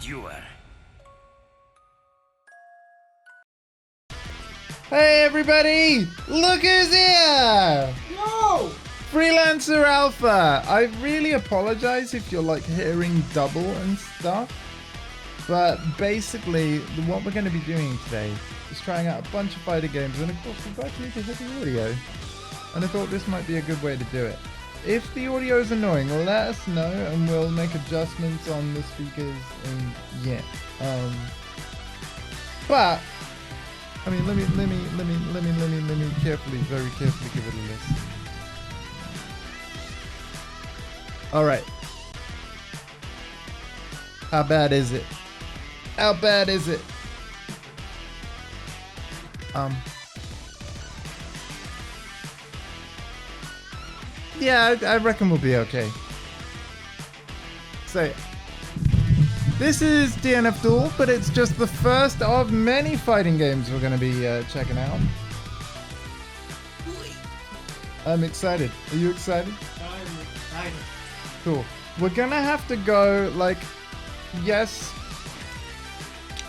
Duel. Hey everybody! Look who's here! No! Freelancer Alpha! I really apologize if you're like hearing double and stuff. But basically, what we're going to be doing today is trying out a bunch of fighter games, and of course we both need to hit the audio. And I thought this might be a good way to do it. If the audio is annoying, let us know and we'll make adjustments on the speakers and yeah. But I mean, let me very carefully give it a list. All right. How bad is it? How bad is it? Yeah, I reckon we'll be okay. So, this is DNF Duel, but it's just the first of many fighting games we're going to be checking out. I'm excited. Are you excited? I'm excited. Cool. We're going to have to go, like, yes,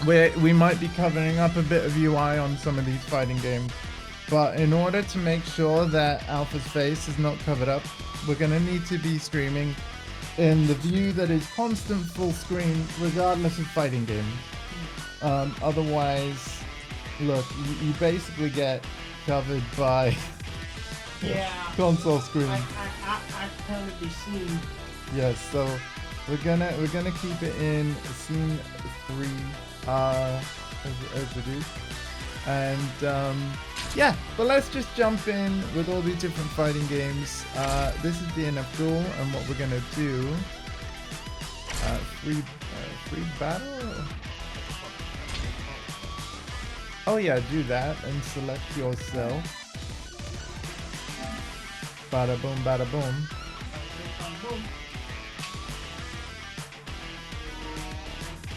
we might be covering up a bit of UI on some of these fighting games, but in order to make sure that Alpha's face is not covered up, we're going to need to be streaming in the view that is constant full screen regardless of fighting game. Otherwise, look, you basically get covered by console screen. I can be seen. Yes, so we're gonna keep it in scene 3 as it is. And yeah, but let's just jump in with all these different fighting games. This is DNF Duel, and what we're gonna do, free battle. Oh yeah, do that and select yourself. Bada boom, bada boom.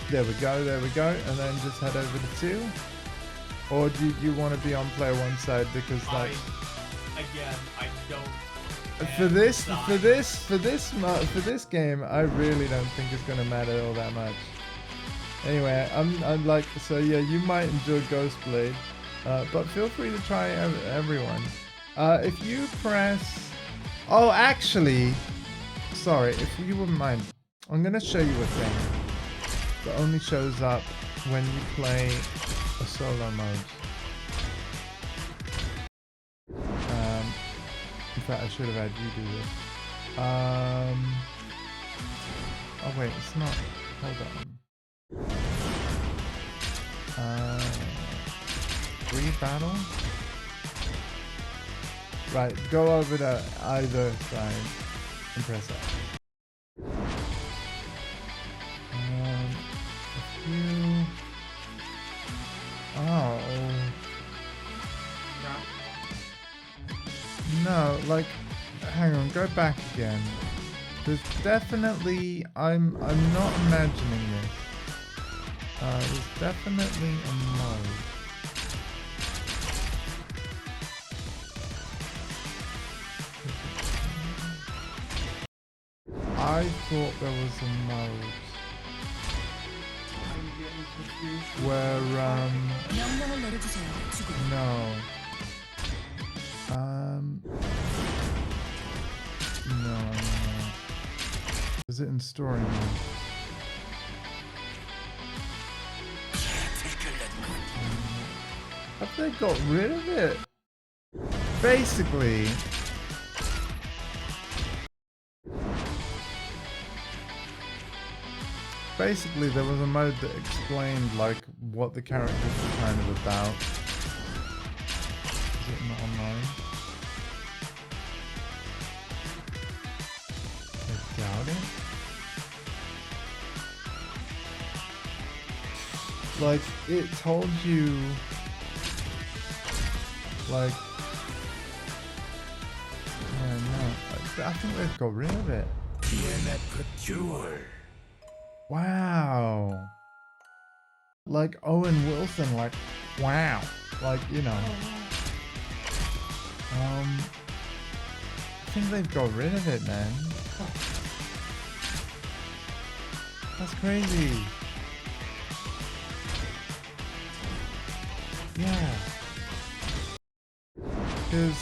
There we go, and then just head over to 2. Or do you want to be on player 1 side because like I don't. for this game I really don't think it's gonna matter all that much. Anyway, I'm like, so yeah, you might enjoy Ghostblade, but feel free to try everyone. If you press, oh actually, sorry, if you wouldn't mind, I'm gonna show you a thing that only shows up when you play a solo mode. In fact, I should have had you do this. Oh wait, it's not. Hold on. Free battle. Right, go over to either side and press that. If you. Oh. No, like, hang on, go back again. There's definitely, I'm not imagining this. There's definitely a mode. I thought there was a mode where, no. No. Is it in story mode? Have they got rid of it? Basically, there was a mode that explained like what the characters were kind of about. Is it not online? I doubt it. Like, it told you, like, yeah, no, I think they've got rid of it. DNF Duel. Wow. Like Owen Wilson, like, wow. Like, you know. I think they've got rid of it, man. That's crazy. Yeah. Because,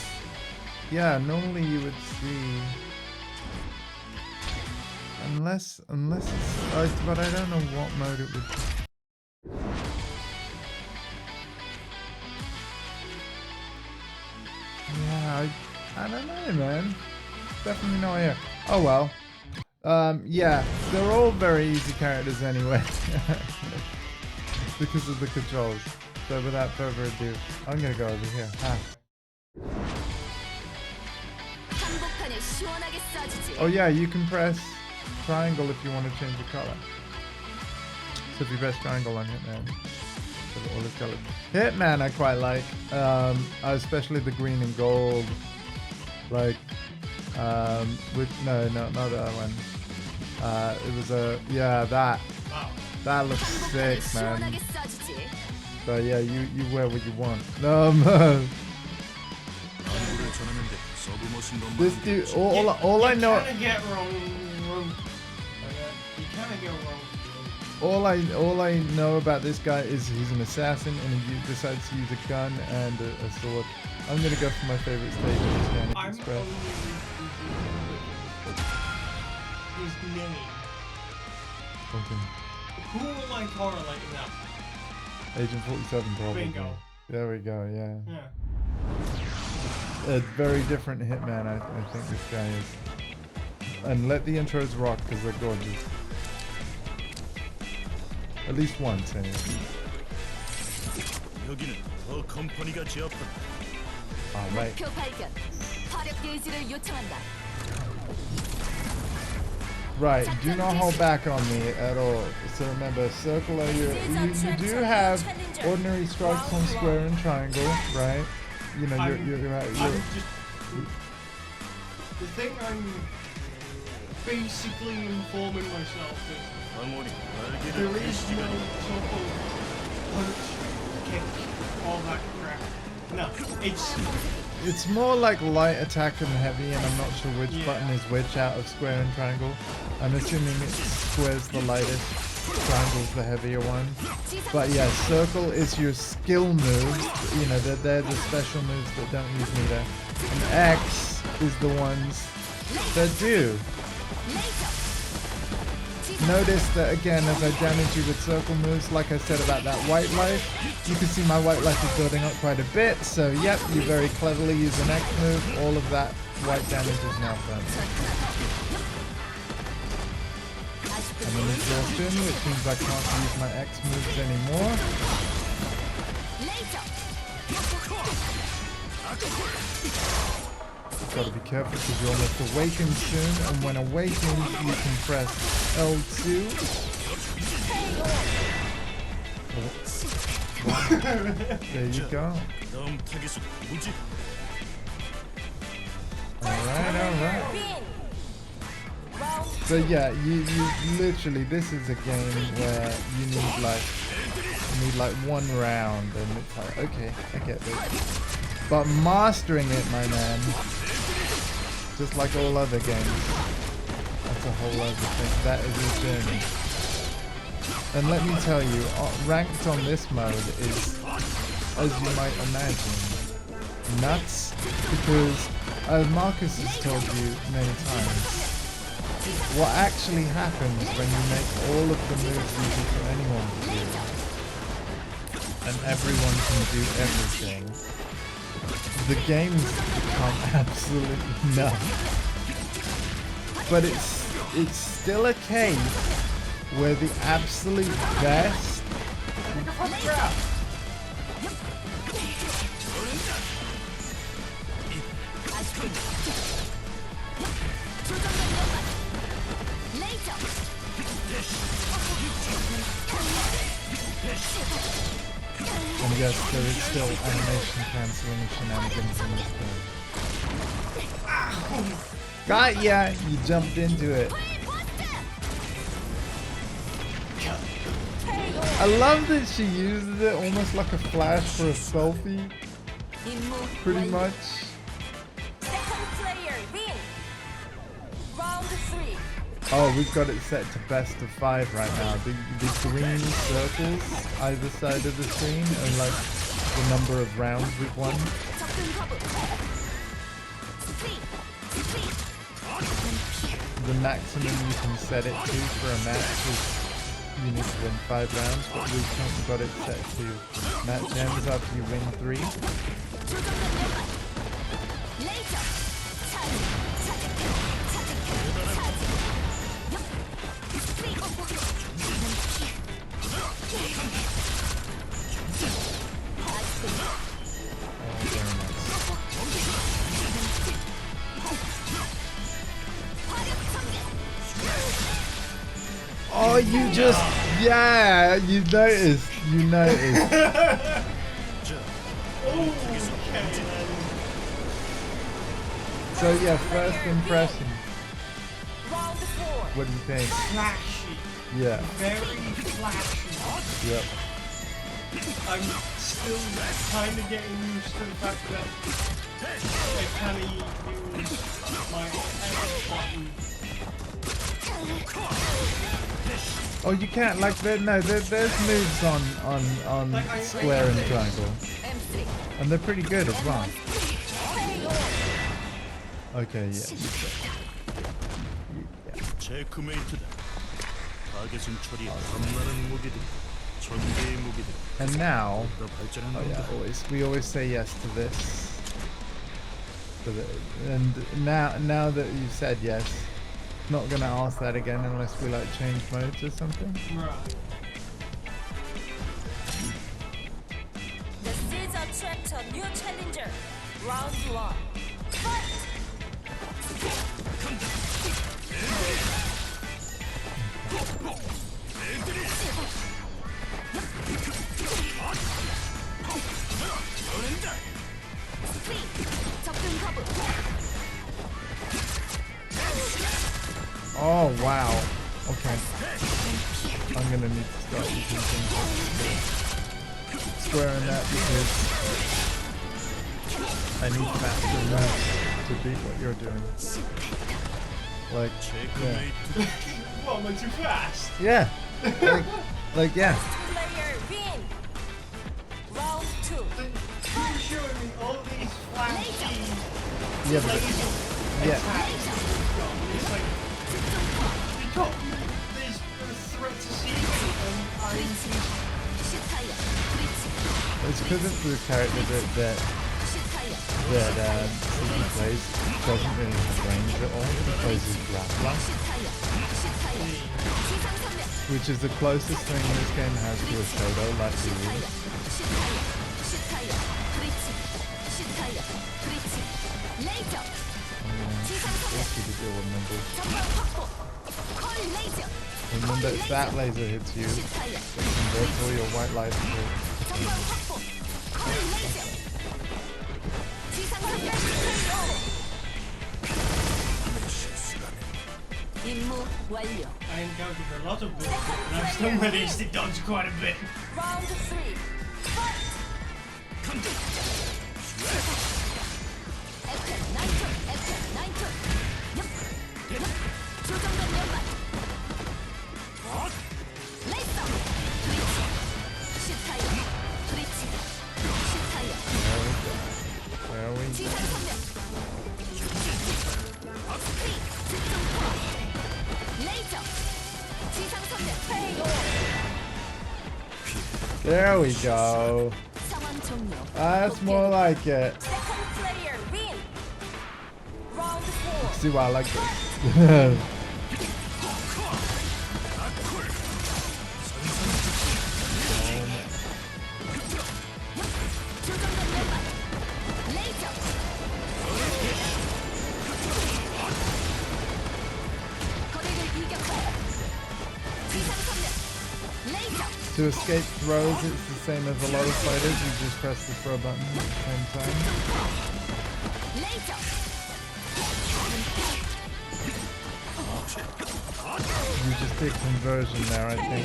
yeah, normally you would see... Unless it's... but I don't know what mode it would... Yeah, I don't know, man. Definitely not here. Oh well. Yeah, they're all very easy characters anyway. Because of the controls. So without further ado, I'm gonna go over here. Oh yeah, you can press triangle if you want to change the color. So if you press triangle on Hitman, all his colors. Hitman I quite like, especially the green and gold. Like, with no, not that one. It was that looks sick, man. But yeah, you wear what you want. This dude, all I know. All I know about this guy is he's an assassin and he decides to use a gun and a sword. I'm gonna go for my favorite stage of this game. Express. His name. Okay. Who am I correlating that? Agent 47 probably. Bingo. There we go, yeah. Yeah. A very different Hitman, I think this guy is. And let the intros rock because they're gorgeous. At least once, anyway. Alright. Right, do not hold back on me at all. So remember, circle are you do have ordinary strikes on square and triangle, right? You know, you're the thing I'm basically informing myself is there is no so-called punch, kick, all that crap. No, it's more like light attack and heavy, and I'm not sure which button is which out of square and triangle. I'm assuming square's the lightest, triangle's the heavier one. But yeah, circle is your skill moves. You know, they're the special moves that don't use meter. And X is the ones that do. Notice that again, as I damage you with circle moves, like I said about that white life, you can see my white life is building up quite a bit. So yep, you very cleverly use an X move. All of that white damage is now done. I'm in exhaustion, which means I can't use my X moves anymore. Gotta be careful because you're almost awakened soon, and when awakened, you can press L2. There you go. Alright. So yeah, you literally, this is a game where you need like one round, and it's like, okay, I get this. But mastering it, my man, just like all other games, that's a whole other thing. That is a journey. And let me tell you, ranked on this mode is, as you might imagine, nuts, because as Marcus has told you many times, what actually happens when you make all of the moves easy for anyone to do, and everyone can do everything, the games become absolutely nuts. But it's still a case where the absolute best and yes, there is still animation cancelling shenanigans in this thing. Got ya! You jumped into it. I love that she uses it almost like a flash for a selfie. Pretty much. Oh, we've got it set to best of 5 right now. The green circles either side of the screen are like the number of rounds we've won. The maximum you can set it to for a match is you need to win 5 rounds, but we've got it set to match ends after you win 3. Oh, you just, yeah, you noticed. So yeah, first impression. What do you think? Flashy. Yeah. Very flashy. Yep. I'm still kind of getting used to the fact that I kind of use my X button. Oh, you can't, like, there's moves on Like, square and triangle. And they're pretty good as well. Okay, yeah. And now, oh yeah, we always say yes to this. And now that you've said yes, not gonna ask that again unless we like change modes or something. Right. The seeds attract a new challenger. Round 1. Fight! Oh wow. Okay. I'm gonna need to start using things like squaring that because I need faster moves to beat what you're doing. Like, yeah. Well, am I too fast? Yeah. Like yeah. Player win! Round 2. You're showing me all these flashy Yeah, but laser yeah. attacks. It's like, you got these threat to see me, and It's because of the character that he plays doesn't really have range at all. He plays as grappler, which is the closest thing this game has to a Shoto like Duel. And when that laser hits you, it converts all your white light to I encountered a lot of them, and I've still managed to dodge quite a bit. Round 3. Fight! There we go. There we go. That's more like it. Second player win! Round 4. See why I like this. To escape throws, it's the same as a lot of fighters. You just press the throw button at the same time. You just did conversion there, I think.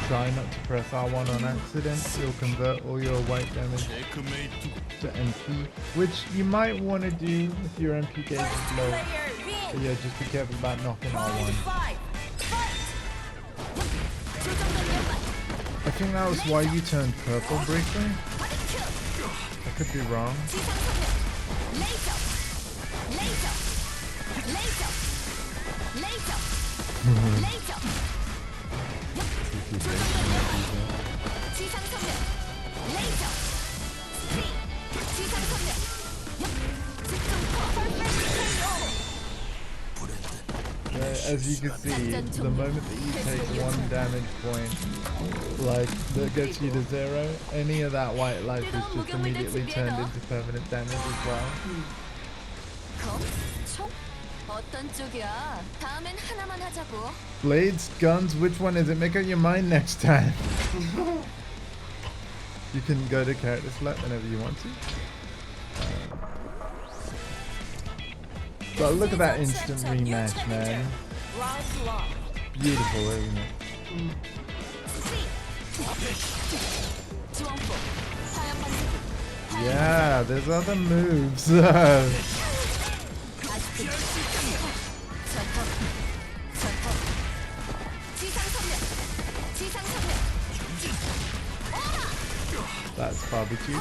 Try not to press R1 on accident. You'll convert all your white damage to MP, which you might want to do if your MP gauge is low. But yeah, just be careful about knocking R1. I think that was why you turned purple briefly. could be wrong. 레이저 레이저 레이저 레이저 레이저 지상 성면 레이저 스프링 지상 성면 집중 퍼펙트 As you can see, the moment that you take 1 damage point, like, that gets you to 0, any of that white life is just immediately turned into permanent damage as well. 검? 총? 어떤 쪽이야? 다음엔 하나만 하자고. Blades, guns, which one is it? Make up your mind next time. You can go to character select whenever you want to. But look at that instant rematch, man. Round 1. Beautiful, isn't it? 지원포 화염 반사기 Yeah, there's other moves. That's barbecue.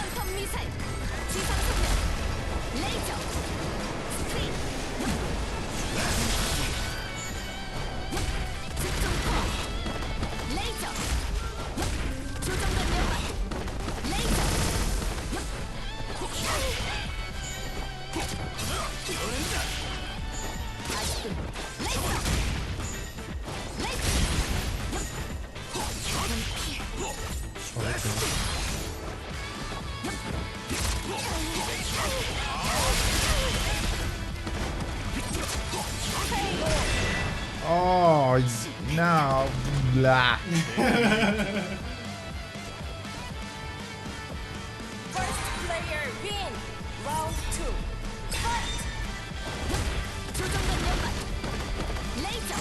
Oh, no. Blah. First player win. Round 2. Fight. 조정면 연말. 레이저.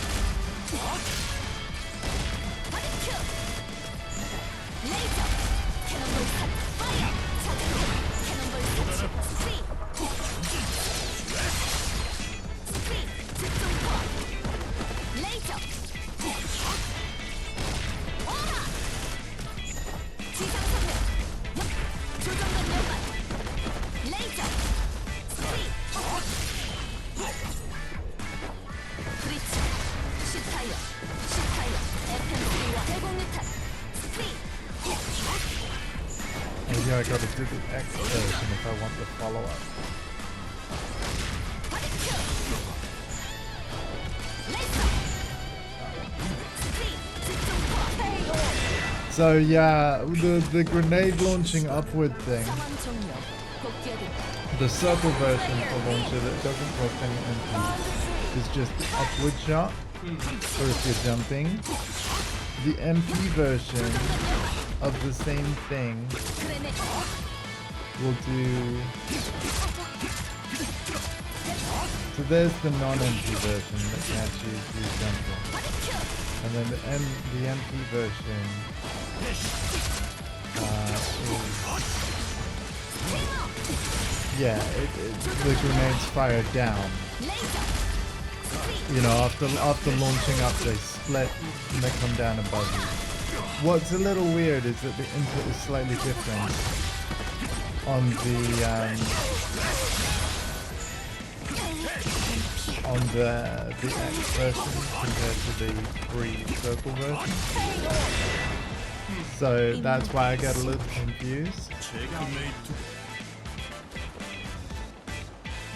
바디큐. 레이저. 캐논볼 컷. 파이어. 차징. 캐논볼 터치. 스프링. 스프링. 집중 컷. 레이저. 오라. 지상 성면. 조정면 연말. 레이저. 스프링. 브리치. 시타이어. 시타이어. FMC와 대공유탄. 스프링. Maybe I gotta do the X version if I want the follow-up. 바디큐. 레이저. 스프링. 집중 컷. KO. So yeah, the grenade launching upward thing, 상황 종료. 복귀하겠다. the circle version for launcher that doesn't cost any MP is just the upward shot, or if you're jumping. The MP version of the same thing 그레네이드. will do. So there's the non-MP version that actually is jumping, 바디큐. and then the MP version is yeah, the grenades fire down. 레이저. You know, after launching up, they split and they come down above you. What's a little weird is that the input is slightly different on the X version compared to the free circle version. So that's why I get a little confused.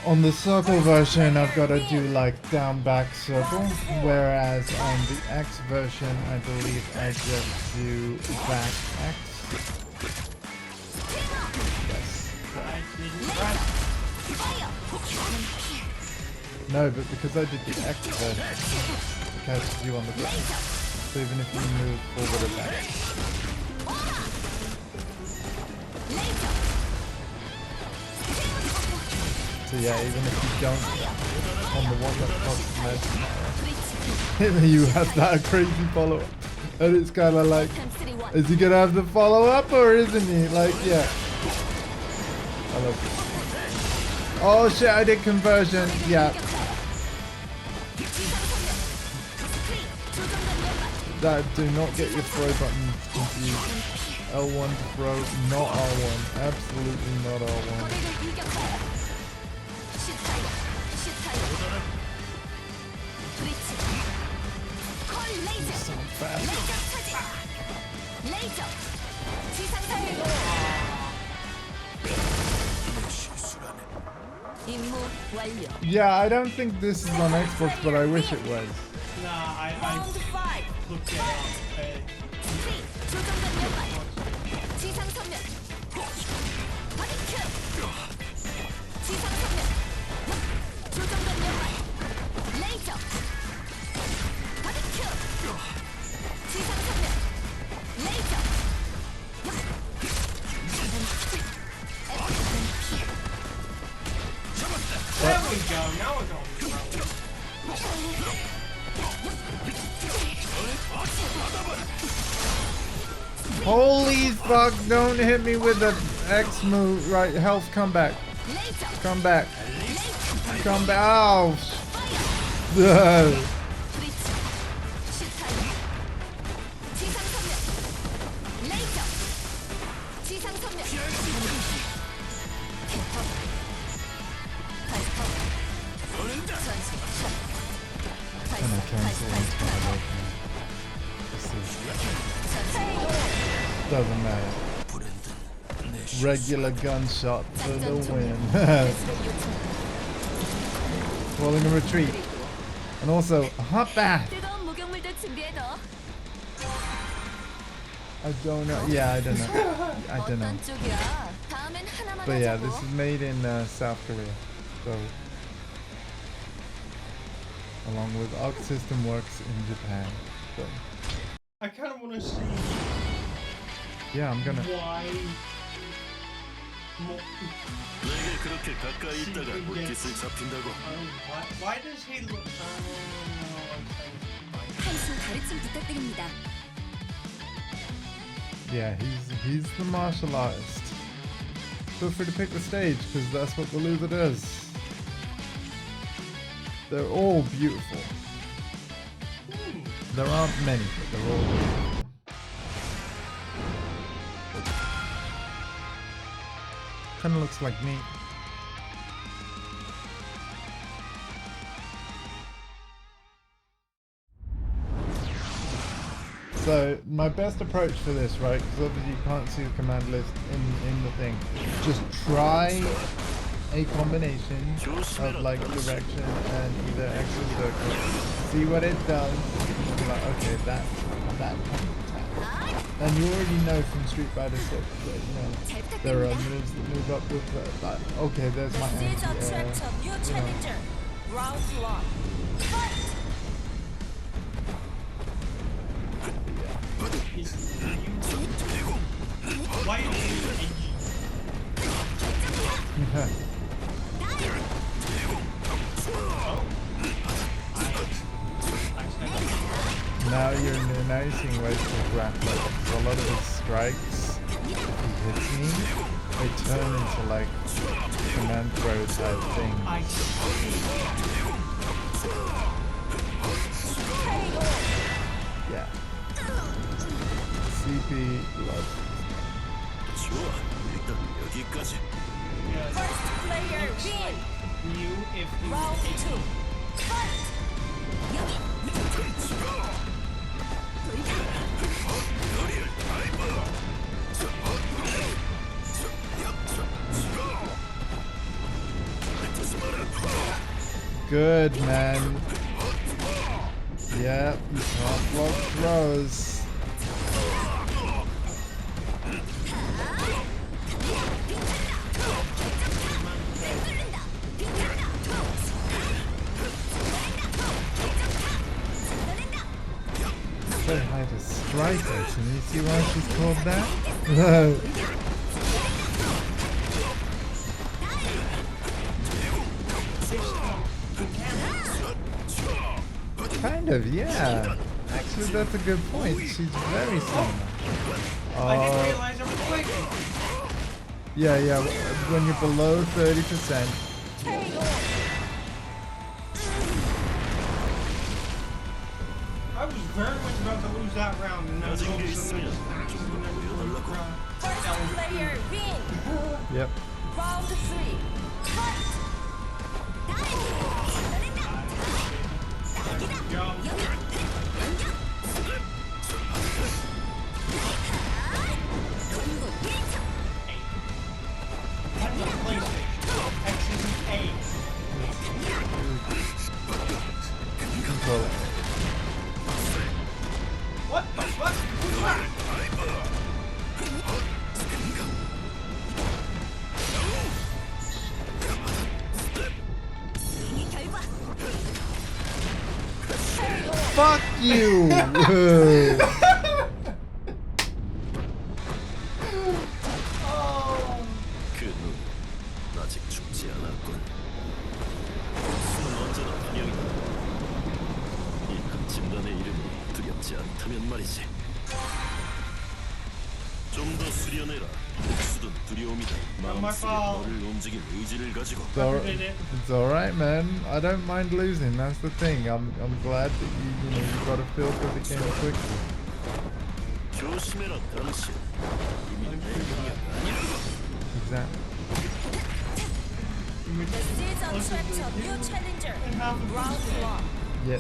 On the circle version, I've got to do like down back circle, whereas on the X version, I believe I just do back X. Yes. No, but because I did the X version, it catches you on the ground. So even if you move forward or back. So yeah, even if you don't on the one that costs most, you have that crazy follow-up. And it's kind of like, is he gonna have the follow-up or isn't he? Like, yeah. I love this. Oh shit, I did conversion. Yeah. That, do not get your throw buttons confused. L1 to throw, not R1. Absolutely not R1. 거리를 이겼다. 슈타이어, 슈타이어. 브릿지. 콜 레이저. So fast. 레이저 차지. 레이저. 지상사회. 임무 완료. Yeah, I don't think this is on Xbox, but I wish it was. Nah, I 라운드 5. looked it up. 스피. 조정전 연말. 지상 선면. 바디큐. 지상 선면. 조정전 연말. 레이저. 바디큐. 지상 선면. 레이저. There we go. Now it's on. Holy fuck, don't hit me with the X move. Right, health, come back. 레이저. Come back. 레이저. Come back. Oh. 파이어. Ugh. 브릿지. 슈타이어. 지상 선면. 레이저. 지상 선면. 캐터. 파이터. 전시. 샷. Can I cancel this one? Doesn't matter. Regular gunshot for the win. Calling a retreat. And also, hop back. 뜨거운 목욕물도 준비해둬. I don't know. Yeah, I don't know. I don't know. 어떤 쪽이야? 다음엔 하나만 But yeah, this 하자고. is made in South Korea. So, along with Arc System works in Japan. So, I kind of want to see yeah, I'm gonna. why. 내게 그렇게 가까이 있다가 물기슬 잡힌다고. Why does he look? 한수 가르침 부탁드립니다. Yeah, he's the martial artist. Feel free to pick the stage because that's what the loser does. They're all beautiful. There aren't many, but they're all beautiful. Kind of looks like me. So my best approach for this, right? Because obviously you can't see the command list in the thing. Just try a combination of like direction and either X or circle. See what it does. And be like, okay, that kind of attack. And you already know from Street Fighter 6 that there are moves that move up with that. Okay, there's my This is a anti-air. threat to new challenger. Round 1. Fight! Why is he Now you're seeing ways to grapple. So a lot of his strikes, if he hits me, they turn into like command throw type thing. I Yeah. CP love. 좋아, 일단 여기까지. First player win! knew if he Round 2. Fight! Good, man. Yeah, you can't block throws. So hard to strike her. Can you see why she's called that? Kind of, yeah. Actually, that's a good point. She's very similar. I didn't realize I was blinking. Yeah. When you're below 30%, I was very much about to lose that round, and now all of a sudden, First player win. Yep. Round 3. Fight. Control it. What the fuck? Fuck you! 그 눈 아직 죽지 않았군. 목숨은 언제나 분명이다. 이 극진단의 이름이 두렵지 않다면 말이지. 좀 더 수련해라. 복수든 두려움이다. 마음속에 너를 움직인 의지를 가지고. It's alright, man. I don't mind losing. That's the thing. I'm glad that you got a feel for the game quickly. 조심해라, 당신. 이미 내 영역 아니야. Exactly. The season attracts a new challenger. Round 1. Yeah.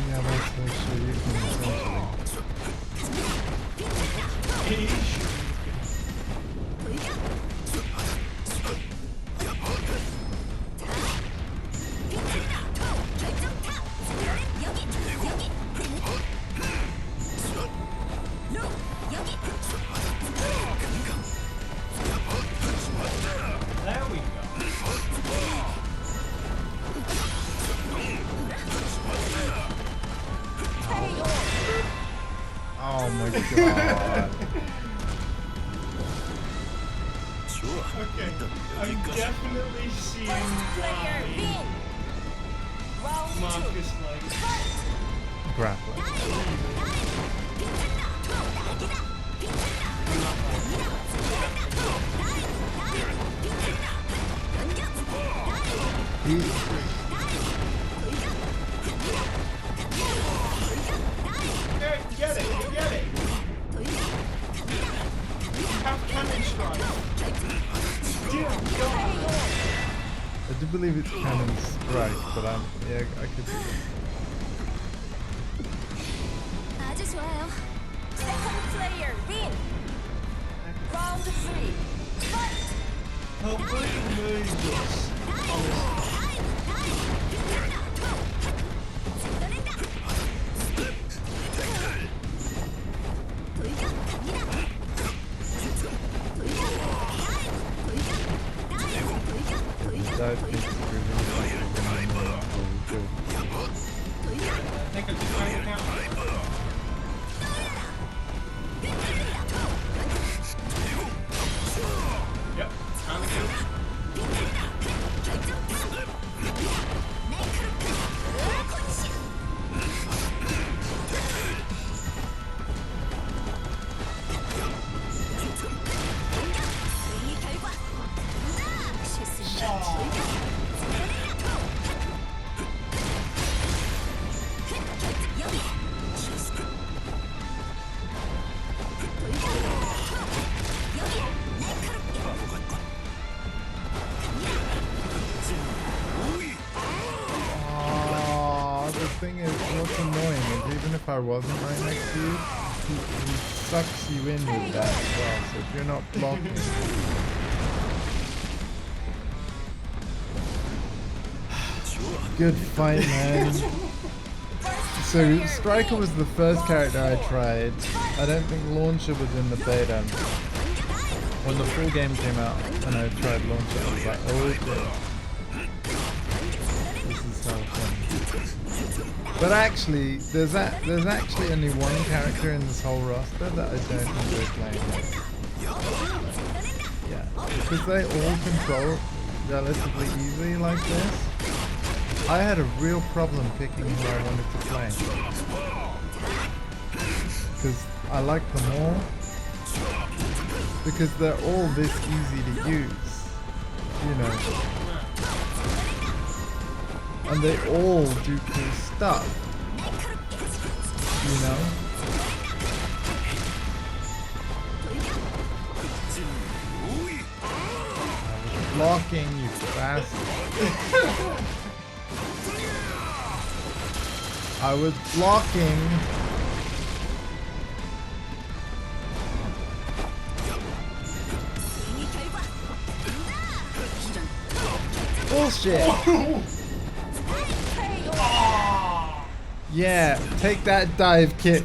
Yeah, that's for sure. You can essentially. There we go. Oh my god. 좋아. Okay, 일단 I'm 여기까지. definitely seeing Player why win. Round 2. Marcus like. Grappling. He, Get it, get it. Have cannon strike. Dear God. I do believe it's cannon strike, but yeah, I could do that. 아주 좋아요. Second player win. Round 3. Fight. Hopefully it moves us. Honestly. That is good. Take a straight count. Yep, time to go. The thing is, what's annoying is even if I wasn't right next to you, he sucks you in with that as well. So if you're not blocking, good fight, man. So Striker was the first character I tried. I don't think Launcher was in the beta. When the full game came out and I tried Launcher, I was like, oh shit. This is so fun. But actually, there's actually only one character in this whole roster that I don't enjoy playing with. Yeah, because they all control relatively easily like this. I had a real problem picking who I wanted to play. Because I like them all. Because they're all this easy to use. You know. and they all do cool stuff. You know? Blocking, you bastard. I was blocking. Bullshit. Yeah, take that dive kick.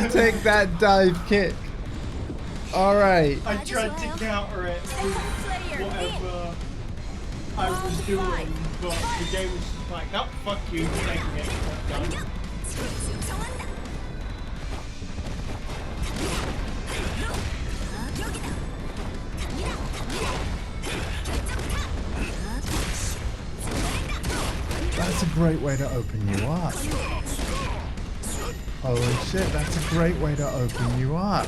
Take that dive kick. Alright. I tried to counter it with whatever I was doing, but the game was just like, nope, fuck you, you're taking it, not done. That's a great way to open you up. Holy shit, that's a great way to open you up.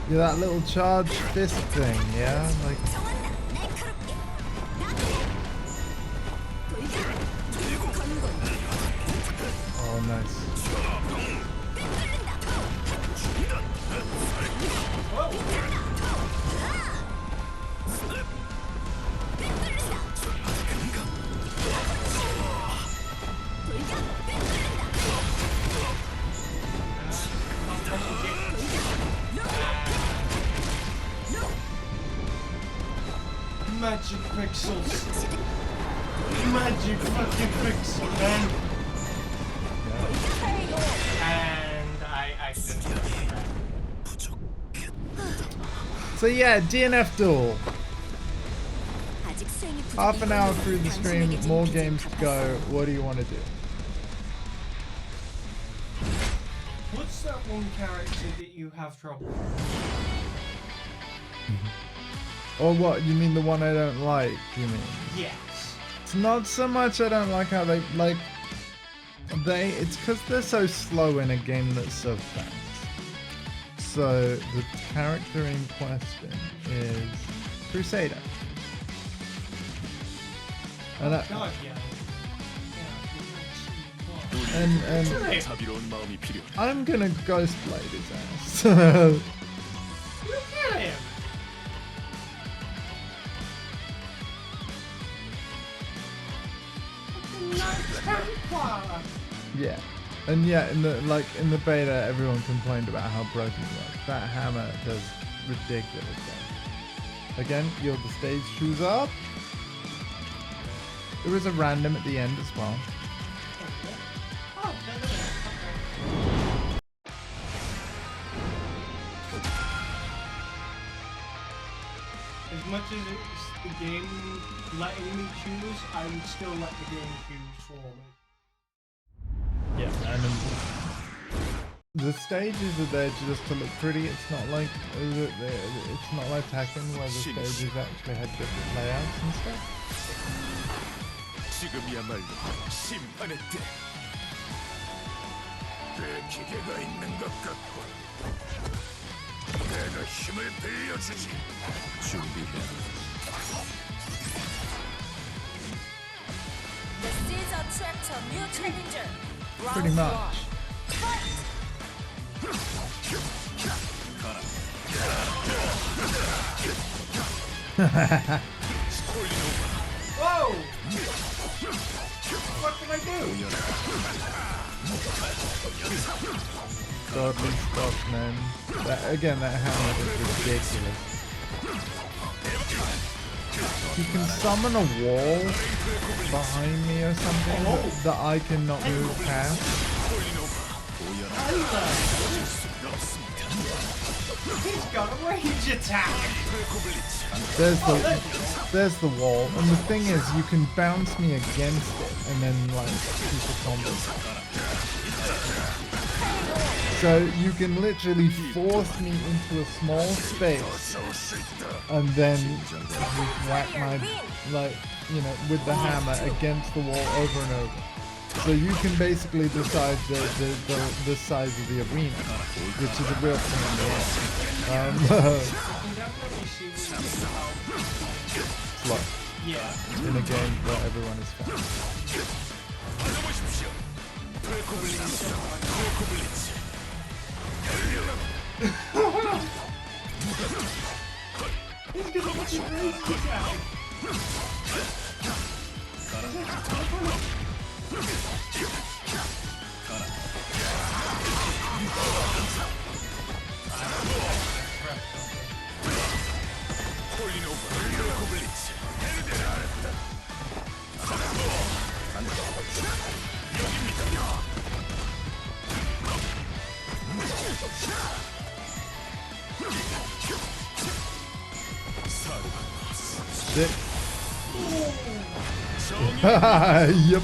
Yeah, that little charge fist thing, yeah? Like... Oh, nice. Magic pixels. Magic fucking pixel, man. And I accidentally did that. So yeah, DNF Duel. Half an hour through the stream, more games to go. What do you want to do? What's that one character that you have trouble with? Or what? You mean the one I don't like, you mean? Yes. It's not so much I don't like how they, like, it's because they're so slow in a game that's so fast. So, the character in question is Crusader. And God, yeah. and I'm gonna Ghostblade his ass. Look at him! Yeah, and yeah, in the beta, everyone complained about how broken it was. That hammer does ridiculous things. Again, you're the stage shoes up. There is a random at the end as well. As much as it's the game letting me choose, I would still let the game choose for me. Yeah, and the stages are there just to look pretty. It's not like Tekken where the stages actually had different layouts and stuff. 지금이야말로 심판의 때. 내 기계가 있는 것 같고 내가 힘을 빌려주지. 준비해. The seeds attract a new challenger. Pretty Round much. one. Fight! Whoa! What can I do? Godly stuff, man. That hammer is ridiculous. You can summon a wall behind me or something that I cannot move past. He's got a range attack! There's the wall, and the thing is, you can bounce me against it and then like keep a combo. So you can literally force me into a small space, and then you whack my with the hammer against the wall over and over. So you can basically decide the size of the arena, which is a real pain in the ass. Slow. Yeah. in a game where everyone is fast. He's gonna fucking raise the attack. Shit. Yep.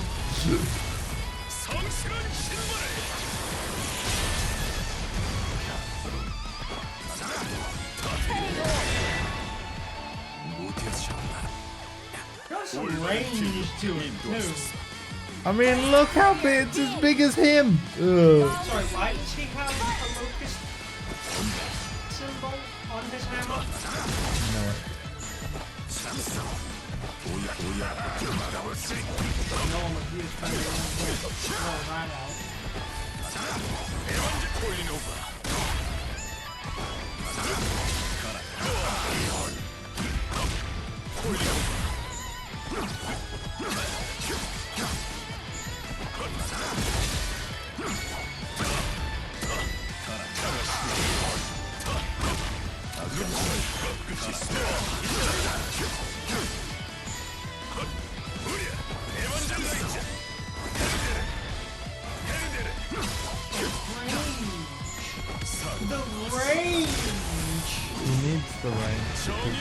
Got some range to it too. I mean, look how big, it's as big as him. Ugh. Sorry, why does he have a locust symbol on his hammer? No. No one would use that out. The range! He needs the range because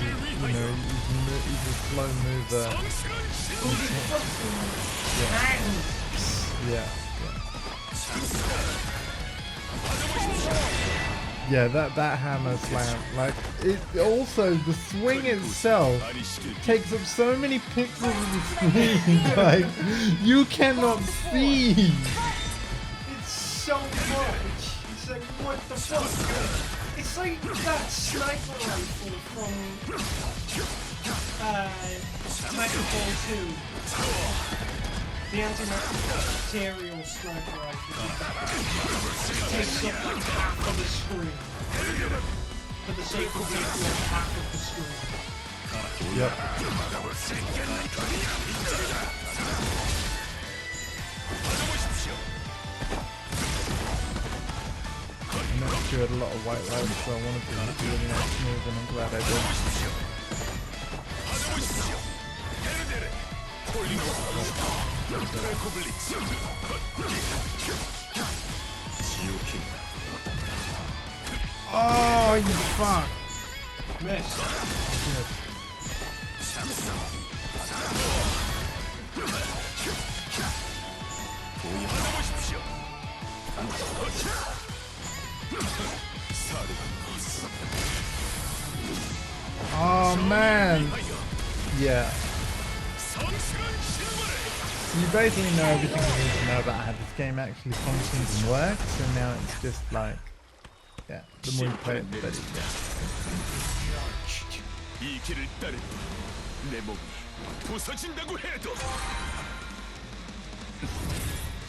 he's a slow mover. Yeah. Yeah, that hammer slam, like, it also, the swing itself takes up so many pixels of the screen, like, you cannot see. It's so much. It's like, what the fuck? It's like that sniper rifle from Titanfall 2. The anti-material sniper rifle takes up like half of the screen. For the sake of taking up half of the screen. Yep. I noticed you had a lot of white lights, so I wanted to do the next move, and I'm glad I did. Oh, you fuck! Missed. Shit. Oh man! Yeah. You basically know everything you need to know about how this game actually functions and works, and now it's just like, yeah, the more you play it, the better you get. 生きる誰もレモンに土佐人だごヘッド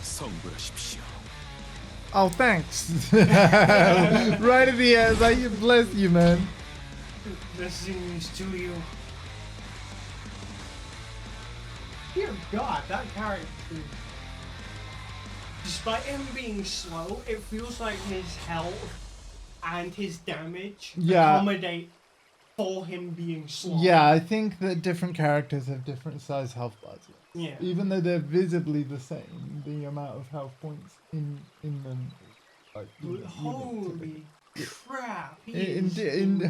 성불하십시오. Oh, thanks! Right at the end, like, bless you, man. Blessings to you. Dear God, that character. Despite him being slow, it feels like his health and his damage accommodate for him being slow. Yeah, I think that different characters have different size health bars. Yeah. Even though they're visibly the same, the amount of health points in them, like, Holy crap! Holy crap! insane.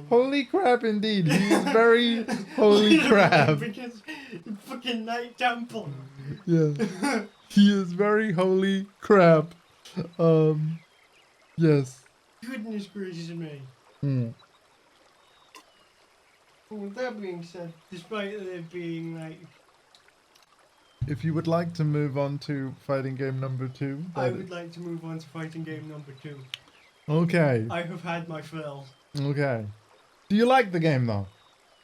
Holy crap! Indeed, he's very holy crap. Because fucking Knight Temple. Yeah, he is very holy crap. Yes. Goodness gracious me. Hmm. Well, with that being said, despite there being like, If you would like to move on to fighting game number 2, I would like to move on to fighting game number 2. okay, I have had my fill. okay. Do you like the game though?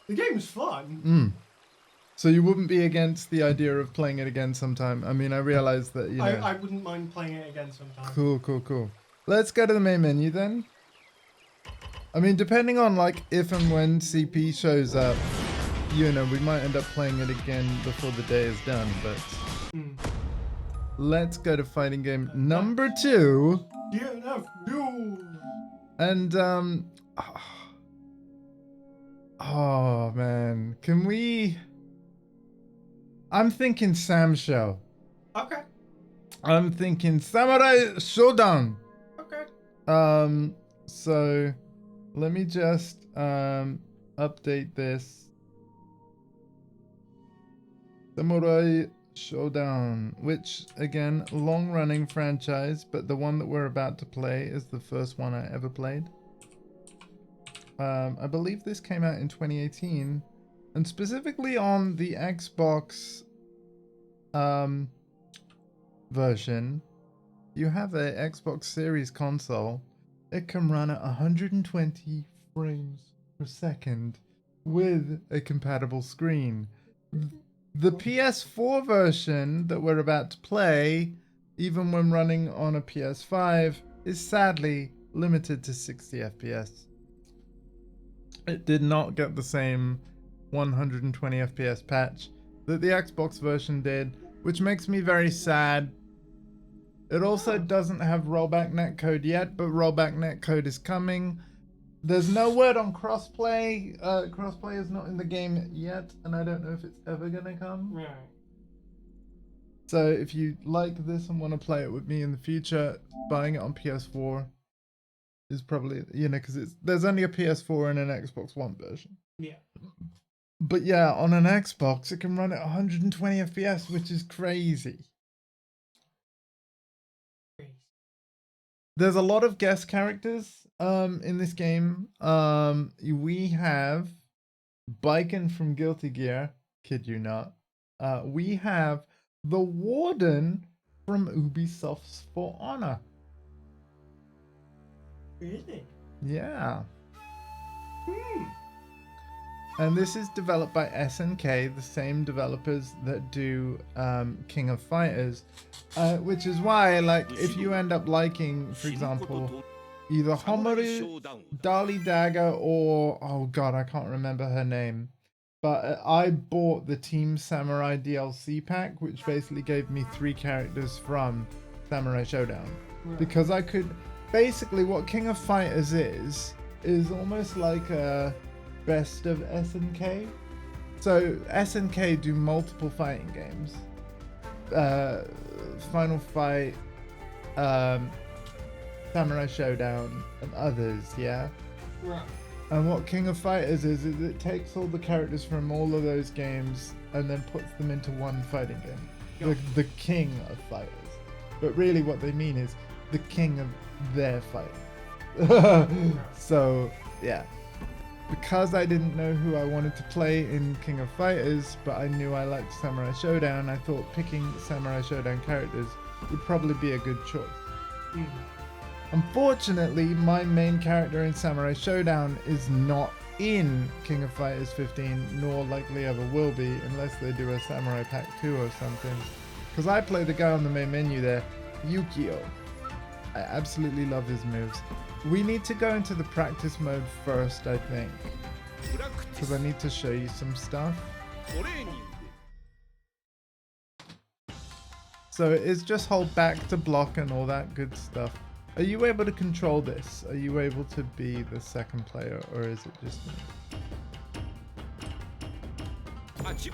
The game was fun. So you wouldn't be against the idea of playing it again sometime? I mean, I realize that, you know... I wouldn't mind playing it again sometime. Cool. Let's go to the main menu then. I mean, depending on, like, if and when CP shows up, you know, we might end up playing it again before the day is done, but... Let's go to fighting game number 2. DNF Duel. And, oh, man. Can we... I'm thinking Sam Show. Okay. I'm thinking Samurai Showdown. Okay. So let me just update this. Samurai Showdown, which again, long-running franchise, but the one that we're about to play is the first one I ever played. I believe this came out in 2018, and specifically on the Xbox version, you have a Xbox Series console. It can run at 120 frames per second with a compatible screen. The PS4 version that we're about to play, even when running on a PS5, is sadly limited to 60 FPS. It did not get the same 120 FPS patch that the Xbox version did, which makes me very sad. It also doesn't have rollback netcode yet, but rollback netcode is coming. There's no word on crossplay. Crossplay is not in the game yet, and I don't know if it's ever gonna come. Right. So if you like this and want to play it with me in the future, buying it on PS4 is probably, you know, because there's only a PS4 and an Xbox One version. Yeah. But yeah, on an Xbox, it can run at 120 FPS, which is crazy. There's a lot of guest characters in this game. We have Biken from Guilty Gear, kid you not. We have the Warden from Ubisoft's For Honor. Really? Yeah. And this is developed by SNK, the same developers that do King of Fighters, which is why, like, if you end up liking, for example, either Homaru, Dali Dagger, or, oh god, I can't remember her name, but I bought the Team Samurai DLC pack, which basically gave me 3 characters from Samurai Showdown, because I could, basically what King of Fighters is almost like a best of SNK. So SNK do multiple fighting games, Final Fight, Samurai Showdown, and others, yeah. Right. And what King of Fighters is it takes all the characters from all of those games and then puts them into one fighting game. The King of Fighters. But really what they mean is the king of their fighting. So, yeah. Because I didn't know who I wanted to play in King of Fighters, but I knew I liked Samurai Showdown, I thought picking Samurai Showdown characters would probably be a good choice. Unfortunately, my main character in Samurai Showdown is not in King of Fighters 15, nor likely ever will be, unless they do a Samurai Pack 2 or something. Because I play the guy on the main menu there, Yukio. I absolutely love his moves. We need to go into the practice mode first, I think, because I need to show you some stuff. So it's just hold back to block and all that good stuff. Are you able to control this? Are you able to be the second player, or is it just me? Okay.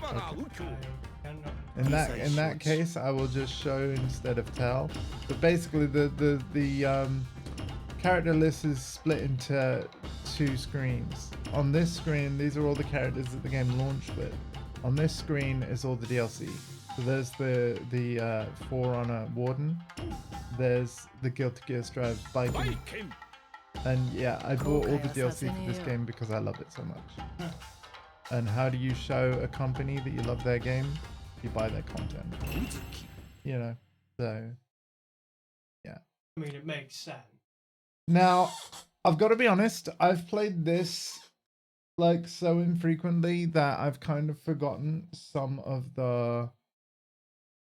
In that case, I will just show instead of tell. But basically, the character list is split into 2 screens. On this screen, these are all the characters that the game launched with. On this screen is all the DLC. So there's the For Honor Warden. There's the Guilty Gear Strive Biking. And yeah, I bought all the DLC for this game because I love it so much. And how do you show a company that you love their game? You buy their content. You know, so yeah. I mean, it makes sense. Now, I've got to be honest, I've played this like so infrequently that I've kind of forgotten some of the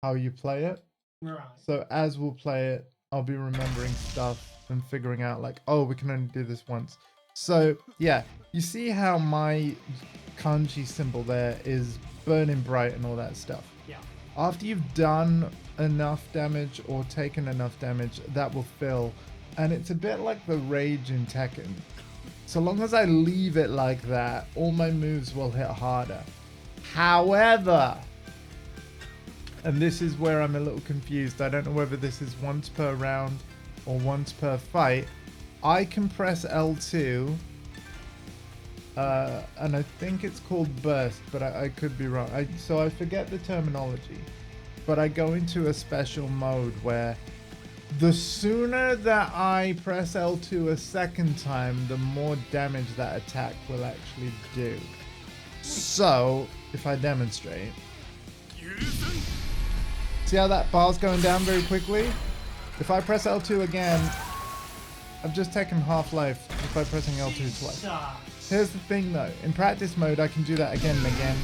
how you play it. Right. So as we'll play it, I'll be remembering stuff and figuring out like, oh, we can only do this once. So yeah, you see how my kanji symbol there is burning bright and all that stuff. Yeah. After you've done enough damage or taken enough damage, that will fill. And it's a bit like the rage in Tekken. So long as I leave it like that, all my moves will hit harder. However, and this is where I'm a little confused. I don't know whether this is once per round or once per fight. I can press L2, and I think it's called burst, but I could be wrong. So I forget the terminology, but I go into a special mode where the sooner that I press L2 a second time, the more damage that attack will actually do. So if I demonstrate, see how that bar's going down very quickly? If I press L2 again, I've just taken half life just by pressing L2 twice. Here's the thing though, in practice mode I can do that again and again.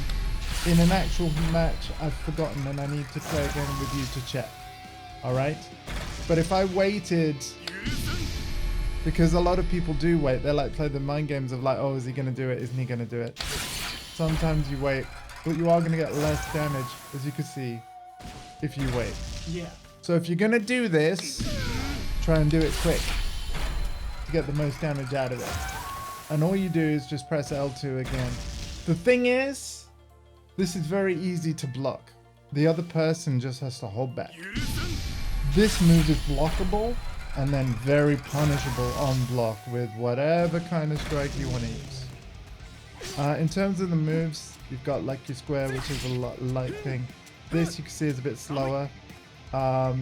In an actual match I've forgotten and I need to play again with you to check. Alright? But if I waited, because a lot of people do wait, they like play the mind games of like, oh, is he gonna do it? Isn't he gonna do it? Sometimes you wait, but you are gonna get less damage, as you can see, if you wait. Yeah. So if you're gonna do this, try and do it quick to get the most damage out of it. And all you do is just press L2 again. The thing is, this is very easy to block. The other person just has to hold back. This move is blockable and then very punishable on block with whatever kind of strike you want to use. In terms of the moves, you've got like your square, which is a light thing. This you can see is a bit slower. Let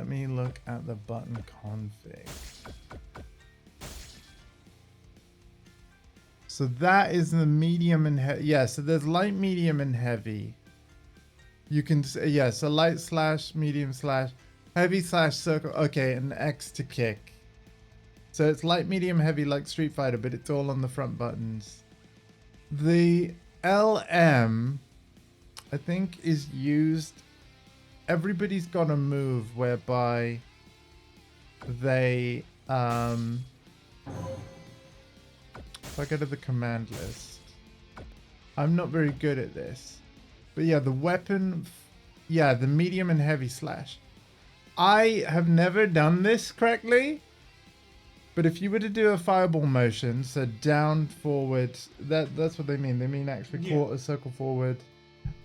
me look at the button config. So that is the medium and heavy. Yeah, so there's light, medium, and heavy. You can say, yeah, so light slash, medium slash, heavy slash circle. Okay, and X to kick. So it's light, medium, heavy like Street Fighter, but it's all on the front buttons. The LM, I think, is used. Everybody's got a move whereby they, if I go to the command list, I'm not very good at this, but yeah, the weapon, yeah, the medium and heavy slash. I have never done this correctly, but if you were to do a fireball motion, so down, forward, that's what they mean. They mean actually quarter circle forward,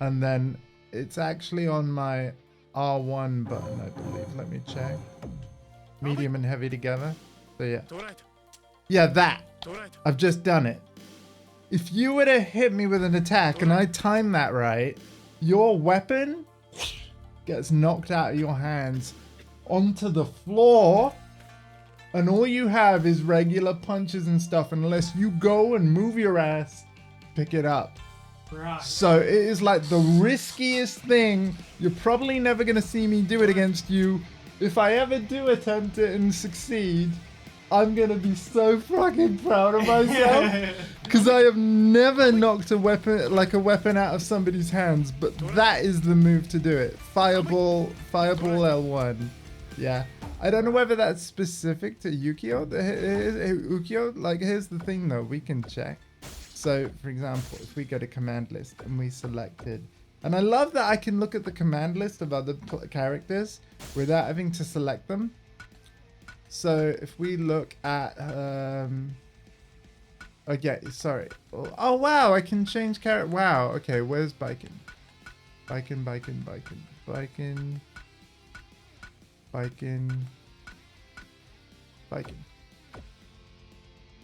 and then it's actually on my R1 button, I believe. Let me check. Medium and heavy together. So yeah. Yeah, that. I've just done it. If you were to hit me with an attack and I time that right, your weapon gets knocked out of your hands onto the floor, and all you have is regular punches and stuff unless you go and move your ass, pick it up. Right. So it is like the riskiest thing. You're probably never going to see me do it against you. If I ever do attempt it and succeed, I'm going to be so fucking proud of myself. Because I have never knocked a weapon out of somebody's hands. But that is the move to do it. Fireball L1. Yeah. I don't know whether that's specific to Yukio. Ukyo, like, here's the thing though. We can check. So, for example, if we go to command list and we selected, and I love that I can look at the command list of other characters without having to select them. So if we look at, okay, sorry. Oh wow, I can change character. Wow, okay, where's Biken? Biken.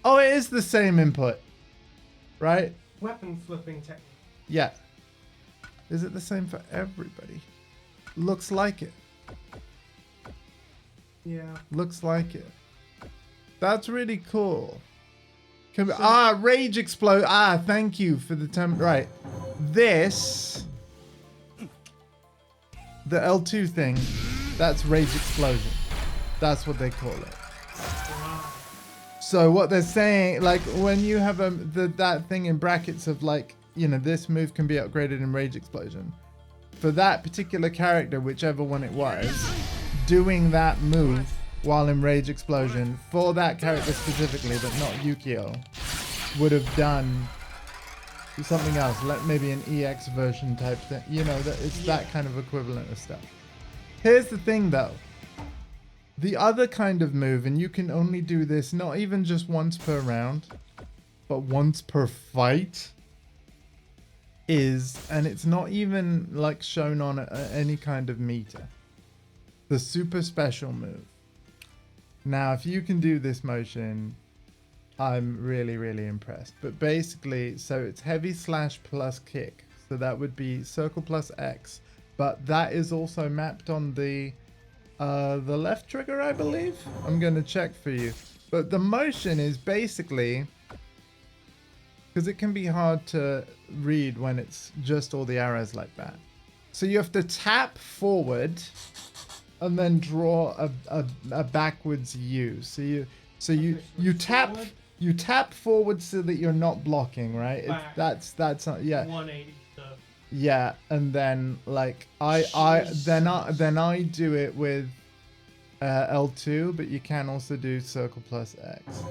Oh, it is the same input. Right? Weapon flipping technique. Yeah. Is it the same for everybody? Looks like it. Yeah. Looks like it. That's really cool. Rage explode. Thank you for the term. Right. This, the L2 thing, that's rage explosion. That's what they call it. So what they're saying, like when you have that thing in brackets of like, you know, this move can be upgraded in Rage Explosion. For that particular character, whichever one it was, doing that move while in Rage Explosion for that character specifically, but not Yukio, would have done something else, like maybe an EX version type thing. You know, that it's that kind of equivalent of stuff. Here's the thing though. The other kind of move, and you can only do this not even just once per round, but once per fight, is, and it's not even like shown on any kind of meter, the super special move. Now, if you can do this motion, I'm really, really impressed. But basically, so it's heavy slash plus kick. So that would be circle plus X. But that is also mapped on the left trigger, I believe. I'm going to check for you. But the motion is basically, because it can be hard to read when it's just all the arrows like that. So you have to tap forward and then draw a backwards U. So you tap forward so that you're not blocking, right? That's not, yeah. 180 stuff. Yeah, and then like I do it with L2, but you can also do circle plus X.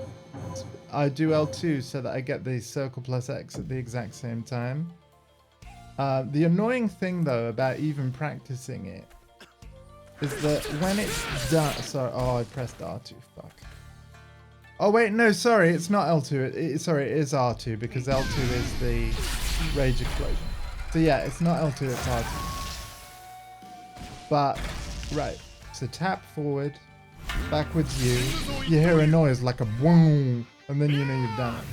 I do L2 so that I get the circle plus X at the exact same time. The annoying thing though about even practicing it is that when it's done, sorry, oh, I pressed R2, fuck. Oh wait, no, sorry, it's not L2, sorry, it is R2 because L2 is the Rage Explosion. So yeah, it's not L2, it's R2. But, right, so tap forward, backwards U, you hear a noise like a boom, and then you know you've done it.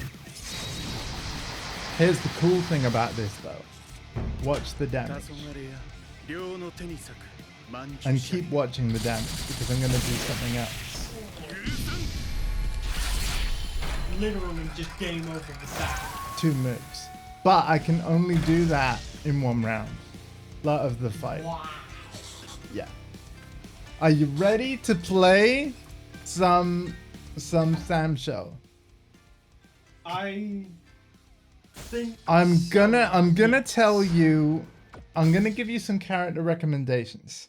Here's the cool thing about this though. Watch the damage. And keep watching the damage because I'm going to do something else. Literally just game over with that. 2 moves. But I can only do that in 1 round of the fight. Wow. Yeah. Are you ready to play some Sam Show? I think I'm gonna tell you, I'm gonna give you some character recommendations.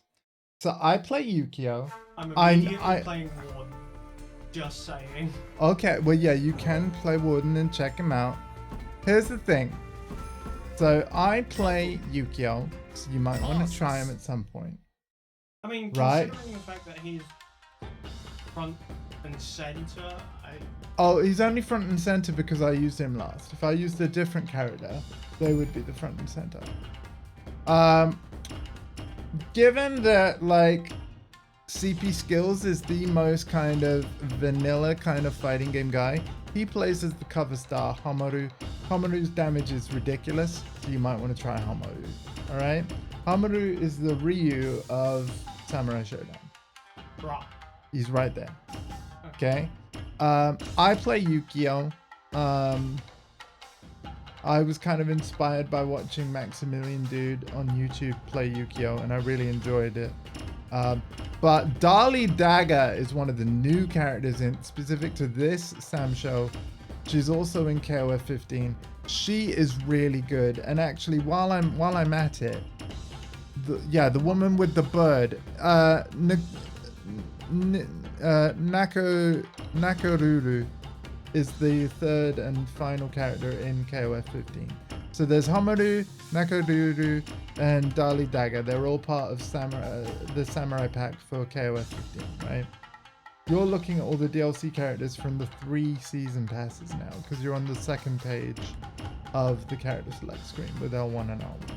So I play Yukio. I'm immediately playing Warden. Just saying. Okay, well yeah, you can play Warden and check him out. Here's the thing. So I play Yukio, so you might want to try him at some point. I mean, right? considering the fact that he's front and center, Oh, he's only front and center because I used him last. If I used a different character, they would be the front and center. Given that like CP Skills is the most kind of vanilla kind of fighting game guy, he plays as the cover star Hamaru. Hamaru's damage is ridiculous, so you might want to try Hamaru. Alright? Hamaru is the Ryu of Samurai Showdown. right. He's right there. Okay? I play Yukio. I was kind of inspired by watching Maximilian Dude on YouTube play Yukio, and I really enjoyed it. But Dali Dagger is one of the new characters in specific to this Sam show. She's also in KOF 15. She is really good, and actually, while I'm at it, the woman with the bird, Nakoruru is the third and final character in KOF 15. So there's Hamaru, Nakoruru, and Dali Dagger. They're all part of the Samurai Pack for KOF 15, right? You're looking at all the DLC characters from the 3 season passes now, because you're on the second page of the character select screen with L1 and L1.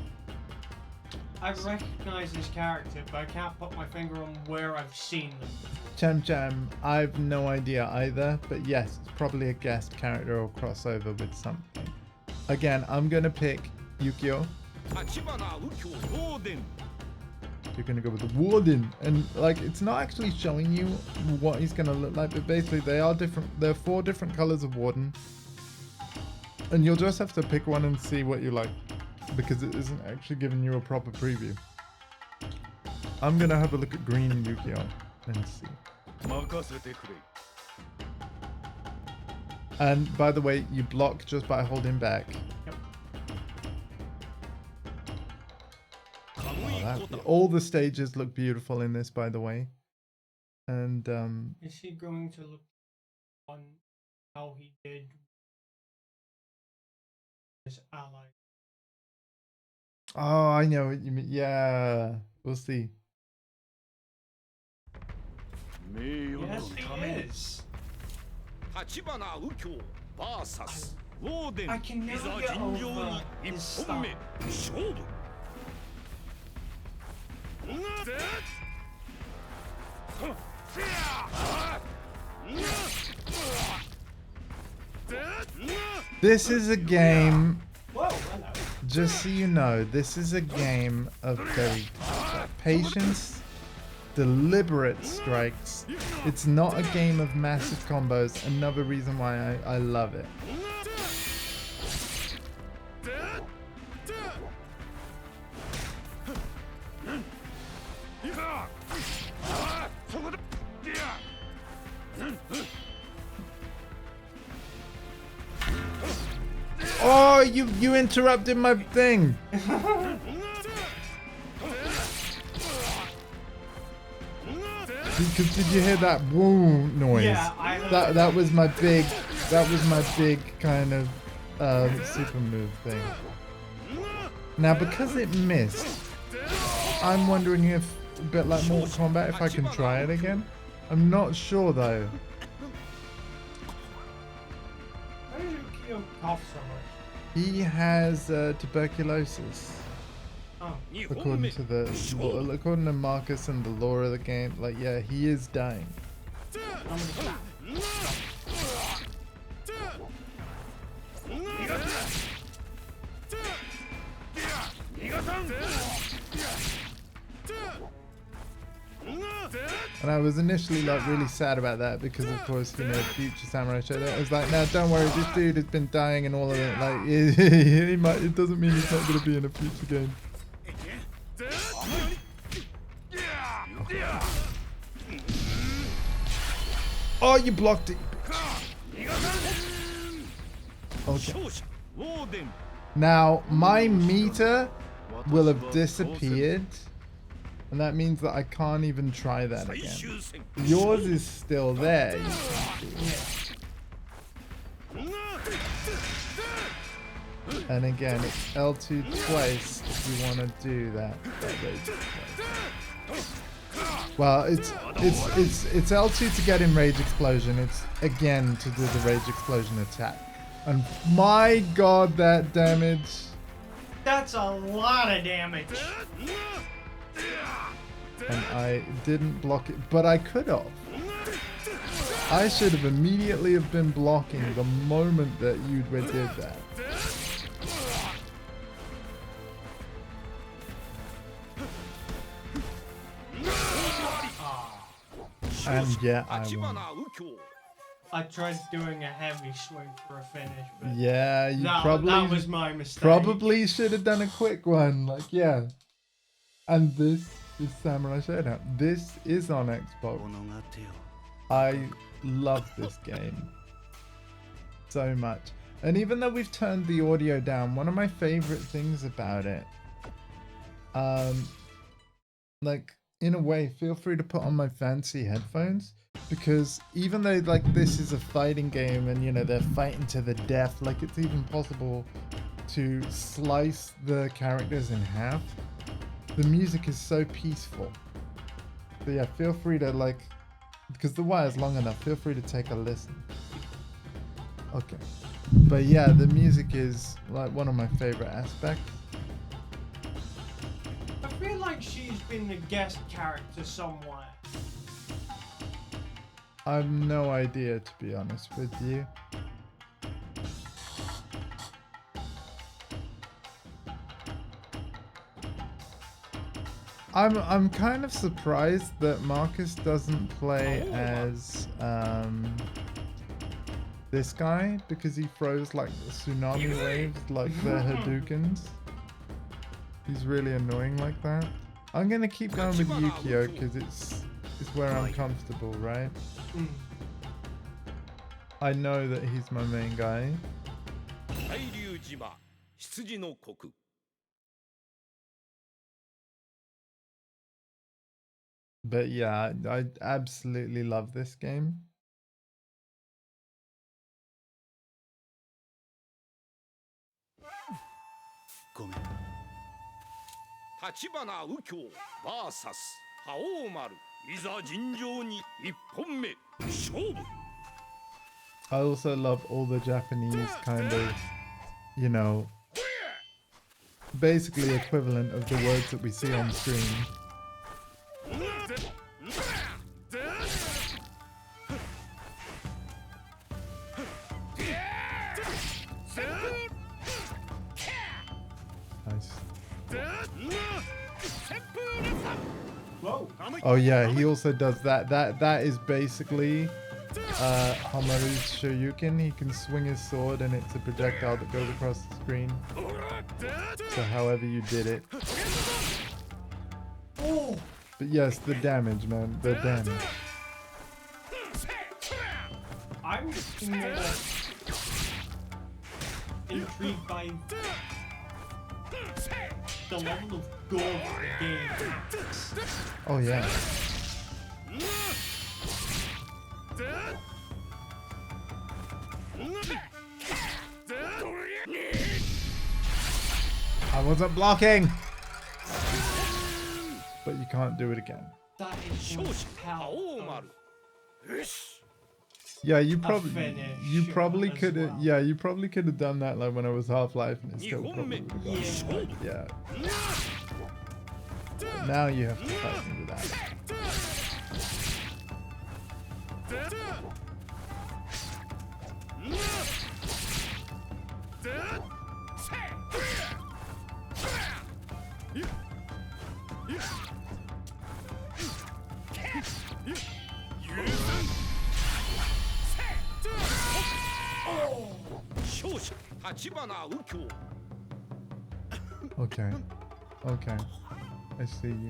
I recognize this character, but I can't put my finger on where I've seen them. Chem Chem, I've no idea either, but yes, it's probably a guest character or crossover with something. Again, I'm gonna pick Yukio. You're gonna go with the Warden, and like it's not actually showing you what he's gonna look like, but basically they are different. There are 4 different colors of Warden, and you'll just have to pick one and see what you like, because it isn't actually giving you a proper preview. I'm gonna have a look at green Yukio and see. And by the way, you block just by holding back. Yep. All the stages look beautiful in this, by the way. And Is he going to look on how he did his ally? oh, I know what you mean. Yeah, we'll see. Yes, he is. I can never get over his style. This is a game, Whoa, hello. just so you know, this is a game of very patience, deliberate strikes. It's not a game of massive combos. Another reason why I love it. Oh, you interrupted my thing. Because did you hear that woo noise? Yeah, I heard that was my big kind of super move thing. Now because it missed, I'm wondering if a bit like Mortal Kombat if I can try it again. I'm not sure though. Why did Yukio cough so much? He has tuberculosis. Oh. According to Marcus and the lore of the game, like yeah, he is dying. And I was initially like really sad about that because of course, you know, future Samurai Shodown. I was like, no, don't worry, this dude has been dying and all of it. Like, it doesn't mean he's not going to be in a future game. Oh, you blocked it. Okay. Now, my meter will have disappeared. And that means that I can't even try that again. Yours is still there, you can see. And again, it's L2 twice if you want to do that rage explosion. Well, it's L2 to get in rage explosion. It's again to do the rage explosion attack. And my god, that damage. That's a lot of damage. And I didn't block it, but I could have. I should have immediately have been blocking the moment that you did that. And yeah, I won. I tried doing a heavy swing for a finish, but Yeah, you that was my mistake. probably should have done a quick one. Like, yeah. And this is Samurai Shodown. This is on Xbox. I love this game so much. And even though we've turned the audio down, one of my favorite things about it, like, in a way, feel free to put on my fancy headphones, because even though like this is a fighting game and you know they're fighting to the death, like it's even possible to slice the characters in half, the music is so peaceful. So yeah, feel free to like, because the wire's long enough, feel free to take a listen. Okay, but yeah, the music is like one of my favorite aspects. I feel like she's been the guest character somewhere. I have no idea, to be honest with you. I'm kind of surprised that Marcus doesn't play as this guy, because he throws like tsunami waves like the Hadoukens. He's really annoying like that. I'm gonna keep going with Yukio because is where I'm comfortable, right? Mm. I know that he's my main guy. 海流島羊の国 But yeah, I absolutely love this game. Go me. 立花右京 VS 覇王丸いざ尋常に一本目勝負 I also love all the Japanese kind of, you know, basically equivalent of the words that we see on screen. Nice. Whoa. Oh yeah, he also does that. That is basically Hamaru's Shoryuken. He can swing his sword and it's a projectile that goes across the screen. So however you did it. Oh. But yes, the damage, man. The damage. I'm more intrigued by the level of gore of the game. Oh yeah. I wasn't blocking! But you can't do it again. That is one hell of Yeah, you finish probably as could have well. yeah, you probably could have done that like when I was Half-Life and it still probably would have gone. Yeah. Yeah. But now you have to fight me with that. Okay. Okay. I see you.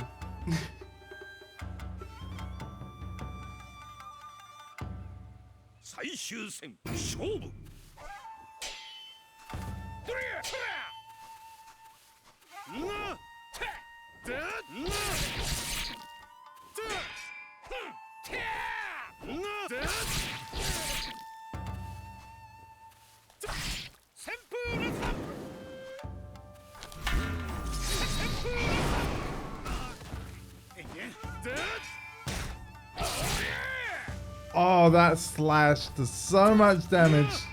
Oh, that slash does so much damage.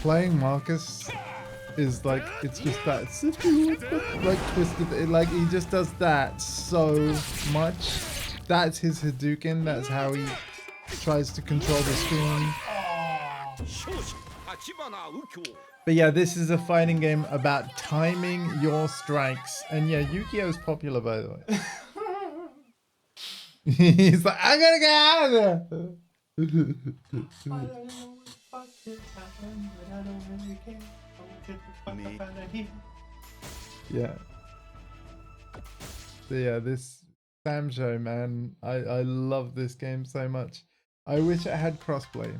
Playing Marcus is like, it's just that like twisted, like he just does that so much. That's his Hadouken, that's how he tries to control the screen. But yeah, this is a fighting game about timing your strikes. And yeah, Yu-Gi-Oh's popular, by the way. He's like, I'm gonna get out of there! I don't know what the fuck just happened, but I don't really care. I'll get the fuck up out of here. Yeah. So yeah, this Sam show, man, I love this game so much. I wish it had crossplay.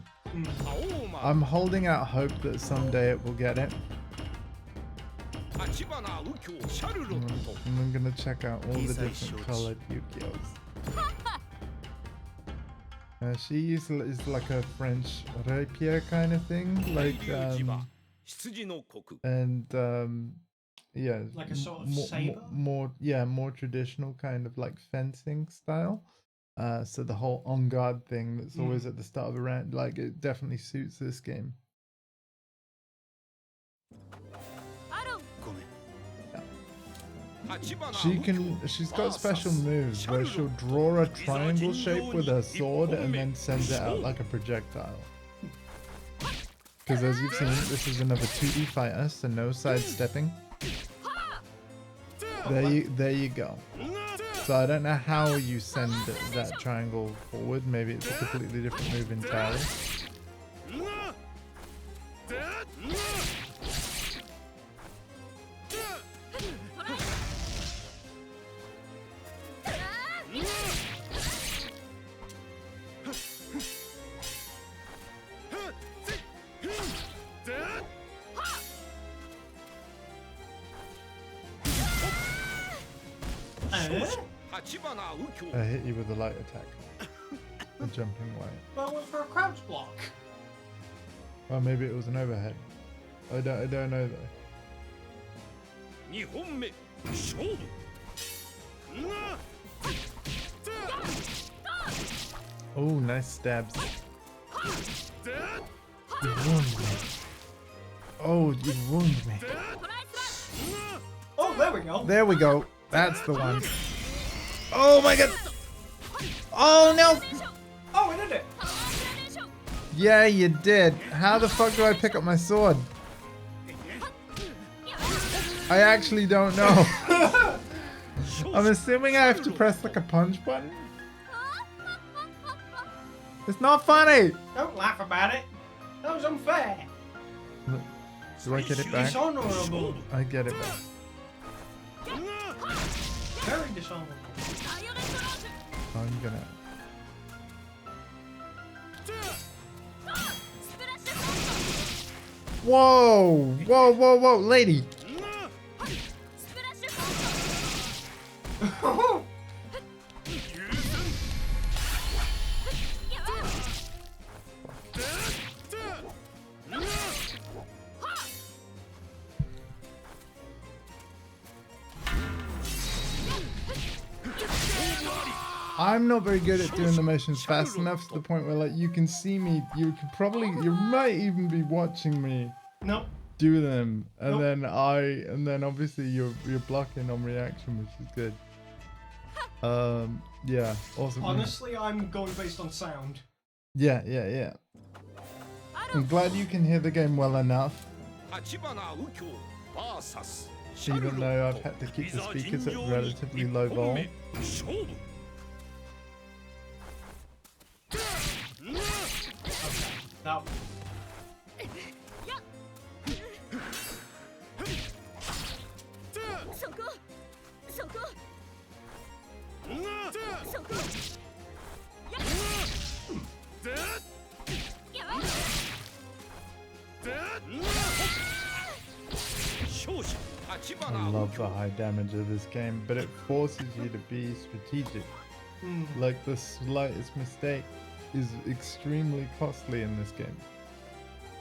I'm holding out hope that someday it will get it. And I'm gonna check out all the different colored Yu-Gi-Ohs. She is like a French rapier kind of thing, like yeah, Like a sort of saber? more traditional kind of like fencing style. So the whole on guard thing that's always at the start of a round, like it definitely suits this game. She's got special moves where she'll draw a triangle shape with her sword and then send it out like a projectile. Because as you've seen, this is another 2D fighter, so no sidestepping. There you go. So I don't know how you send that triangle forward. Maybe it's a completely different move entirely. 橘花右京 I hit you with a light attack. The jumping light. Well, I went for a crouch block. Well, maybe it was an overhead. I don't know though. 2本目勝負 Oh, nice stabs. You wound me. Oh, you wound me. Oh, there we go. There we go. That's the one. Oh my god. Oh no. Oh, I did it. Yeah, you did. How the fuck do I pick up my sword? I actually don't know. I'm assuming I have to press like a punch button. It's not funny. Don't laugh about it. That was unfair. Do I get it back? Dishonorable. I get it back. Very dishonorable. I'm gonna. Whoa! Whoa! Whoa! Whoa! Lady! I'm not very good at doing the motions fast enough to the point where like you can see me, you might even be watching me Nope. do them, and Nope. then obviously you're blocking on reaction, which is good. Yeah, awesome. Honestly, I'm going based on sound. Yeah. I'm glad you can hear the game well enough, 橘花右京 VS シャ even ルロ though ッ I've ト had to keep い the ざ speakers 尋 at 常に relatively 1 low 本 vol. 目勝負 Now, I love the high damage of this game, but it forces you to be strategic. Like the slightest mistake is extremely costly in this game.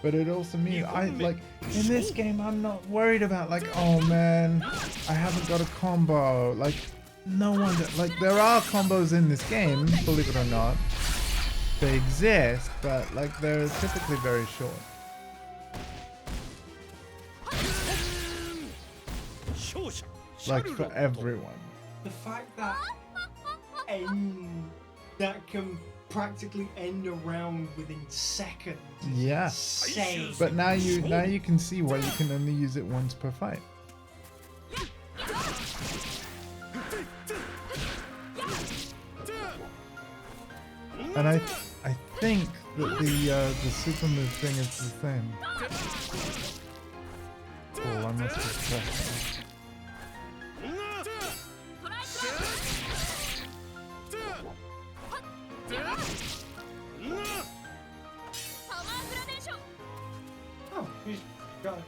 But it also means in this game I'm not worried about like, oh man, I haven't got a combo. Like no one like there are combos in this game, believe it or not. They exist, but like they're typically very short. Like for everyone. the fact that that can practically end a round within seconds. is Yeah. Insane. But now you can see why you can only use it once per fight. And I think that the super move thing is the same. Oh, I must have pressed it. Oh, he's got it.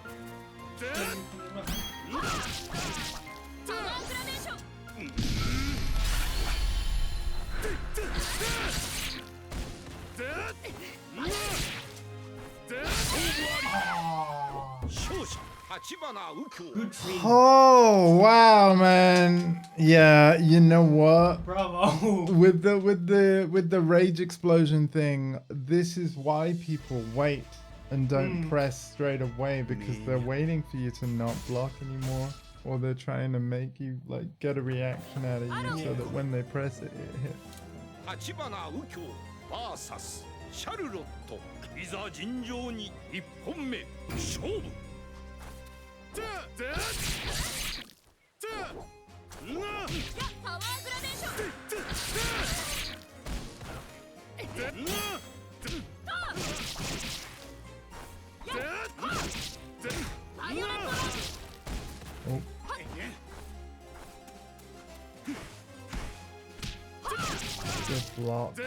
Good team. Oh wow, man! Yeah, you know what? Bravo. With the rage explosion thing, this is why people wait and don't press straight away, because they're waiting for you to not block anymore, or they're trying to make you like get a reaction out of you so that when they press it, it hits. 橘右京 VS シャルロットいざ尋常に1本目勝負 Oh. Good block.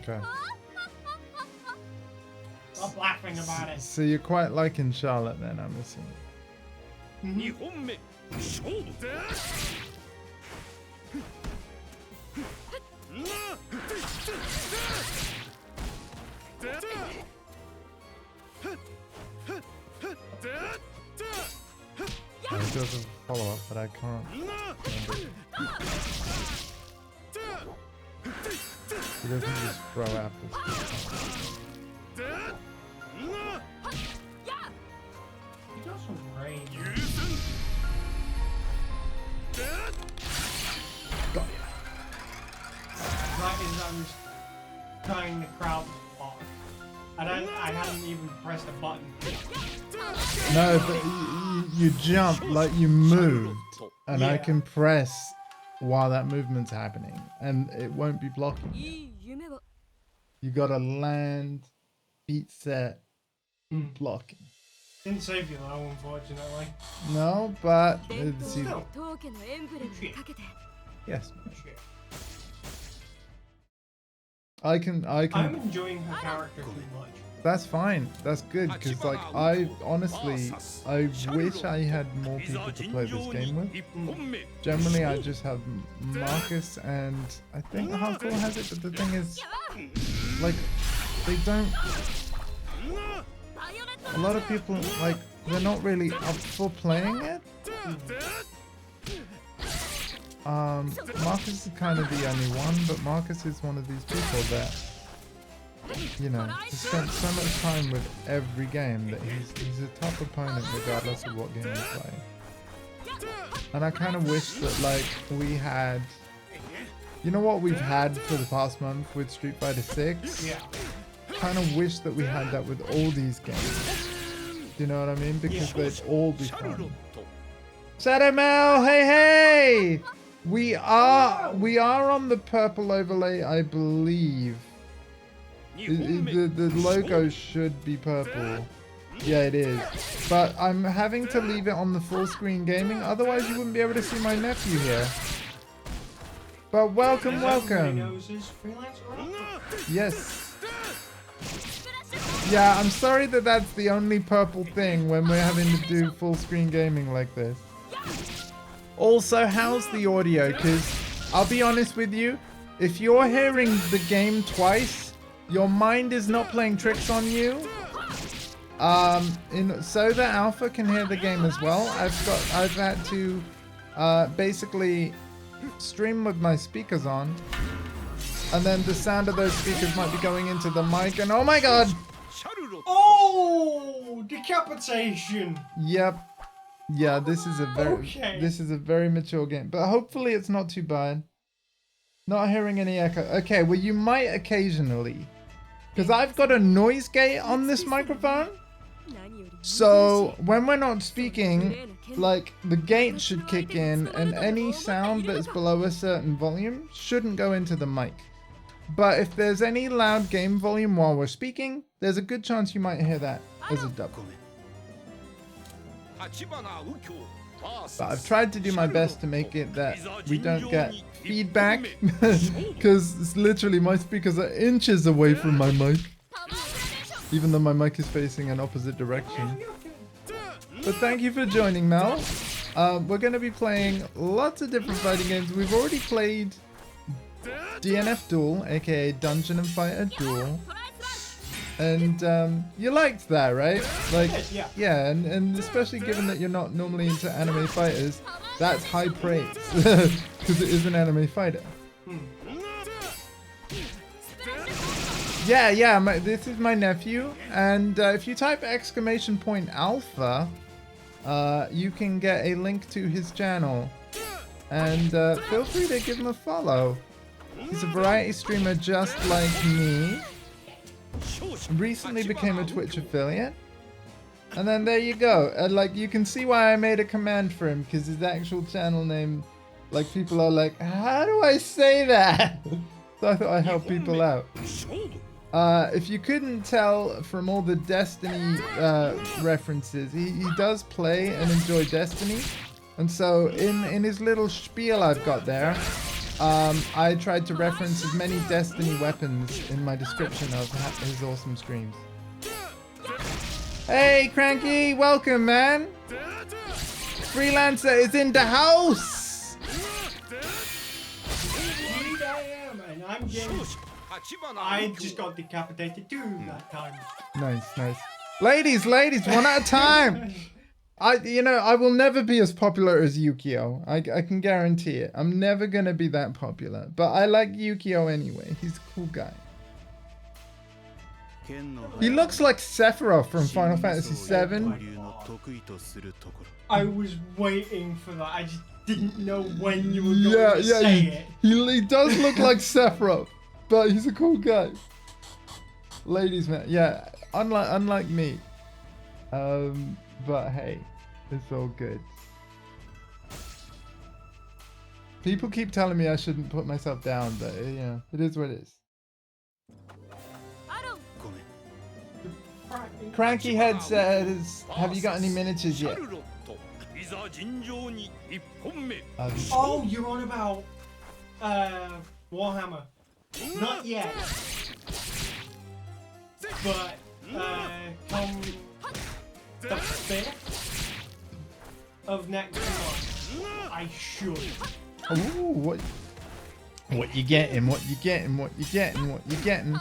Okay. Stop laughing about it. So you're quite liking Charlotte then, I'm assuming. 2本目勝負It does a follow up, but I can't remember. He doesn't just throw apples. He got some range. Got Right as I was trying to crowd block. I hadn't even pressed a button. No, but you jump like you moved, and I Yeah. can press while that movement's happening, and it won't be blocking you. いい夢を You gotta land, beat set, blocking. Didn't save you though, unfortunately. No, but 伝統 see, の当家のエンブレムにかけて yes, Shit. I can. I'm enjoying her character too much. That's fine. That's good because, like, I honestly, I wish I had more people to play this game with. 1本目 Generally, I just have Marcus and I think Hardcore has it, but the thing is, like, they don't. A lot of people, like, they're not really up for playing it. Marcus is kind of the only one, but Marcus is one of these people that, you know, he spent so much time with every game that he's a tough opponent regardless of what game you play. And I kind of wish that, like, we had, you know what we've had for the past month with Street Fighter 6? Yeah. Kind of wish that we had that with all these games. Do you know what I mean? Because they'd all be fun. Shadow Mel, hey hey! We are on the purple overlay, I believe. 2本目 The logo should be purple. Yeah, it is. But I'm having to leave it on the full screen gaming, otherwise you wouldn't be able to see my nephew here. But welcome, As everybody welcome. knows, is freelancer output. Yes. Yeah, I'm sorry that that's the only purple thing when we're having to do full screen gaming like this. Also, how's the audio? Because I'll be honest with you, if you're hearing the game twice, your mind is not playing tricks on you. So that Alpha can hear the game as well, I've had to basically stream with my speakers on, and then the sound of those speakers might be going into the mic, and oh my god! シャルロット Oh, decapitation. Yep. Yeah, this is a very mature game, but hopefully it's not too bad. Not hearing any echo. Okay, well you might occasionally, because I've got a noise gate on this microphone. 何より So when we're not speaking, like the gate should kick in, and any sound that's below a certain volume shouldn't go into the mic. But if there's any loud game volume while we're speaking, there's a good chance you might hear that as a double. 立花右京 But I've tried to do my best to make it that we don't get feedback, because it's literally my speakers are inches away from my mic, even though my mic is facing an opposite direction. But thank you for joining, Mel. We're going to be playing lots of different fighting games. We've already played DNF Duel, aka Dungeon and Fighter Duel. And you liked that, right? Like, Yeah. yeah, and especially given that you're not normally into anime fighters, that's high praise, because it is an anime fighter. Yeah, this is my nephew, and if you type !alpha, you can get a link to his channel, and feel free to give him a follow. He's a variety streamer just like me. Recently became a Twitch affiliate, and then there you go. And like, you can see why I made a command for him, because his actual channel name, like, people are like, how do I say that? So I thought I'd help people out. If you couldn't tell from all the Destiny references, he does play and enjoy Destiny, and so in his little spiel I've got there, I tried to reference as many Destiny weapons in my description of his awesome streams. Hey, Cranky, welcome, man. Freelancer is in the house. Indeed I am, and I'm getting... I just got decapitated too that time. Nice, nice. Ladies, one at a time. I will never be as popular as Yukio. I can guarantee it. I'm never gonna be that popular. But I like Yukio anyway. He's a cool guy. He looks like Sephiroth from Final Fantasy VII. I was waiting for that. I just didn't know when you were going to say it. He does look like Sephiroth, but he's a cool guy. Ladies, man, yeah, unlike me. But hey, it's all good. People keep telling me I shouldn't put myself down, but yeah, it is what it is. Cranky Head says, have you got any miniatures yet? Oh, you're on about Warhammer. Not yet. But come the 5th of next month, I should. Ooh, what you getting? What you getting? What you getting? What you getting?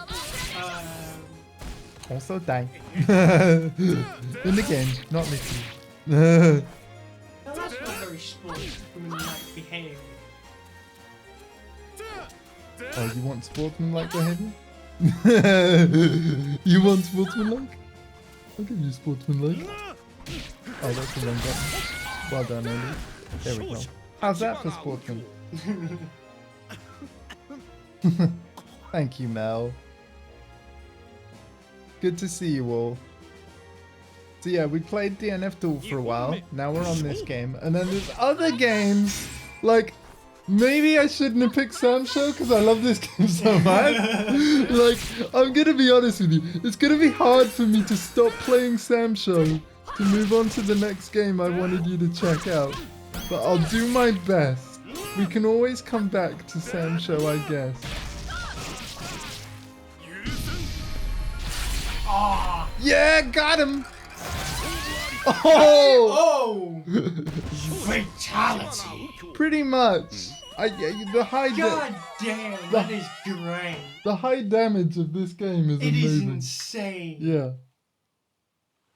Also die. In the game, not Mickey. Now that's not very sportsmanlike behaviour. Oh, you want sportsmanlike behaviour? You want sportsmanlike? I'll give you sportsmanlike. Oh, that's the wrong button. Well done, Andy. There we go. How's that for sportsman? Thank you, Mel. Good to see you all. So yeah, we played DNF Duel for a while. Now we're on this game. And then there's other games. Like, maybe I shouldn't have picked Sam Show because I love this game so much. Like, I'm going to be honest with you. It's going to be hard for me to stop playing Sam Show to move on to the next game I wanted you to check out. But I'll do my best. We can always come back to Sam Show, I guess. Ah! Yeah, got him! Oh! Fatality! Pretty much. The high God damn, that is great. The high damage of this game is amazing. It is insane. Yeah.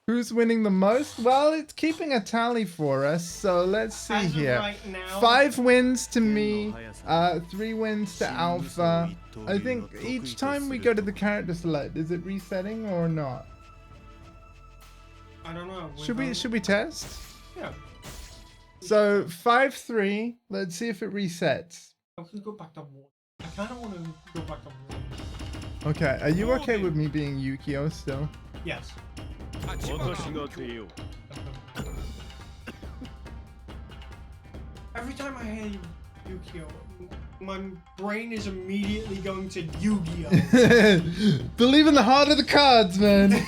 Who's winning the most? Well, it's keeping a tally for us, so let's see As of here. right now, 5 wins to me, 3 wins to Alpha. I think each time we go to the character select, is it resetting or not? I don't know. Should we test? Yeah. So 5-3. Let's see if it resets. I can go back to 1. I kind of want to go back to 1. Okay. Are you okay with me being Yukio still? Yes. Every time I hear Yu-Gi-Oh, my brain is immediately going to Yu-Gi-Oh. Believe in the heart of the cards, man.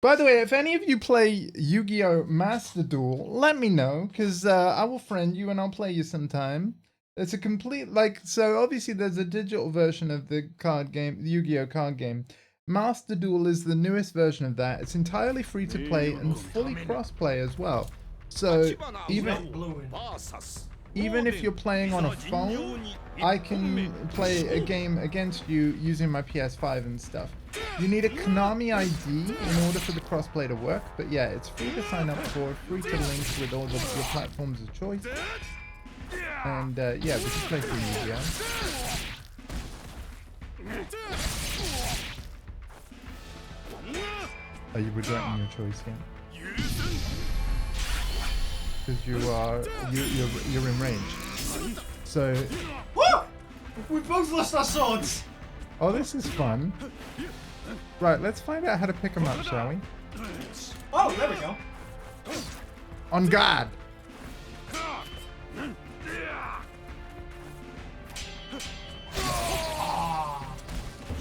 By the way, if any of you play Yu-Gi-Oh! Master Duel, let me know, because I will friend you and I'll play you sometime. It's a complete, so obviously there's a digital version of the card game, the Yu-Gi-Oh! Card game. Master Duel is the newest version of that. It's entirely free to play and fully cross-play as well. So even if you're playing on a phone, I can play a game against you using my PS5 and stuff. You need a Konami ID in order for the crossplay to work, but yeah, it's free to sign up for, free to link with all your platforms of choice. And yeah, we can play through Yu-Gi-Oh! Are you regretting your choice yet? Because you're in range. So. What? We both lost our swords. Oh, this is fun. Right, let's find out how to pick them up, shall we? Oh, there we go. On guard.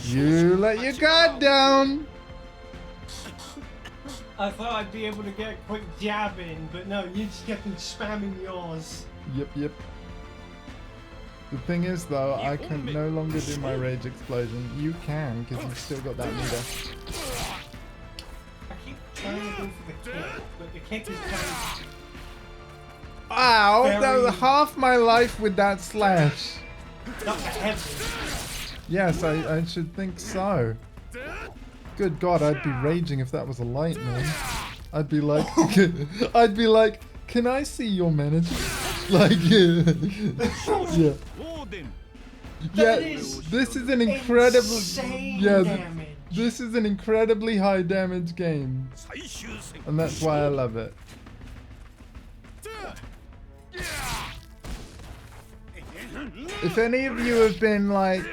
You let your guard down. I thought I'd be able to get a quick jab in, but no, you just kept on spamming yours. Yep. The thing is, though, I can no longer do my rage explosion. You can, because you've still got that meter. I keep trying to go for the kick, but the kick is kind Ow! That Very- was half my life with that slash. of not heavy. Yes, I should think so. Good God, I'd be raging if that was a light, man. I'd be like, can I see your manager? Like, yeah. Yeah, this is an incredible, Insane yeah, damage. this is an incredibly high damage game, and that's why I love it. If any of you have been like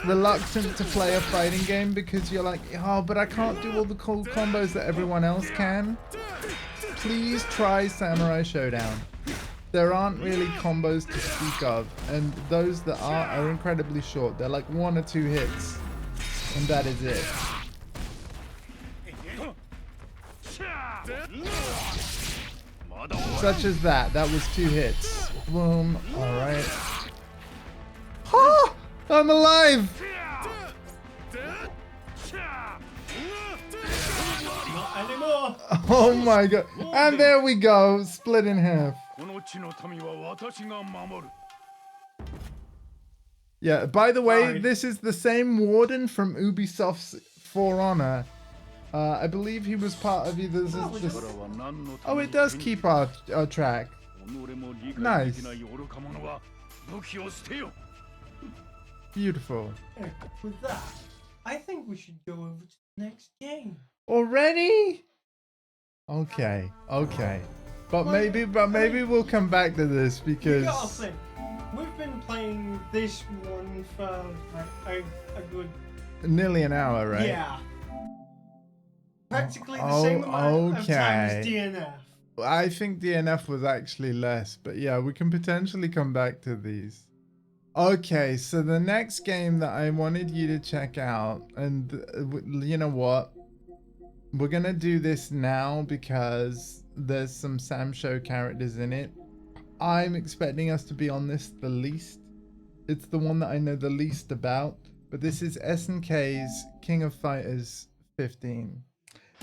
reluctant to play a fighting game because you're like, oh, but I can't do all the cool combos that everyone else can, please try Samurai Showdown. There aren't really combos to speak of, and those that are incredibly short. They're like 1 or 2 hits, and that is it. Such as that. That was 2 hits. Boom. Alright. Ah! I'm alive! Not anymore. Oh my god. And there we go. Split in half. Yeah, by the way, Nice. this is the same warden from Ubisoft's For Honor. I believe he was part of either this. Oh, it does keep our track. Nice. Beautiful. With that, I think we should go over to the next game. Already? Okay, okay. But maybe we'll come back to this You gotta because think, we've been playing this one for like a good nearly an hour, right? yeah. Practically the same amount of time as DNF. I think DNF was actually less, but yeah, we can potentially come back to these. Okay, so the next game that I wanted you to check out, and you know what? We're gonna do this now because there's some Sam Show characters in it. I'm expecting us to be on this the least. It's the one that I know the least about, but this is SNK's King of Fighters 15.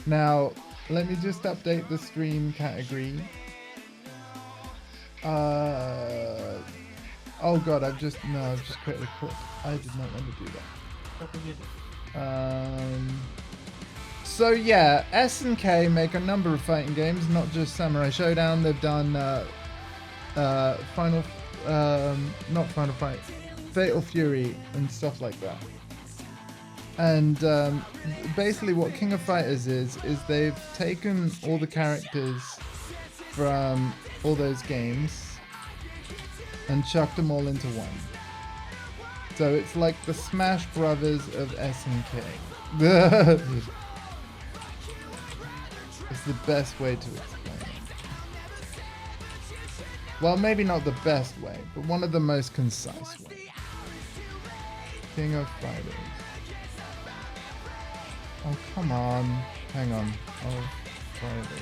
Now, let me just update the stream category. Oh god, I've just created a clip. I did not want to do that. So yeah, SNK make a number of fighting games, not just Samurai Showdown. They've done not Final Fight, Fatal Fury and stuff like that. And basically what King of Fighters is they've taken all the characters from all those games and chucked them all into one. So it's like the Smash Brothers of SNK. It's the best way to explain it. Well, maybe not the best way, but one of the most concise ways. King of Fighters. Oh, come on. Hang on. Oh, Fighters.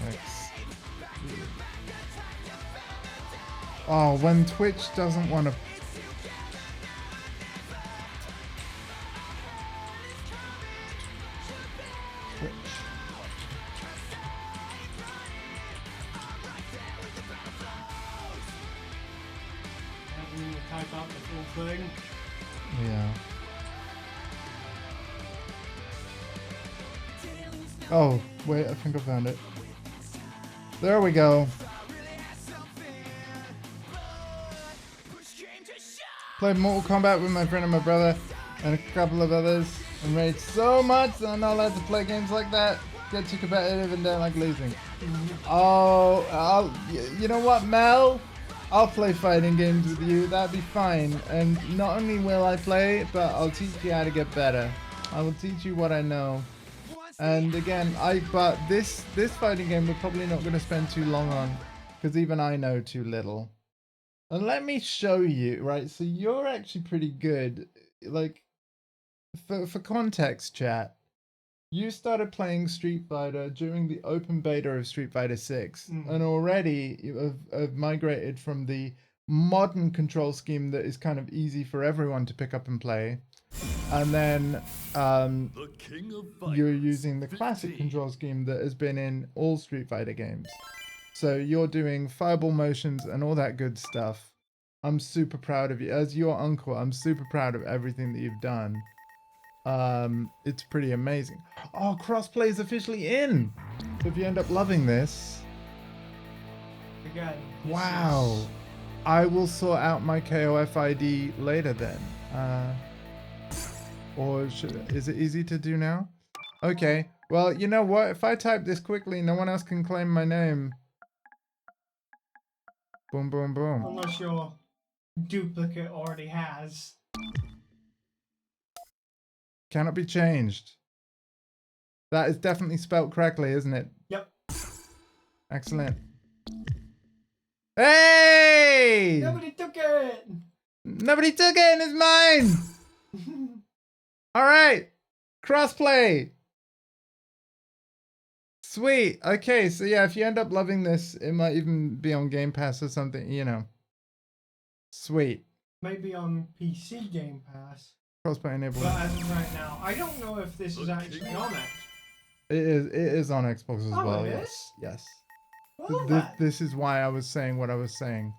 X. Oh, when Twitch doesn't want to... Twitch. Having to type out the full thing. Yeah. Oh, wait, I think I found it. There we go. Played Mortal Kombat with my friend and my brother and a couple of others and raged so much that I'm not allowed to play games like that. Get too competitive and don't like losing. Oh, you know what, Mel? I'll play fighting games with you. That'd be fine. And not only will I play, but I'll teach you how to get better. I will teach you what I know. And again, but this fighting game we're probably not going to spend too long on because even I know too little. And let me show you, right? So you're actually pretty good. Like, for context, chat, you started playing Street Fighter during the open beta of Street Fighter 6, and already you have migrated from the modern control scheme that is kind of easy for everyone to pick up and play. And then The king of you're fighters, using the classic 15. control scheme that has been in all Street Fighter games. So you're doing fireball motions and all that good stuff. I'm super proud of you. As your uncle, I'm super proud of everything that you've done. It's pretty amazing. Oh, crossplay is officially in. So if you end up loving this, Again. this wow. is- I will sort out my KOF ID later then. Or is it easy to do now? Okay. Well, you know what? If I type this quickly, no one else can claim my name. Boom, boom, boom. Unless your duplicate already has. Cannot be changed. That is definitely spelt correctly, isn't it? Yep. Excellent. Hey! Nobody took it! Nobody took it and it's mine! Alright. Crossplay. Sweet. Okay, so yeah, if you end up loving this, it might even be on Game Pass or something, you know. Sweet. Maybe on PC Game Pass. Crossplay enabled. But as of right now, I don't know if this is actually on it. It is on Xbox as Oh, well, it yes. is? Yes. Well, This is why I was saying what I was saying.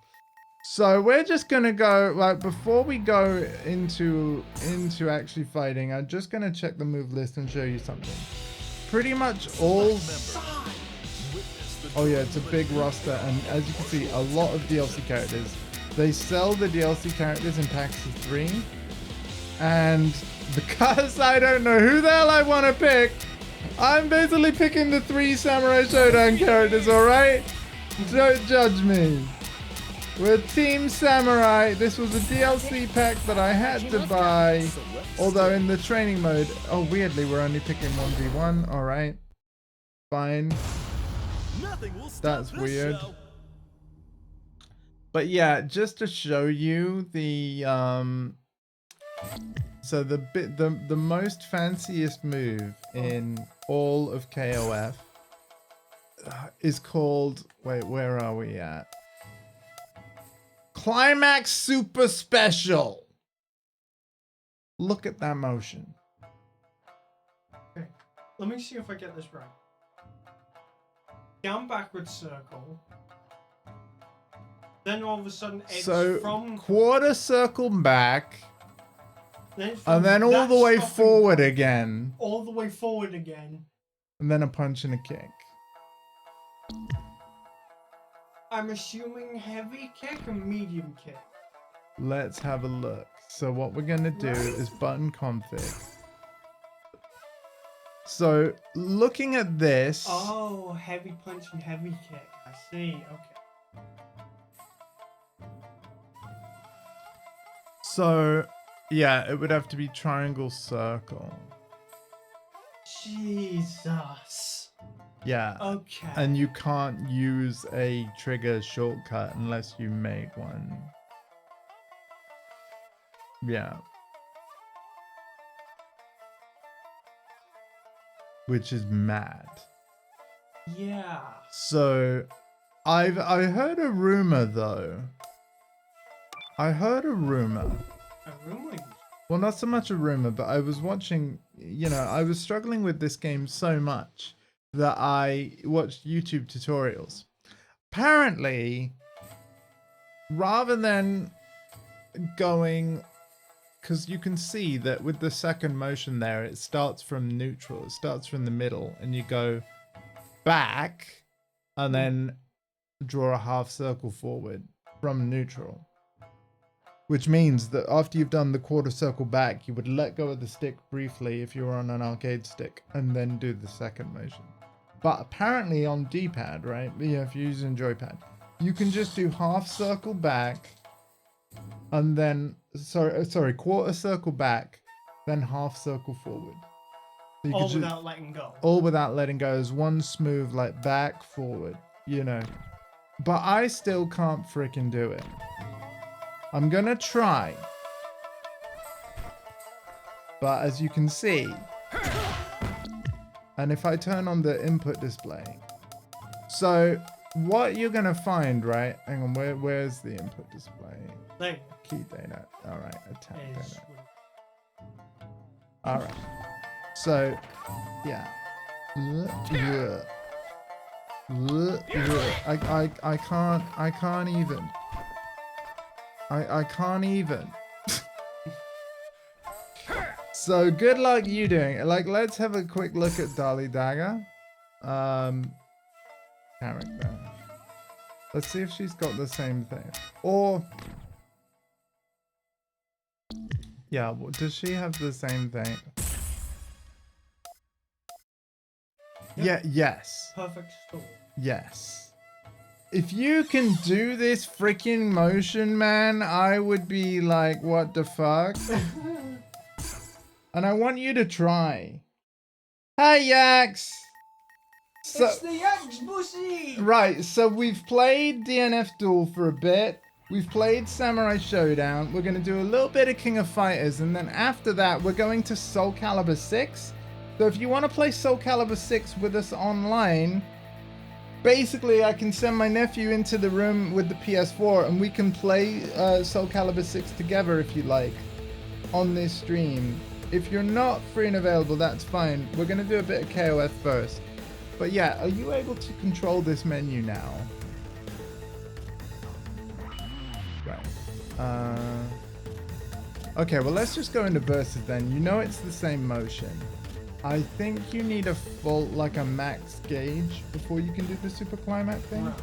So we're just gonna go, like, before we go into actually fighting, I'm just gonna check the move list and show you something. Pretty much all. Oh yeah, it's a big roster, and as you can see, a lot of DLC characters. They sell the DLC characters in packs of 3, and because I don't know who the hell I want to pick, I'm basically picking the 3 Samurai Showdown characters. All right, don't judge me. We're Team Samurai. This was a DLC pack that I had to buy. Although in the training mode, oh weirdly, we're only picking 1v1. All right, fine. Nothing will stop That's this weird. show. But yeah, just to show you the so the most fanciest move in all of KOF is called, wait, where are we at? Climax Super Special. Look at that motion. Okay, let me see if I get this right. Down backwards circle. Then all of a sudden it's So from quarter circle back, then it's from and then all that the way stopping forward point, again, all the way forward again. and then a punch and a kick. I'm assuming heavy kick and medium kick. Let's have a look. So what we're gonna do is button config. So looking at this, Oh, heavy punch and heavy kick. I see. Okay. so yeah, it would have to be triangle circle. Jesus. Yeah. Okay. And you can't use a trigger shortcut unless you made one. Yeah. Which is mad. Yeah. So I heard a rumor though. I heard a rumor. A rumor. Well, not so much a rumor, but I was watching, you know, I was struggling with this game so much that I watched YouTube tutorials. Apparently, rather than going, because you can see that with the second motion there, it starts from neutral, it starts from the middle, and you go back and then draw a half circle forward from neutral. Which means that after you've done the quarter circle back, you would let go of the stick briefly if you were on an arcade stick, and then do the second motion. But apparently on D-pad, right? Yeah, if you're using joypad, you can just do half circle back, and then sorry, quarter circle back, then half circle forward. So you All could without letting go. all without letting go, as one smooth like back forward, you know. But I still can't freaking do it. I'm gonna try. But as you can see, and if I turn on the input display, so what you're gonna find, right? Hang on, where's the input display? There. Key data. All right, attack Is data. All right. So, yeah. I can't even. I can't even. So good luck you doing it. Like, let's have a quick look at Dali Dagger. Character. Let's see if she's got the same thing. Or yeah, does she have the same thing? Yeah, yes. Perfect storm. Yes. If you can do this freaking motion, man, I would be like, what the fuck? And I want you to try. Hey, Yax! So, It's the X Bussy! right, so we've played DNF Duel for a bit. We've played Samurai Showdown. We're going to do a little bit of King of Fighters. And then after that, we're going to SoulCali 6. So if you want to play SoulCali 6 with us online, basically I can send my nephew into the room with the PS4 and we can play SoulCali 6 together if you like on this stream. If you're not free and available, that's fine. We're going to do a bit of KOF first. But yeah, are you able to control this menu now? Right. Okay, well let's just go into versus then. You know it's the same motion. I think you need a full, like a max gauge before you can do the super climax thing. Wow.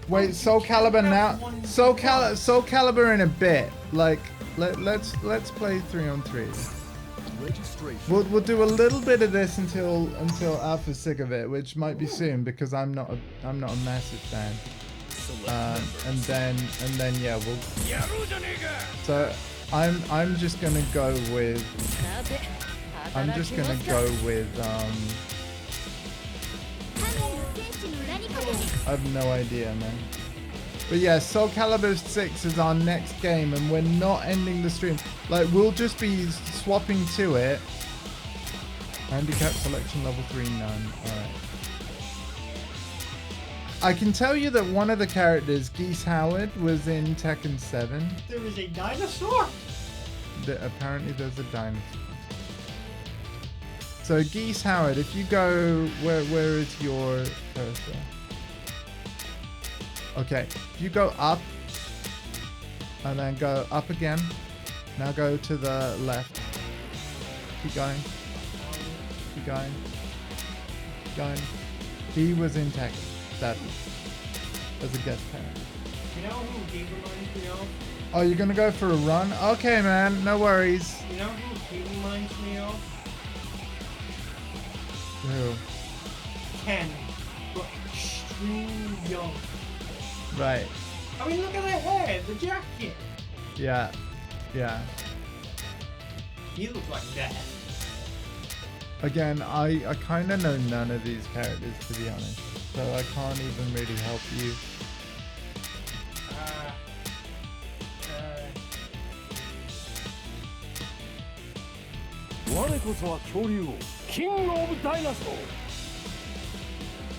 Wait, SoulCali now? SoulCali in a bit. Like, let's play 3-on-3. Registration. We'll do a little bit of this until Alpha's sick of it, which might be soon because I'm not a massive fan. And then yeah, we'll. So I'm just gonna go with. I have no idea, man. But yeah, SoulCali 6 is our next game, and we're not ending the stream. Like, we'll just be swapping to it. Handicap selection level 3, none. Alright. I can tell you that one of the characters, Geese Howard, was in Tekken 7. There is a dinosaur! Apparently there's a dinosaur. So Geese Howard, if you go, where is your cursor? Okay, if you go up and then go up again, now go to the left. Keep going. Keep going. Keep going. He was in Tekken 7 as a guest parent. You know who he reminds me of? Oh, you're gonna go for a run? Okay, man, no worries. You know who he reminds me of? Who? Ken, but extremely young. Right. I mean, look at the hair, the jacket. Yeah. Yeah. He looks like that. Again, I kind of know none of these characters, to be honest. So I can't even really help you.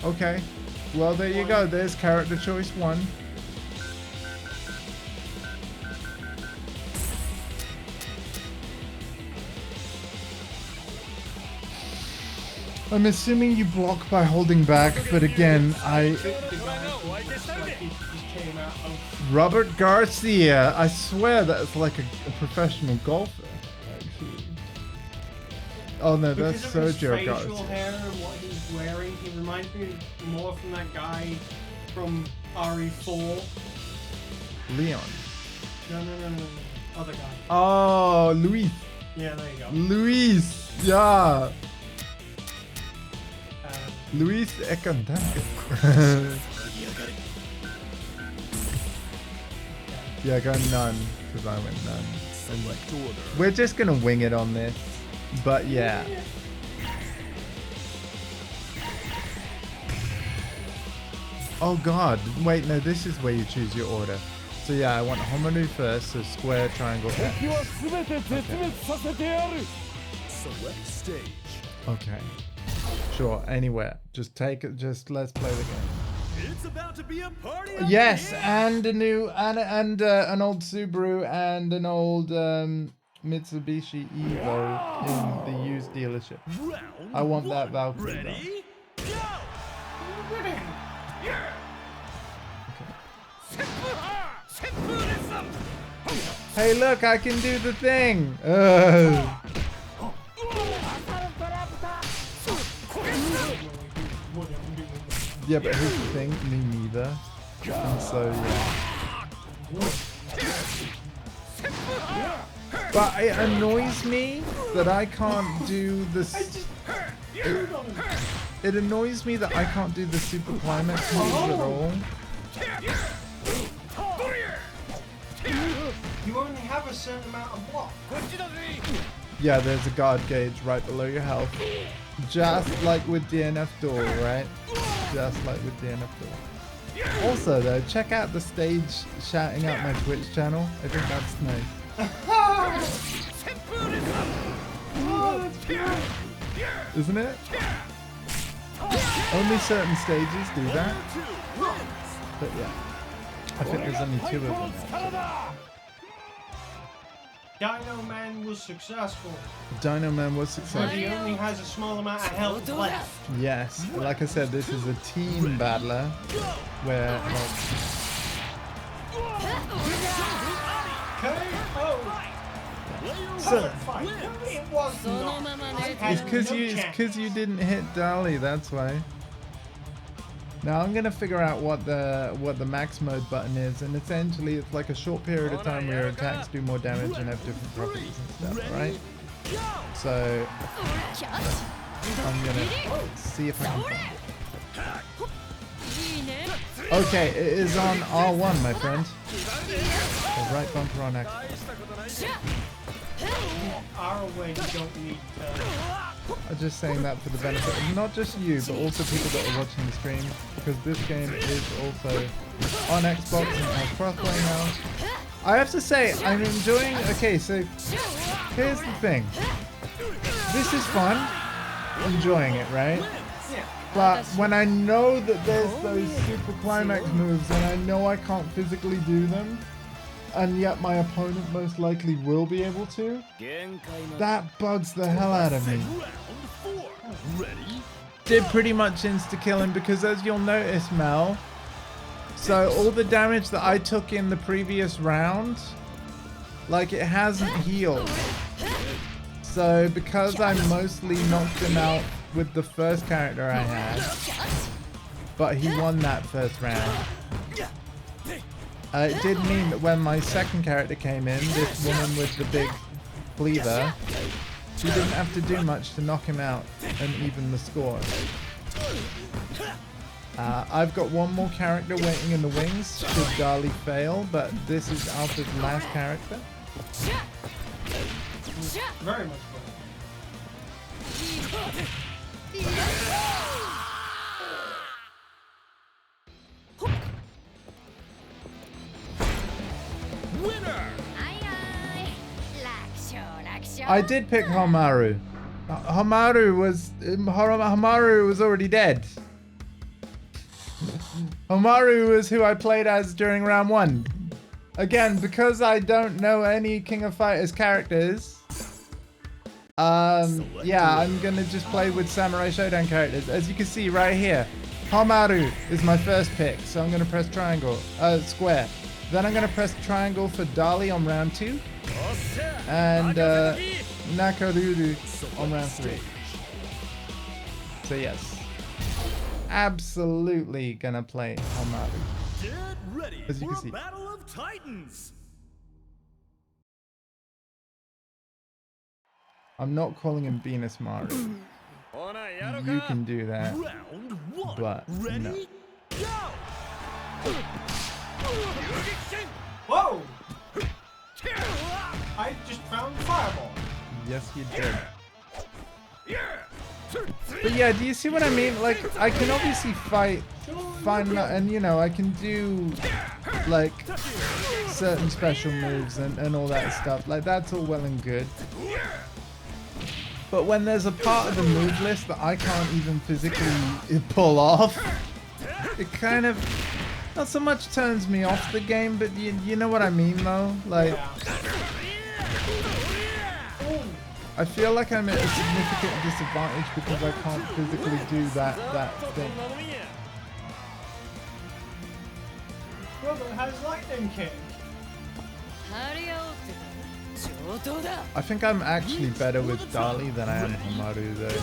Okay. Well, there you go. There's character choice 1. I'm assuming you block by holding back, but again, The guy looks like he just came out of... Robert Garcia. I swear that's like a professional golfer, actually. Oh no, that's Because of his Sergio facial Garcia. hair and what he's wearing, he reminds me more from that guy from RE4. Leon. No. Other guy. Oh, Luis. Yeah, there you go. Luis. Yeah. Luis Ecandante. Yeah, go none, because I went none. Select order. We're just gonna wing it on this. But yeah. Oh god. Wait, no, this is where you choose your order. So yeah, I want Homaru first, so square, triangle, X. Select stage. Okay. Sure, anywhere. Just take it, just let's play the game. It's about to be a party. Yes, and a new and an old Subaru and an old Mitsubishi Evo in the used dealership. I want that Valkyrie. Ready? Go! Hey, look, I can do the thing. Ugh. Yeah, but here's the thing, me neither. And so, yeah. But it annoys me that I can't do this. It annoys me that I can't do the super climax moves at all. You only have a certain amount of block. Yeah, there's a guard gauge right below your health. Just like with DNF Duel, right? Just like with DNF Duel. Also though, check out the stage shouting out my Twitch channel. I think that's nice. Isn't it? Only certain stages do that. But yeah. I think there's only 2 of them. Dino Man was successful. Dino Man was But successful. he only has a small amount of health left. Yes, like I said, this is a team battler where so it's because you didn't hit Dali, that's why. Now I'm gonna figure out what the max mode button is, and essentially it's like a short period of time where your attacks do more damage and have different properties and stuff, right? So I'm gonna see if I can find it. Okay, it is on R1, my friend. The right bumper on X. Our way you don't need I'm just saying that for the benefit of not just you, but also people that are watching the stream, because this game is also on Xbox and has crossplay now. I have to say, I'm enjoying. Okay, so here's the thing. This is fun, enjoying it, right? But when I know that there's those super climax moves and I know I can't physically do them, and yet my opponent most likely will be able to, that bugs the hell out of me. Did pretty much insta-kill him because, as you'll notice, Mel, so all the damage that I took in the previous round, like, it hasn't healed. So because I mostly knocked him out with the first character I had, but he won that first round. It did mean that when my second character came in, this woman with the big cleaver, she didn't have to do much to knock him out and even the score. I've got one more character waiting in the wings should Dali fail, but this is Alpha's last character. very much better. I did pick Hamaru. Hamaru was already dead. Hamaru was who I played as during round 1. Again, because I don't know any King of Fighters characters, yeah, I'm gonna just play with Samurai Shodown characters. As you can see right here, Hamaru is my first pick, so I'm gonna press triangle, square. Then I'm gonna press triangle for Dali on round 2, and Nakaruru on round 3. So yes, absolutely gonna play Hamaru. Get ready As you for can see. a battle of titans. I'm not calling him Venus Maru. You can do that, Round 1. but Ready? no. Go! Whoa! I just found Fireball. Yes, you did. But yeah, do you see what I mean? Like, I can obviously find, and you know, I can do like certain special moves and all that stuff. Like, that's all well and good. But when there's a part of the move list that I can't even physically pull off, it kind of not so much turns me off the game, but you know what I mean though? Like, I feel like I'm at a significant disadvantage because I can't physically do that thing. Brother has lightning kick. I think I'm actually better with Dali than I am Hamaru though.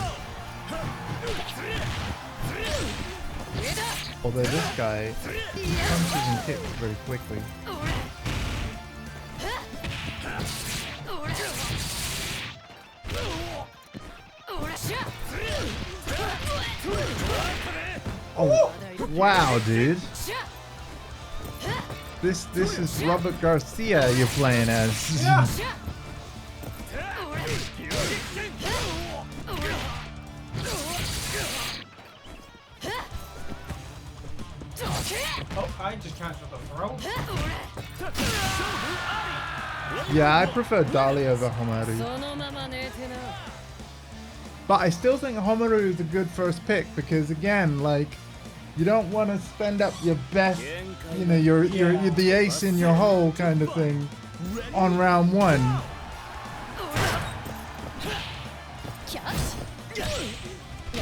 Although this guy punches and kicks very quickly. Oh, wow, dude. This is Robert Garcia you're playing as. Yeah. Oh, I just cancelled the throw. Yeah, I prefer Dali over Homaru. But I still think Homaru is a good first pick because again, like, you don't want to spend up your best, you know, you're the ace in your hole kind of thing on round one.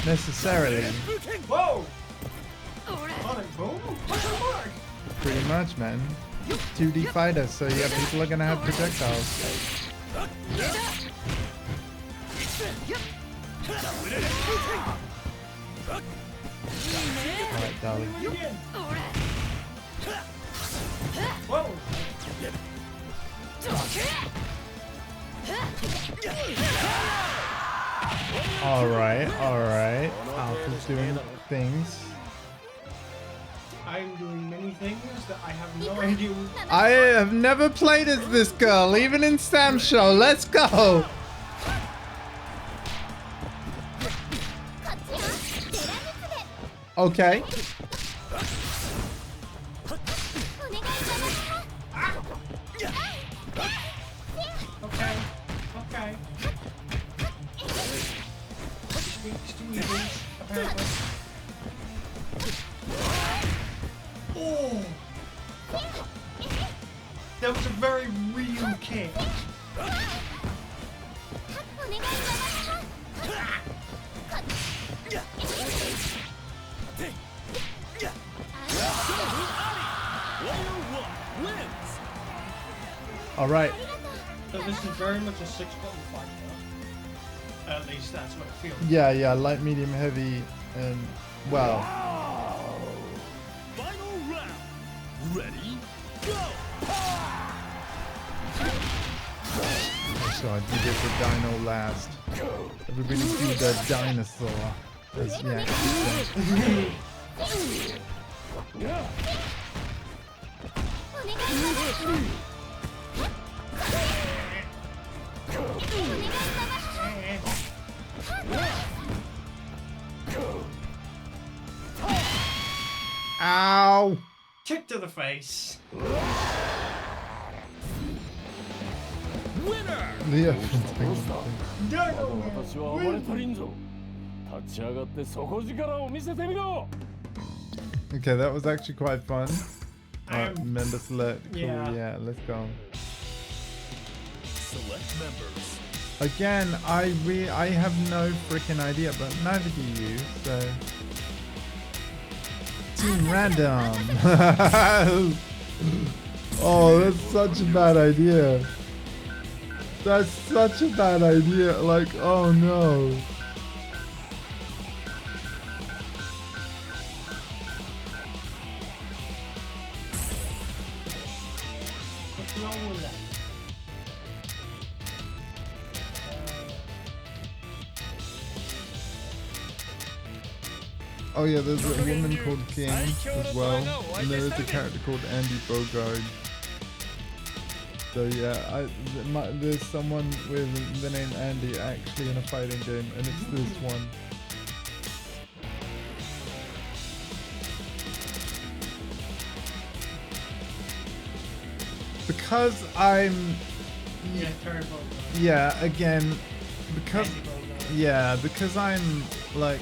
Necessarily. Whoa! Sonic boom? Pretty much, man. 2D fighter, so yeah, people are gonna have projectiles. Alright, Dali. Whoa! Alright. Alpha's doing things. I'm doing many things that I have no idea. I have never played as this girl, even in Sam's show. Let's go! Okay. Okay. Speaks to evils, apparently. Oh! That was a very real kick. Alright. So this is very much a 6-button fight, though. At least that's what it feels. Yeah, light, medium, heavy, and well. Final round. Ready? Go! So I did it the dino last. Everybody do the dinosaur. That's yeah. Ow! Kick to the face. Winner! Yeah. 私は暴れ足りんぞ。立ち上がって底力を見せてみろ。 Okay, that was actually quite fun. Alright, I'm- member select. Cool, yeah. yeah, let's go. Select members. Again, I have no freaking idea, but neither do you, so. Team random. Oh, that's such a bad idea. That's such a bad idea. Like, oh no. What's wrong with that? Oh yeah, there's a woman called King as well, and there is a character called Andy Bogard. So yeah, there's someone with the name Andy actually in a fighting game, and it's this one. Because I'm, Yeah, terrible. yeah, again, because, Anti-Bogart. yeah, because I'm like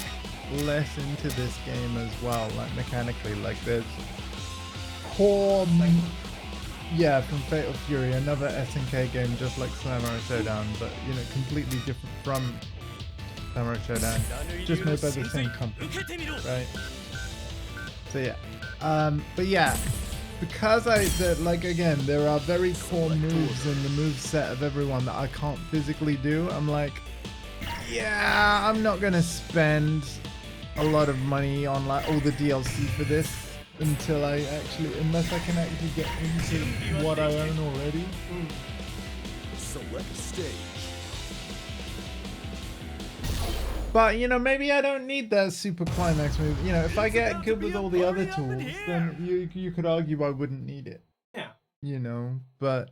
less into this game as well, like mechanically. Like there's core, yeah, from Fatal Fury, another SNK game just like Samurai Showdown, but you know, completely different from Samurai Showdown, just made by the same company, right? So yeah, but yeah, because like again, there are very core moves in the move set of everyone that I can't physically do. I'm like, yeah, I'm not gonna spend a lot of money on like all the DLC for this until unless I can actually get into what I own already. Select stage. But you know, maybe I don't need that super climax move. You know, if I get good with all the other tools, then you could argue I wouldn't need it. Yeah. You know, but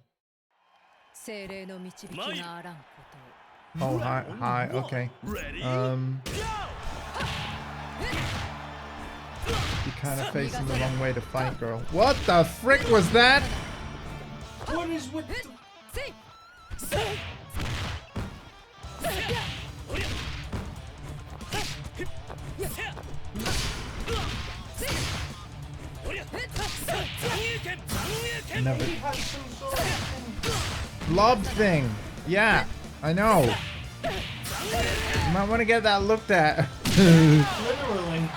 oh hi, okay. Ready? You're kind of facing the wrong way to fight, girl. What the frick was that? What is with the... Never. He has some sort of... Blob thing. Yeah, I know. You might want to get that looked at. Literally.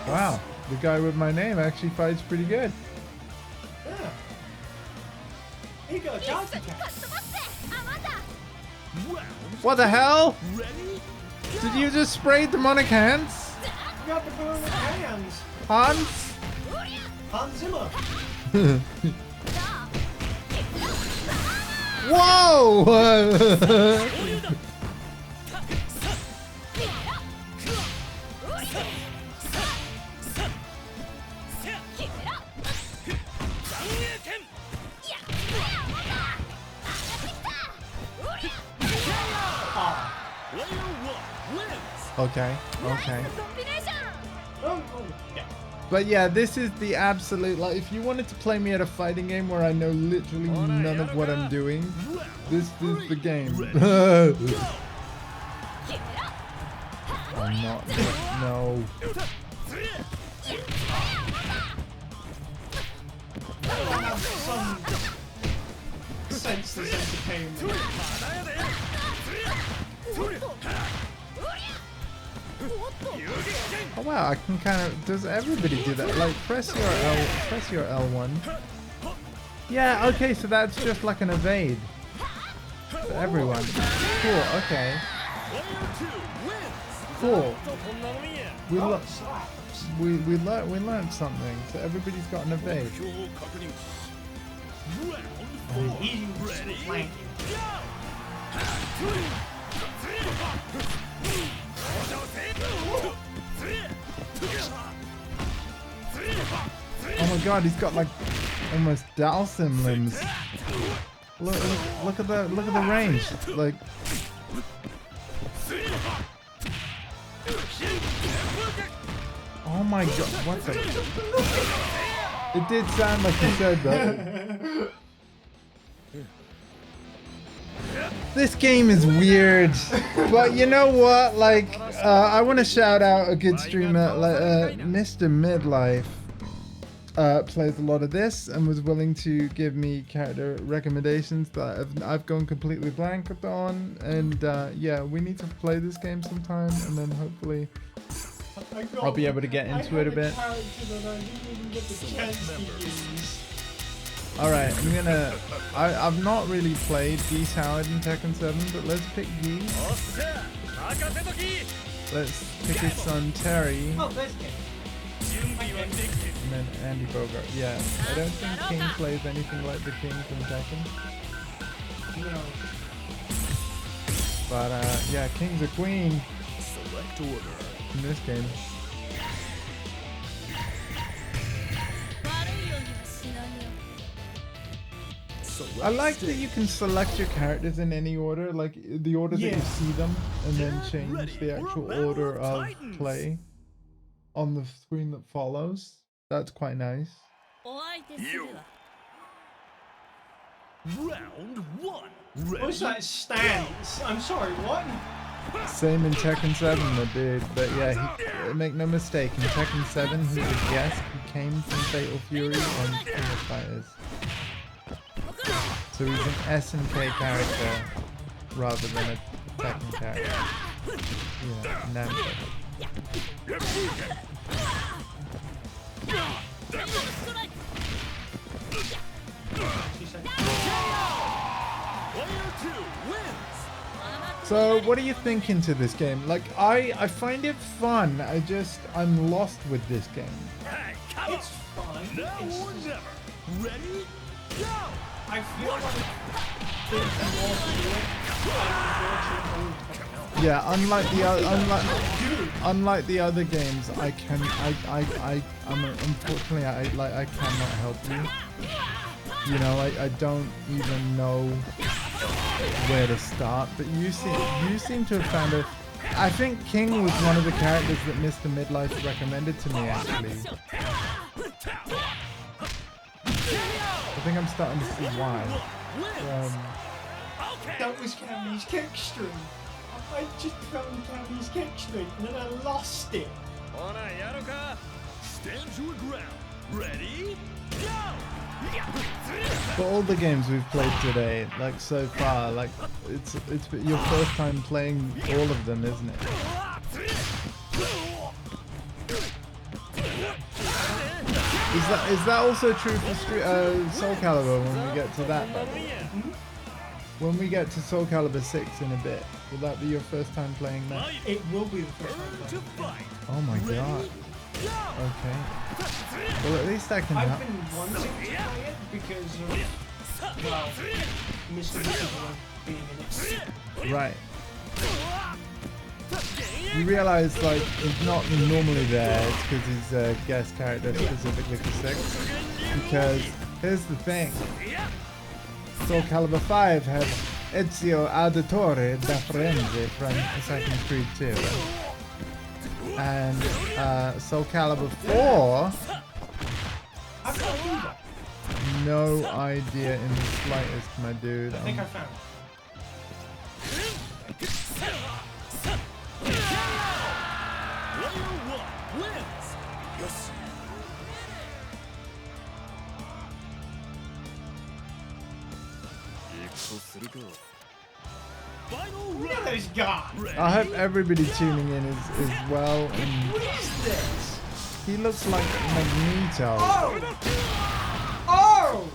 Wow, the guy with my name actually fights pretty good. Yeah. He got a Johnson cat. What the hell? Ready? Did you just spray demonic hands? You got the burning hands. Hans? Hans Zimmer. Whoa! Okay, okay. Oh, yeah. But yeah, this is the absolute, like, if you wanted to play me at a fighting game where I know literally none of what I'm doing, this is the game. I'm not, no. I'll have some senseless entertainment. Oh wow, I can kind of, does everybody do that? Like, press your L1. Yeah, okay, so that's just like an evade. For everyone. Cool, okay. Cool. We learned something. So everybody's got an evade. Easy flanking. Oh my god, he's got like almost Dalsim limbs. Look at the range. Like, oh my god, what the? It did sound like you said that. This game is weird, but you know what? Like, I want to shout out a good streamer, like Mr. Midlife. Plays a lot of this and was willing to give me character recommendations that I've gone completely blank on. And yeah, we need to play this game sometime, and then hopefully I'll be able to get into it a bit. Alright, I've not really played Geese Howard in Tekken 7, but let's pick Geese. Let's pick his son Terry. Oh, there's King. And then Andy Bogart. Yeah, I don't think King plays anything like the King from Tekken. No. But yeah, King's a queen Select order. in this game. Select I like that stage. you can select your characters in any order, like the order that you Yeah. see them, and then change the actual order of play on the screen that follows. That's quite nice. Round one. What's Ready? that stance? I'm sorry, what? Same in Tekken 7, the dude. But yeah, make no mistake, in Tekken 7, he was a guest. He came from Fatal Fury and King of Fighters. So he's an SNK character rather than a Tekken character. Yeah, Namco. 2 seconds. Player 2 wins. So what are you thinking to this game? Like, I find it fun. I'm lost with this game. Hey, come It's fine. Now It's or just, never. Ready? Go! I feel like there's more to it. And unfortunately, Yeah, unlike the other games, unfortunately I cannot help you. You know, I don't even know where to start. But you seem to have found a. I think King was one of the characters that Mr. Midlife recommended to me actually. I think I'm starting to see why. that was Cammy's kick stream. I just found Cammy's kick stream and then I lost it. Stand your ground. Ready? Go! For all the games we've played today, like so far, like it's your first time playing all of them, isn't it? Is that also true for Soul Calibur when we get to that level? When we get to Soul Calibur 6 in a bit, will that be your first time playing that? It will be the first To time. fight. Oh my god. Okay. Well, at least I can I've help. been wanting to play it because of, well, Mr. Wizard being in it. Right. You realize, like, he's not normally there, it's because he's a guest character specifically for 6. Because, here's the thing. Soul Calibur 5 had Ezio Auditore da Firenze from Assassin's Creed 2. And Soul Calibur 4, How did I do that? no idea in the slightest, my dude. I think I found it. Player 1 wins. Yes. Final Look at round. this guy. I hope everybody tuning in is well. And What is this? he looks like Magneto. Oh!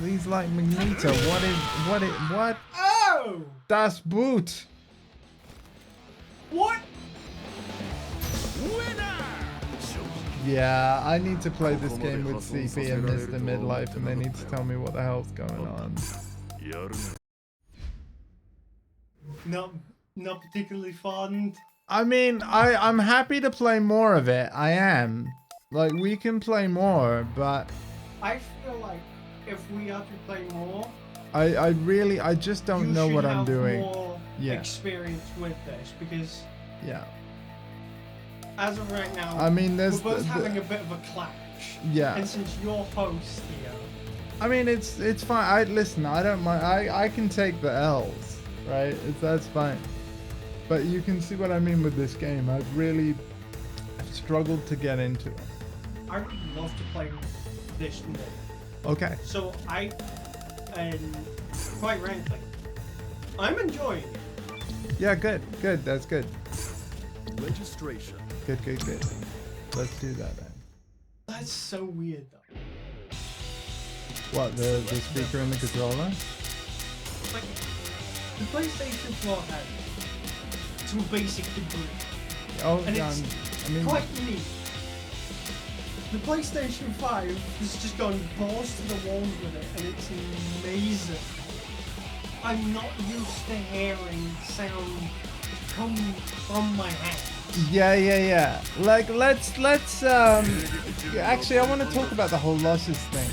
He's like Magneto. What? Oh! Das Boot. What? Winner. Yeah, I need to play this game with CP and Mr. Midlife, and they need to tell me what the hell's going on. Not particularly fond. I mean, I'm happy to play more of it. I am. Like, we can play more, but I feel like if we have to play more, I just don't you know should what I'm have doing. more Yeah. experience with this because Yeah. as of right now, I mean, there's we're both having a bit of a clash. yeah. And since you're host here, I mean, it's fine. Listen, I don't mind. I can take the L's, right? That's fine. But you can see what I mean with this game. I've struggled to get into it. I would love to play this more. Okay. So and quite frankly, I'm enjoying it. Yeah, good. That's good. Registration. Good. Let's do that then. That's so weird though. What, the speaker and the controller? Like, the PlayStation 4 has to a basic degree, Oh, and yeah, it's I mean, quite neat. The PlayStation 5 has just gone balls to the walls with it, and it's amazing. I'm not used to hearing sound come from my hands. yeah. Like, let's actually, I want to talk about the whole losses thing.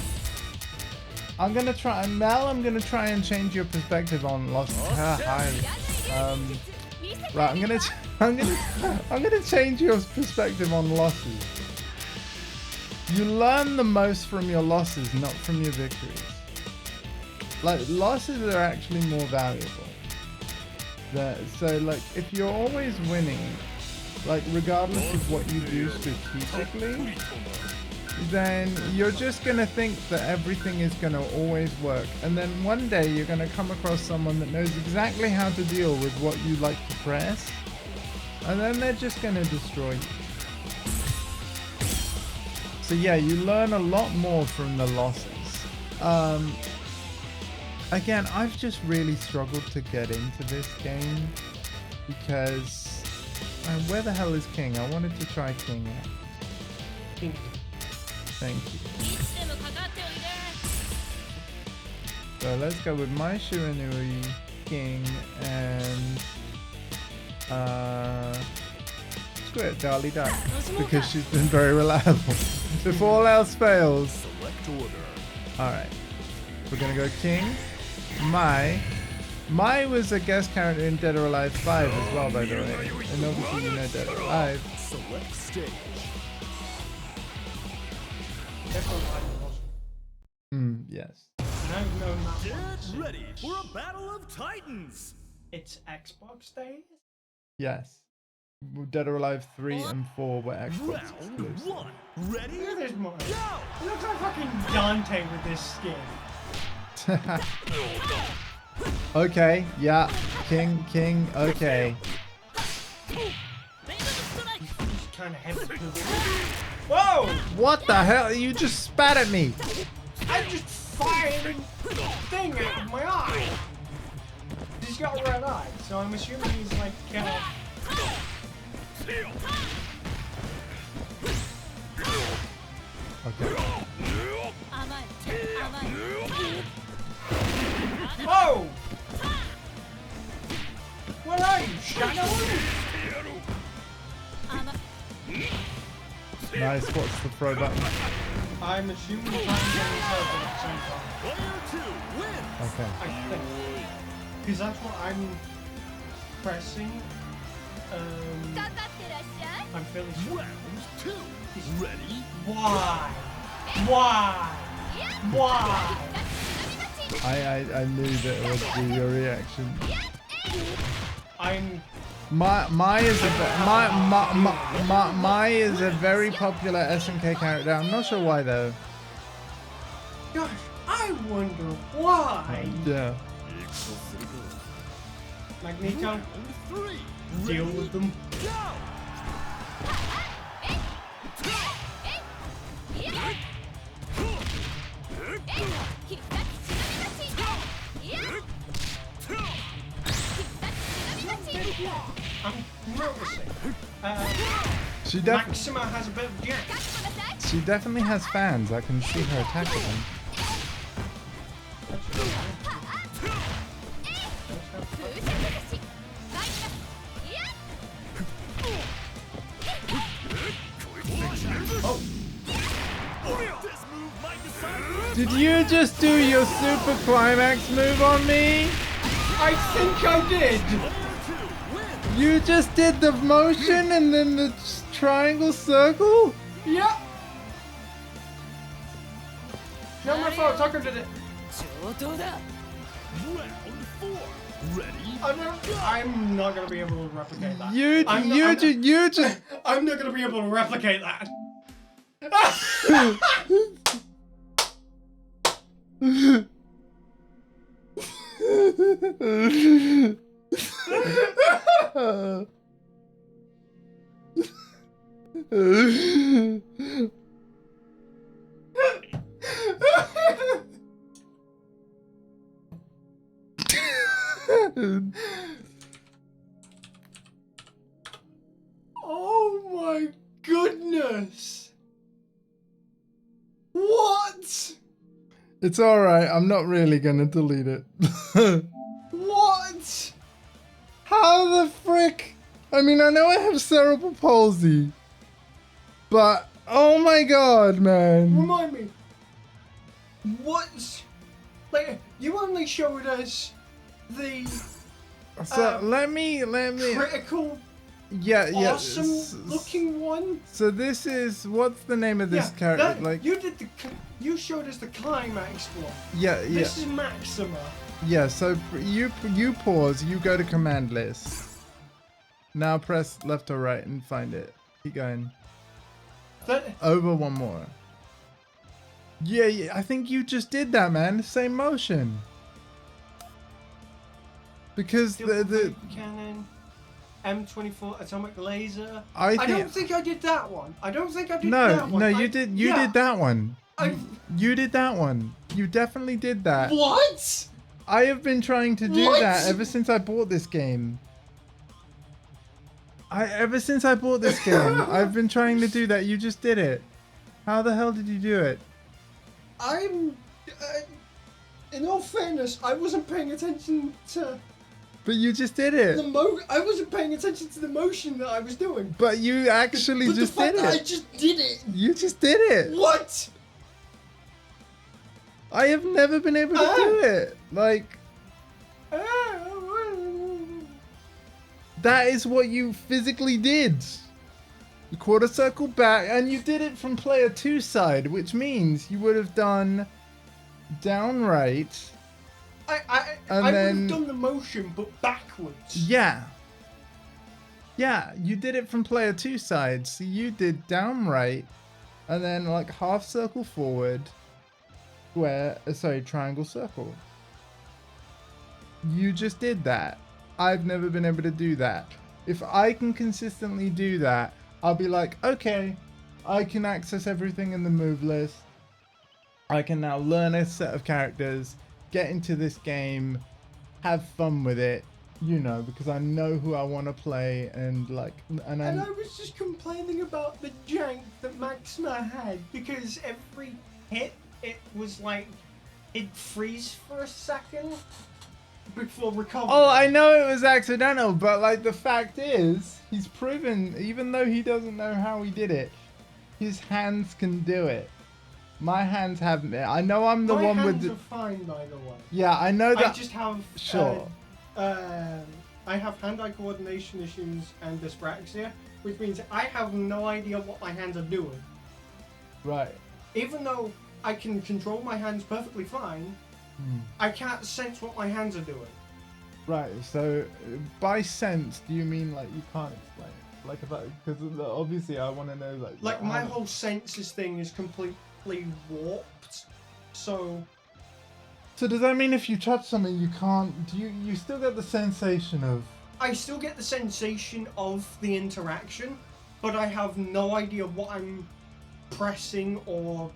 I'm gonna try and change your perspective on losses. Hi. Right, I'm gonna change your perspective on losses. You learn the most from your losses, not from your victories. Like, losses are actually more valuable. So like if you're always winning, like regardless of what you do strategically, then you're just gonna think that everything is gonna always work, and then one day you're gonna come across someone that knows exactly how to deal with what you like to press, and then they're just gonna destroy you. So yeah, you learn a lot more from the losses. Again, I've just really struggled to get into this game because where the hell is King? I wanted to try King out. Thank you. So let's go with my Shiranui, King, and screw it, Dali Duck, because she's been very reliable. If all else fails, Select order. alright. We're gonna go King. Mai was a guest character in Dead or Alive 5 as well, by the way. And obviously you know Dead or Alive. Select stage. Yes. No, not Get once. ready for a battle of titans. It's Xbox days? Yes. Dead or Alive 3 and 4 were Xbox Round exclusive. 1. Ready? Look at this more. Go! It looks like fucking Dante with this skin. Okay, yeah. King, okay. He's kind of heavy. Whoa! What the hell? You just spat at me. I just fired a thing out of my eye. He's got a red eye, so I'm assuming he's like Okay. Whoa! What are you, Shadow? Nice, what's the throw button? I'm assuming trying to get himself at the same time. Player 2 wins. Okay. I think. Because that's what I'm pressing. I'm fairly sure. Round 2. Ready? Why? Why? Why? I knew that it would be your reaction. I'm. Mai is a very popular SNK character. I'm not sure why though. Gosh, I wonder why. Yeah. Magneto, Round 3. deal with them. Go! I'm noticing. Maxima has a bit of jack. She definitely has fans. I can see her attacking them. This move might decide. Did you just do your super climax move on me? I think I did. You just did the motion and then the triangle circle? Yep. Not my fault. Tucker did it. Round 4. Ready? I'm not gonna be able to replicate that. You just. I'm not gonna be able to replicate that. Oh my goodness! What? It's alright, I'm not really gonna delete it. What? How the frick? I mean, I know I have cerebral palsy, but oh my god, man. Remind me. What? Like, you only showed us the So let me. critical, Yeah. awesome looking one. So this is what's the name of this character? that- Like you did you showed us the climax one. yeah. This is Maxima. Yeah, so you pause, you go to command list. Now press left or right and find it. Keep going. Over one more. Yeah, I think you just did that, man. Same motion. Because the cannon, M24 atomic laser. I don't think I did that one. I don't think I did no, that one. no, you did. You did that one. I- You did that one. You definitely did that. What? I have been trying to do What? that ever since I bought this game. Ever since I bought this game, I've been trying to do that. You just did it. How the hell did you do it? I'm. In all fairness, I wasn't paying attention to But you just did it. I wasn't paying attention to the motion that I was doing. But you actually But just the fact did that I it. just did it. You just did it. What? I have never been able to do it. Like, that is what you physically did. You quarter circle back, and you did it from player 2 side, which means you would have done down right. I And would then- have done the motion, but backwards. Yeah. Yeah, you did it from player 2 side. So you did down right, and then like half circle forward, triangle circle. You just did that. I've never been able to do that. If I can consistently do that, I'll be like, okay, I can access everything in the move list. I can now learn a set of characters, get into this game, have fun with it, you know, because I know who I want to play, and like, and I was just complaining about the jank that Maxima had, because every hit, it was like, it'd freeze for a second before recovering. Oh, I know it was accidental, but like the fact is, he's proven, even though he doesn't know how he did it, his hands can do it. My hands haven't. I know I'm the My one with hands the. are fine, by the way. Yeah, I know that. I just have Sure. I have hand-eye coordination issues and dyspraxia, which means I have no idea what my hands are doing. Right. Even though I can control my hands perfectly fine, I can't sense what my hands are doing. Right. So, by sense, do you mean like you can't explain it? Like about because obviously I want to know like. Like what my happens. whole senses thing is completely warped. So So does that mean if you touch something you can't? Do you still get the sensation of? I still get the sensation of the interaction, but I have no idea what I'm pressing or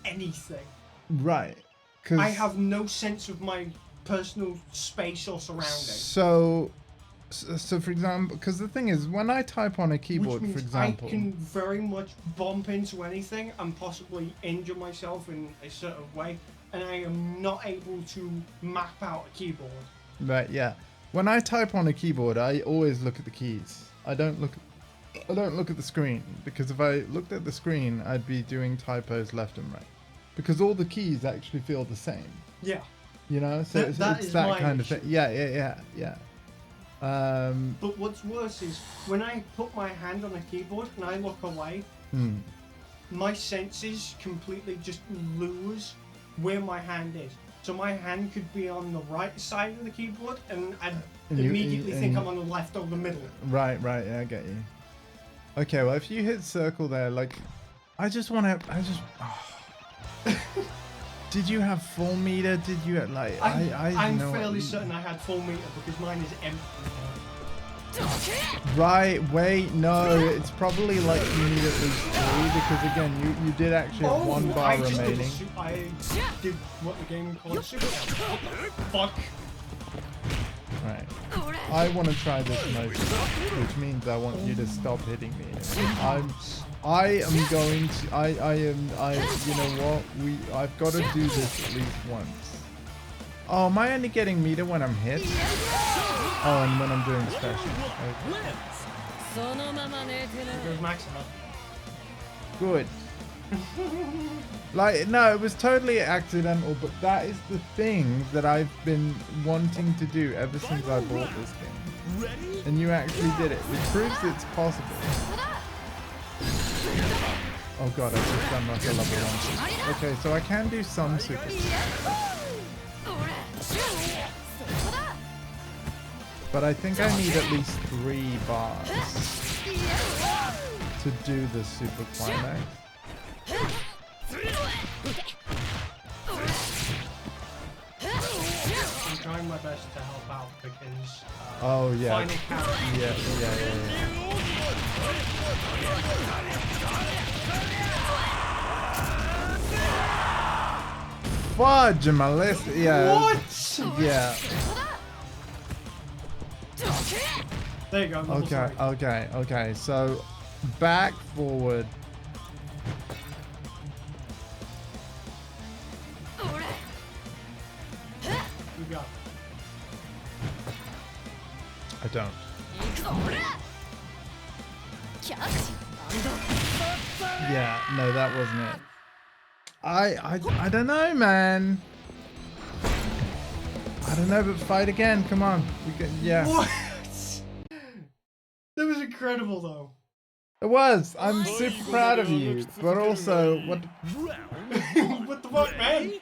anything. Right. Cause I have no sense of my personal space or surroundings. So for example, because the thing is, when I type on a keyboard, Which means for example, I can very much bump into anything and possibly injure myself in a certain way, and I am not able to map out a keyboard. right? Yeah. When I type on a keyboard, I always look at the keys. I don't look at the screen, because if I looked at the screen, I'd be doing typos left and right, because all the keys actually feel the same. Yeah. You know, so That it's is that my kind of issue. thing. Yeah. But what's worse is when I put my hand on a keyboard and I look away, my senses completely just lose where my hand is. So my hand could be on the right side of the keyboard, and I'd immediately think I'm on the left or the middle. Right. Yeah, I get you. Okay, well, if you hit circle there, like, I just want to. Did you have full meter? Did you like? I'm know fairly certain I had full meter because mine is empty. Right. Wait. No. It's probably like you need at least 3 because again, you did actually have 1 bar I just remaining. I did what the game called super. Fuck. Right. I want to try this motion, which means I want you to stop hitting me. I am going to, you know what, I've got to do this at least once. Oh, am I only getting meter when I'm hit? Oh, and when I'm doing special. Okay. Goes Maxima. Good. Like, no, it was totally accidental, but that is the thing that I've been wanting to do ever since I bought this game. And you actually did it, which proves it's possible. Oh god, I just done like a level 1. Okay, so I can do some super. But I think I need at least 3 bars to do the super climax. I'm trying my best to help out because Oh yeah. finding characters. Yeah. Fudge my list. Yeah. What? Yeah. There you go. level Okay. 3. Okay. So back, forward. You got. I don't. Yeah, no, that wasn't it. I don't know, man. I don't know, but fight again. Come on. We can, yeah. What? That was incredible, though. It was. I'm super proud of you, but also what? What the fuck, man?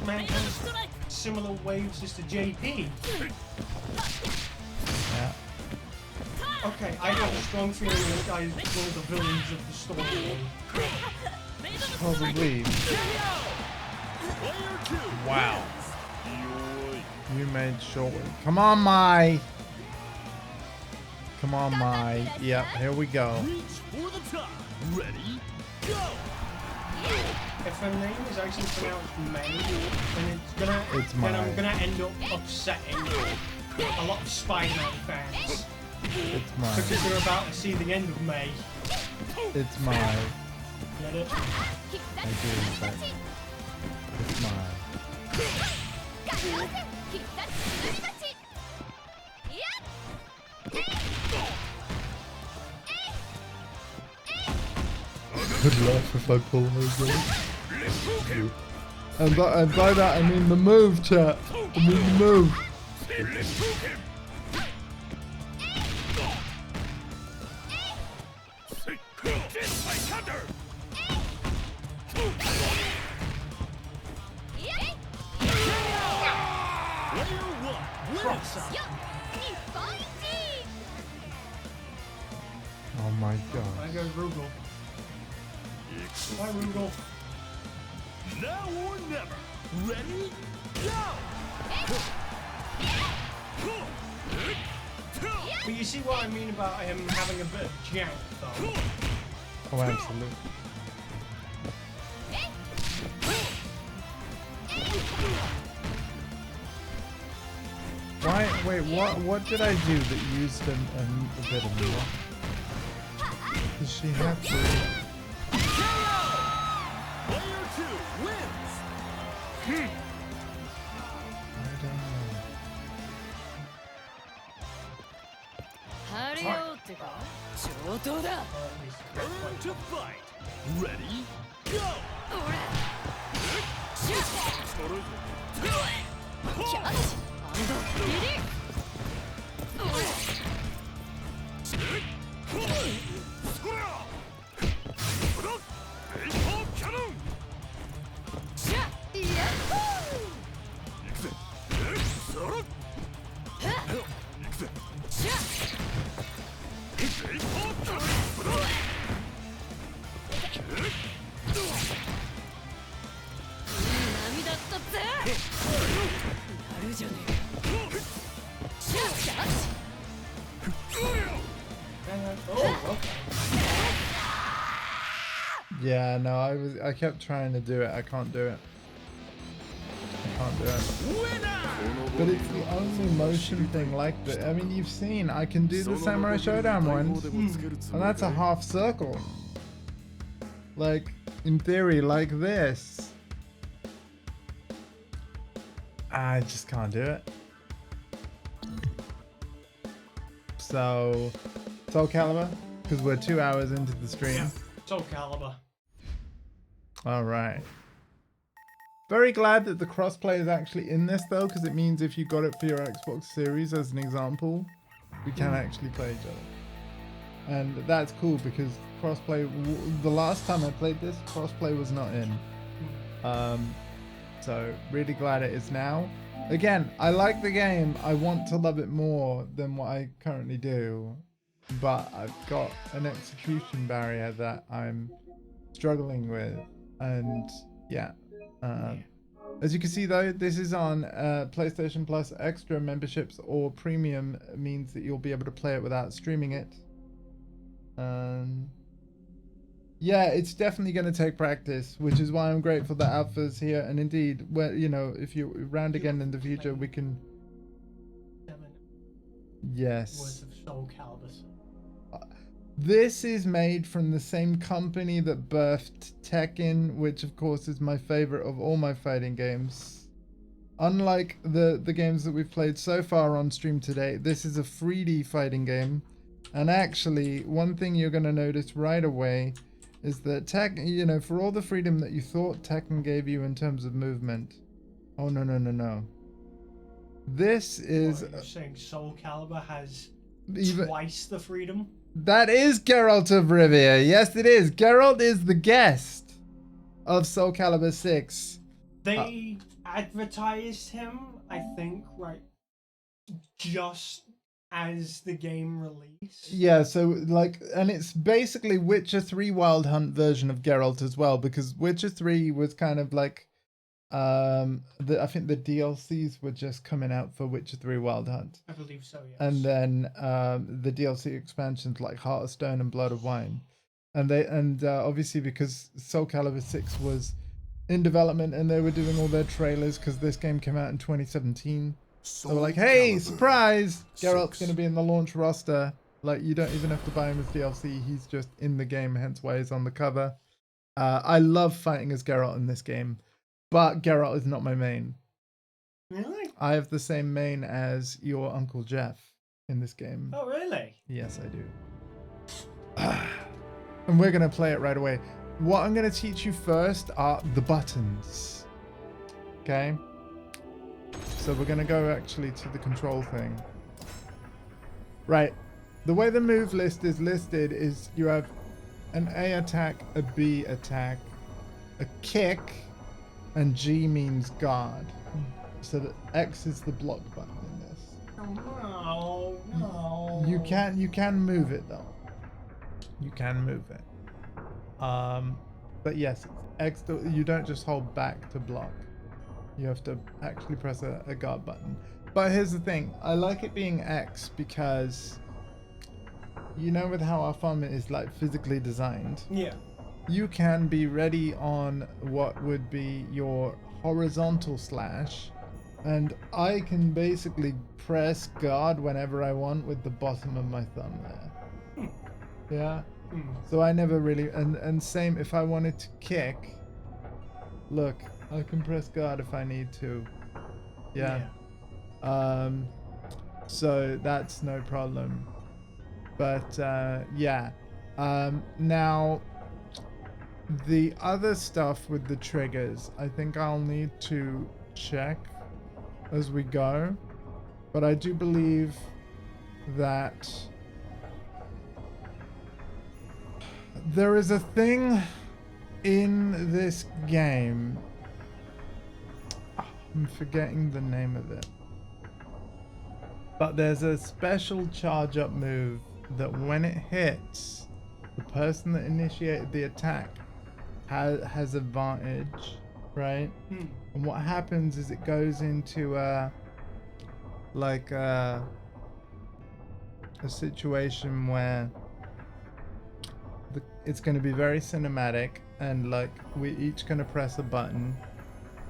Man has similar waves as to JP. Yeah. Okay, I have a strong feeling this guy is one of the villains of the story. Probably. Wow. You made short. Come on, Mai. Come on, Mai. Yep, here we go. Reach for the top. Ready? Go! If her name is actually pronounced May, then It's then I'm Mai. gonna end up upsetting a lot of Spider-Man fans It's Mai. because they're about to see the end of May. It's Mai. Get it? I do, but it's Mai. Good luck if I pull her again. And by that I mean the move, chat. I mean the move. Oh my god. I go Rugal. Bye, Rugal. Now or never. Ready? Go! But you see what I mean about him having a bit of jank, though. Oh, absolutely. Why? Wait, what did I do that used a bit of more? Does she have to? Player 2 wins! I don't know. Or at least Turn to fight. Ready? Go! Oh, okay. Yeah, no, I kept trying to do it. I can't do it. I can't do it. But it's the only motion thing like that. I mean, you've seen, I can do the Samurai Showdown ones, and that's a half circle. Like, in theory, like this. I just can't do it. So, SoulCali, because we're 2 hours into the stream. SoulCali. All right. Very glad that the crossplay is actually in this though, because it means if you got it for your Xbox Series as an example, we can actually play each other. And that's cool because crossplay, the last time I played this, crossplay was not in. So really glad it is now. Again, I like the game. I want to love it more than what I currently do, but I've got an execution barrier that I'm struggling with. And yeah, as you can see though, this is on PlayStation Plus. Extra memberships or premium means that you'll be able to play it without streaming it. Yeah, it's definitely going to take practice, which is why I'm grateful that Alpha's here. And indeed, where if you're around again in the future, we can. 7 Yes. worth of Soul Calibur. This is made from the same company that birthed Tekken, which of course is my favorite of all my fighting games. Unlike the games that we've played so far on stream today, this is a 3D fighting game. And actually, one thing you're going to notice right away is that Tekken, for all the freedom that you thought Tekken gave you in terms of movement. Oh, no. This is... You're saying Soul Calibur has even twice the freedom? That is Geralt of Rivia. Yes, it is. Geralt is the guest of Soul Calibur 6. They advertised him, I think, right, just as the game released. Yeah, so and it's basically Witcher 3 Wild Hunt version of Geralt as well, because Witcher 3 was kind of like, I think the DLCs were just coming out for Witcher 3 Wild Hunt. I believe so, yes. And then the DLC expansions like Heart of Stone and Blood of Wine. And obviously because Soul Calibur 6 was in development and they were doing all their trailers because this game came out in 2017. They were like, hey, surprise! Geralt's going to be in the launch roster. Like, you don't even have to buy him as DLC. He's just in the game, hence why he's on the cover. I love fighting as Geralt in this game, but Geralt is not my main. Really? I have the same main as your Uncle Jeff in this game. Oh, really? Yes, I do. And we're going to play it right away. What I'm going to teach you first are the buttons. Okay? So we're going to go actually to the control thing. Right. The way the move list is listed is you have an A attack, a B attack, a kick, and G means guard. So that X is the block button in this. Oh, no. You can move it though. You can move it. But yes, X. You don't just hold back to block. You have to actually press a guard button. But here's the thing. I like it being X because, with how our thumb is like physically designed. Yeah. You can be ready on what would be your horizontal slash. And I can basically press guard whenever I want with the bottom of my thumb there. Yeah. So I never really, and same if I wanted to kick, look, I can press guard if I need to. Yeah. So that's no problem. But yeah. Now the other stuff with the triggers, I think I'll need to check as we go. But I do believe that there is a thing in this game. I'm forgetting the name of it. But there's a special charge up move that when it hits, the person that initiated the attack has advantage, right? And what happens is it goes into a situation where it's going to be very cinematic, and like we each going to press a button,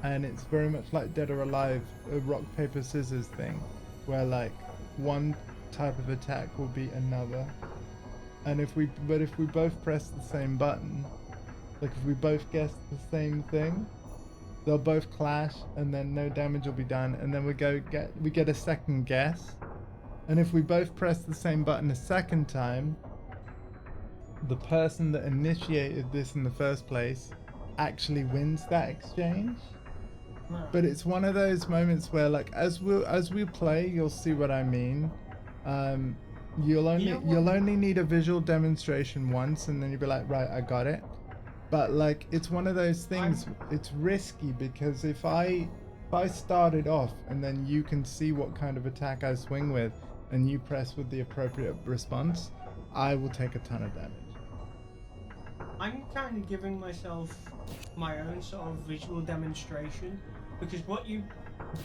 and it's very much like Dead or Alive, a rock paper scissors thing, where like one type of attack will beat another, and if we both press the same button, like if we both guess the same thing, they'll both clash, and then no damage will be done, and then we get a second guess, and if we both press the same button a second time, the person that initiated this in the first place actually wins that exchange. but it's one of those moments where, like, as we play, you'll see what I mean. You'll only need a visual demonstration once, and then you'll be like, right, I got it. But like, it's one of those things. It's risky because if I start it off and then you can see what kind of attack I swing with, and you press with the appropriate response, I will take a ton of damage. I'm kind of giving myself my own sort of visual demonstration, because what you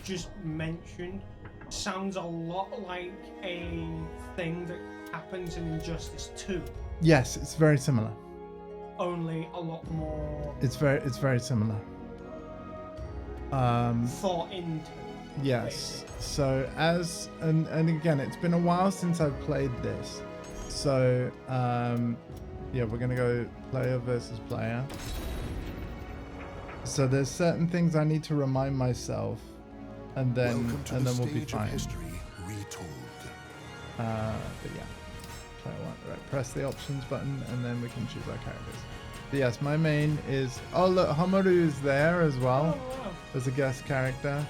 just mentioned sounds a lot like a thing that happens in Injustice 2. Yes, it's very similar. Only a lot more. It's very similar. Thought into. Yes. So and again, it's been a while since I've played this. So yeah, we're gonna go player versus player. So there's certain things I need to remind myself, and then we'll be fine. But yeah, player one. Right, press the options button, and then we can choose our characters. But yes, my main is. Oh look, Homaru is there as well as a guest character.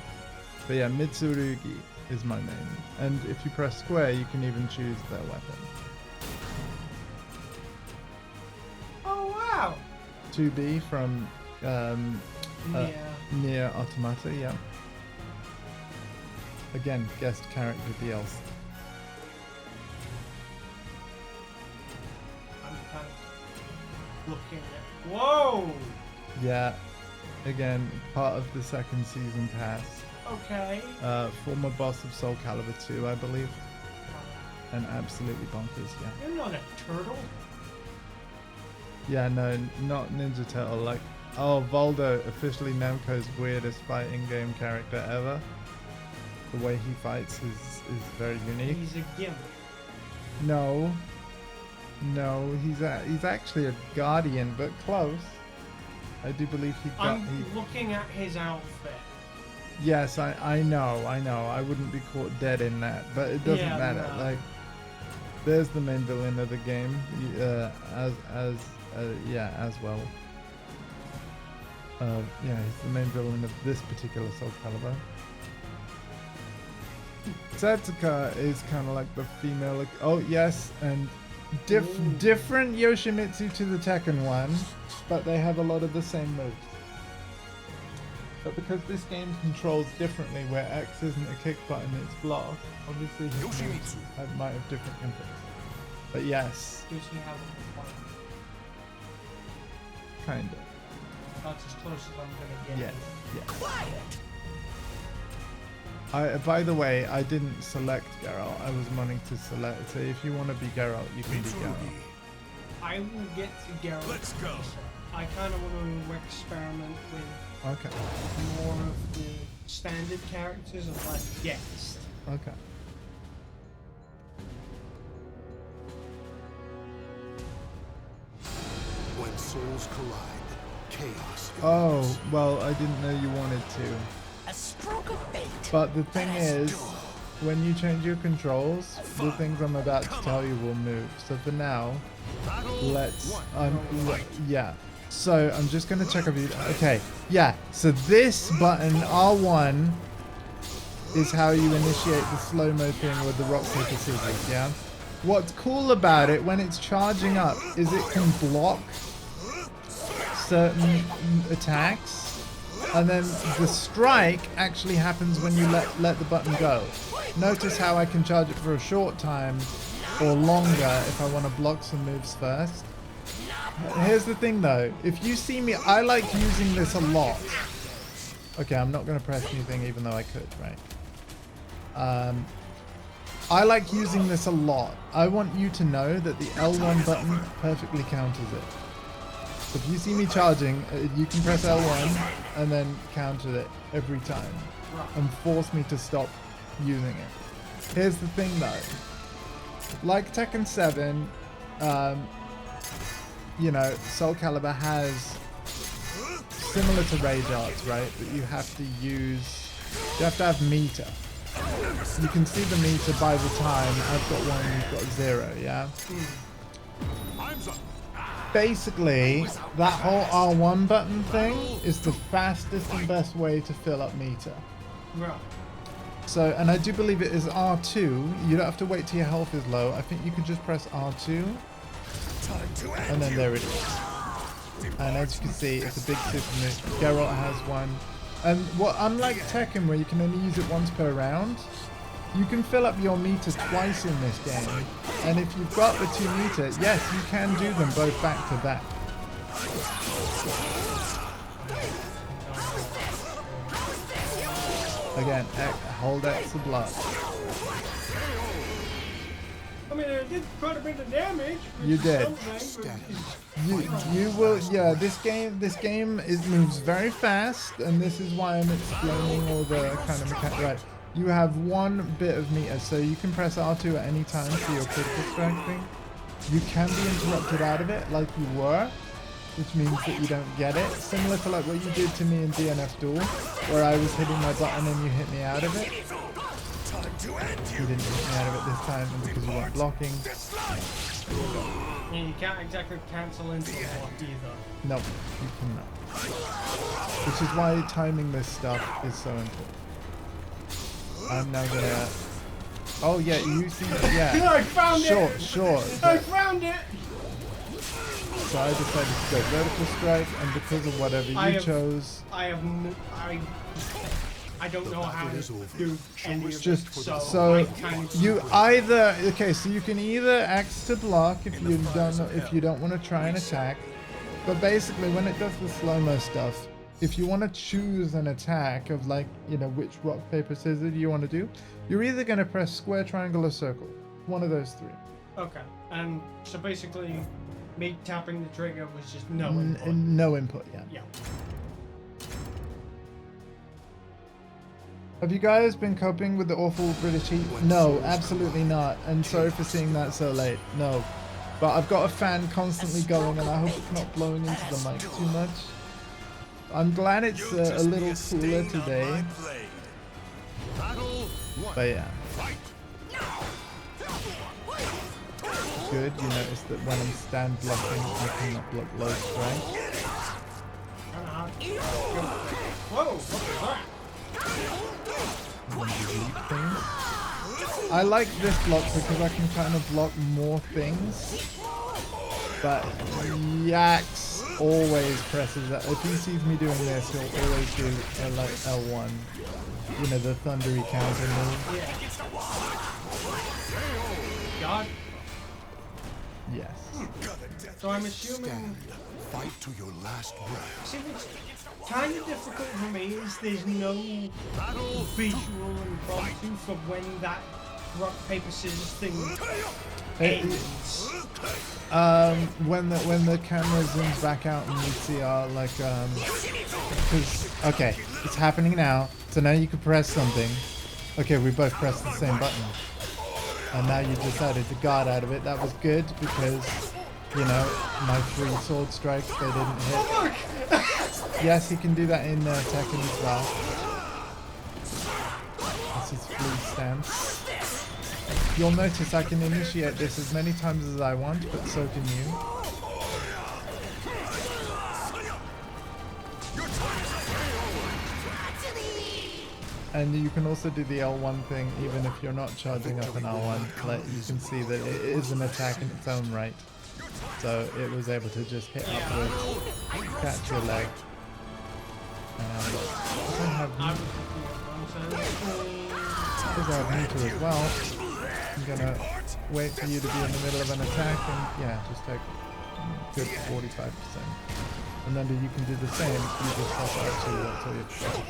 But yeah, Mitsurugi is my main, and if you press square, you can even choose their weapon. Oh wow! 2B from Nier Automata, yeah. Again, guest character DLC. I'm kind of looking at. Whoa! Yeah. Again, part of the second season pass. Okay. Former boss of SoulCali 2, I believe. And absolutely bonkers, yeah. You're not a turtle. Yeah, no, not Ninja Turtle. Like, oh, Voldo, officially Namco's weirdest fighting game character ever. The way he fights is very unique. He's a gimp. No, he's actually a guardian, but close. I do believe I'm looking at his outfit. Yes, I know. I wouldn't be caught dead in that, but it doesn't matter. No. Like, there's the main villain of the game, as well. Yeah, he's the main villain of this particular SoulCali. Setsuka is kind of like the female. Oh yes, and different Yoshimitsu to the Tekken one, but they have a lot of the same moves. But because this game controls differently, where X isn't a kick button, it's block, obviously his moves might have different inputs. But yes. Does he have a point? Kind of. That's as close as I'm gonna get. Yeah. Quiet! By the way, I didn't select Geralt. I was wanting to select. So if you want to be Geralt, you can be Geralt. I will get to Geralt. Let's go. I kind of want to experiment with Okay. more of the standard characters and less guest. Okay. When souls collide, chaos. Oh, well, I didn't know you wanted to. A stroke of fate. But the thing is, when you change your controls, the things I'm about to tell you will move. So for now, let's yeah. So I'm just gonna check a few. Okay, yeah. So this button R1 is how you initiate the slow-mo thing with the rock paper scissors. Yeah. What's cool about it when it's charging up is it can block certain attacks. And then the strike actually happens when you let the button go. Notice how I can charge it for a short time or longer if I want to block some moves first. Here's the thing though, if you see me, I like using this a lot. Okay, I'm not going to press anything even though I could, right? I like using this a lot. I want you to know that the L1 button perfectly counters it. So if you see me charging, you can press L1 and then counter it every time and force me to stop using it. Here's the thing though, like Tekken 7, you know, SoulCali has similar to Rage Arts, right? But you have to have meter. You can see the meter by the time I've got 1, you've got 0, yeah? basically, that whole R1 button thing is the fastest and best way to fill up meter. Right. So, and I do believe it is R2. You don't have to wait till your health is low. I think you can just press R2. And then there it is. And as you can see, it's a big super move. Geralt has one. And what, unlike Tekken, where you can only use it once per round, you can fill up your meter twice in this game. And if you've got the 2 meter, yes, you can do them both back to back. Again, hold X to block. I mean, it did quite a bit of damage. You did. Something, You will, yeah. This game moves very fast, and this is why I'm explaining all the kind of mechanics. Right, you have 1 bit of meter, so you can press R2 at any time for your critical strike thing. You can be interrupted out of it, like you were, which means that you don't get it. Similar to like what you did to me in DNF Duel, where I was hitting my button and you hit me out of it. You didn't hit me out of it this time because you weren't blocking. and you can't exactly cancel into the block either. No, you cannot. Which is why timing this stuff is so important. I'm now gonna... Oh yeah, you see, yeah. I found it! Sure. I found it! So I decided to go vertical strike, and because of whatever you chose... I don't know how to do any of Just it, so I kind of you either so you can either X to block if you don't want to try and attack, but basically when it does the slow-mo stuff, if you want to choose an attack of like which rock paper scissors you want to do, you're either going to press square, triangle, or circle, one of those 3. Okay, and so basically me tapping the trigger was just no input. No input, yeah. Yeah. Have you guys been coping with the awful British heat? No, absolutely not. And sorry for seeing that so late. No. But I've got a fan constantly going, and I hope it's not blowing into the mic too much. I'm glad it's a little cooler today. But yeah. Good, you notice that when I'm stand blocking, I cannot block low strike. Whoa, what was that? Things. I like this block because I can kind of block more things, but Yax always presses that. If he sees me doing this, he'll always do like L1, the thundery counter move. God. Yes. So I'm assuming. Fight to your last breath. See, what's kind of difficult for me is there's no visual impromptu for when that rock paper scissors thing ends. When the camera zooms back out and we see our okay, it's happening now. So now you can press something. Okay, we both pressed the same button, and now you decided to guard out of it. That was good because my 3 sword strikes, they didn't hit. Yes, he can do that in Tekken as well. This is fleet stance. You'll notice I can initiate this as many times as I want, but so can you. And you can also do the L1 thing even if you're not charging up an L1. You can see that it is an attack in its own right. So it was able to just hit upwards, catch your leg. Because I have meter as well, I'm gonna wait for you to be in the middle of an attack and just take a good 45%. And then you can do the same, you just hop out to your shot.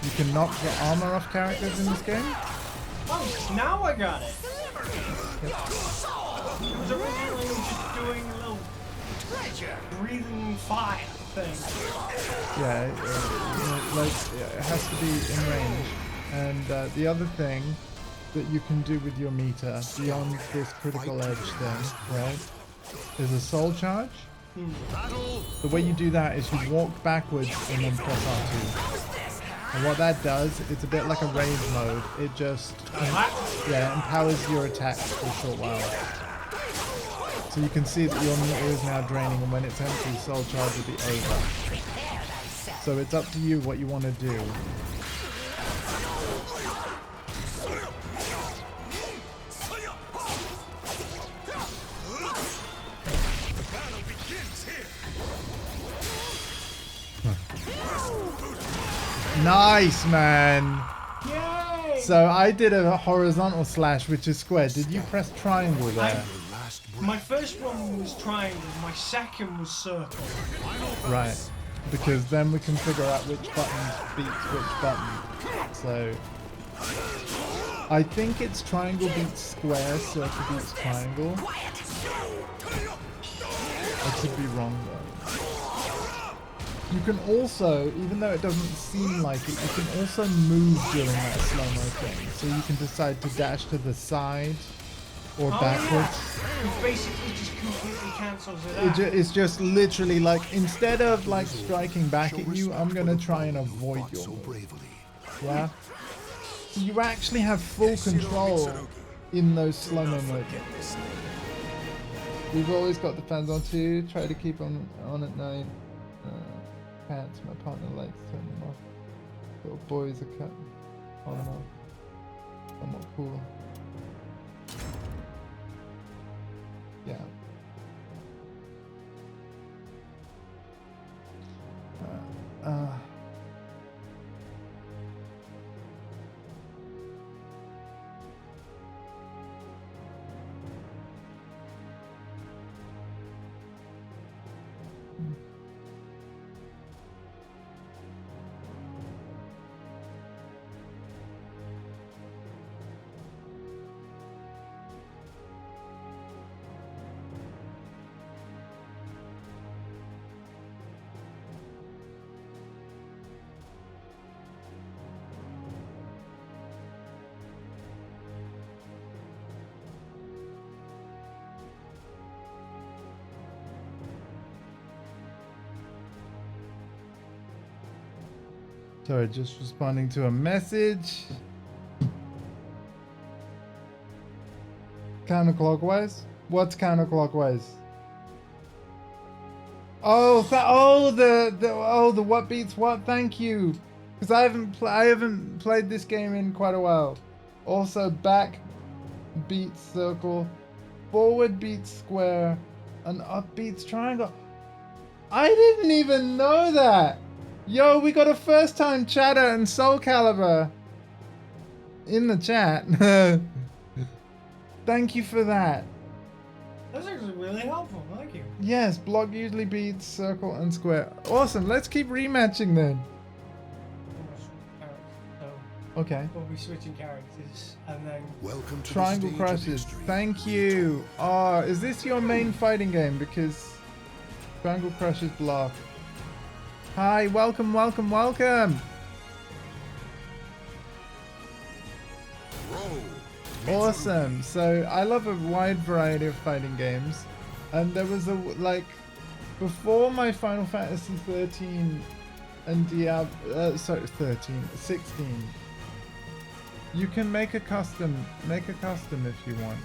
You can knock the armor off characters in this game. Oh, now I got it. Yep. It was originally just doing a little breathing fire thing. Yeah, it has to be in range. And the other thing that you can do with your meter beyond this critical edge thing, right, is a soul charge. The way you do that is you walk backwards and then press R2. And what that does, it's a bit like a rave mode. It just empowers your attacks for a short while. So you can see that your meter is now draining, and when it's empty, soul charge will be over. So it's up to you what you want to do. Nice, man. Yay! So I did a horizontal slash, which is square. Did you press triangle there? My first one was triangle, my second was circle. Right. Because then we can figure out which button beats which button. So I think it's triangle beats square, circle beats triangle. I could be wrong though. You can also, even though it doesn't seem like it, you can also move during that slow-mo thing. So you can decide to dash to the side or backwards. Yeah. It basically just completely cancels it out. It's just literally like, instead of like striking back at you, I'm going to try and avoid your move. Yeah? So you actually have full control in those slow-mo moments. We've always got the fans on too. Try to keep them on at night. Pants, my partner likes to turn them off. Little boys are cutting on and off. Somewhat cooler. Yeah. Sorry, just responding to a message. Counterclockwise? What's counterclockwise? Oh, the what beats what? Thank you, because I haven't played this game in quite a while. Also, back beats circle, forward beats square, and up beats triangle. I didn't even know that. Yo, we got a first-time chatter and SoulCali in the chat. Thank you for that. That's actually really helpful. Thank you. Yes, block usually beats circle and square. Awesome. Let's keep rematching then. Okay. We'll be switching characters and then Welcome to Triangle the stage of crushes. history. Thank you. Oh, is this your main fighting game? Because Triangle crushes block. Hi, welcome, welcome, welcome. Awesome. So I love a wide variety of fighting games, and there was before my Final Fantasy 13 and Diablo, 16. You can make a custom if you want.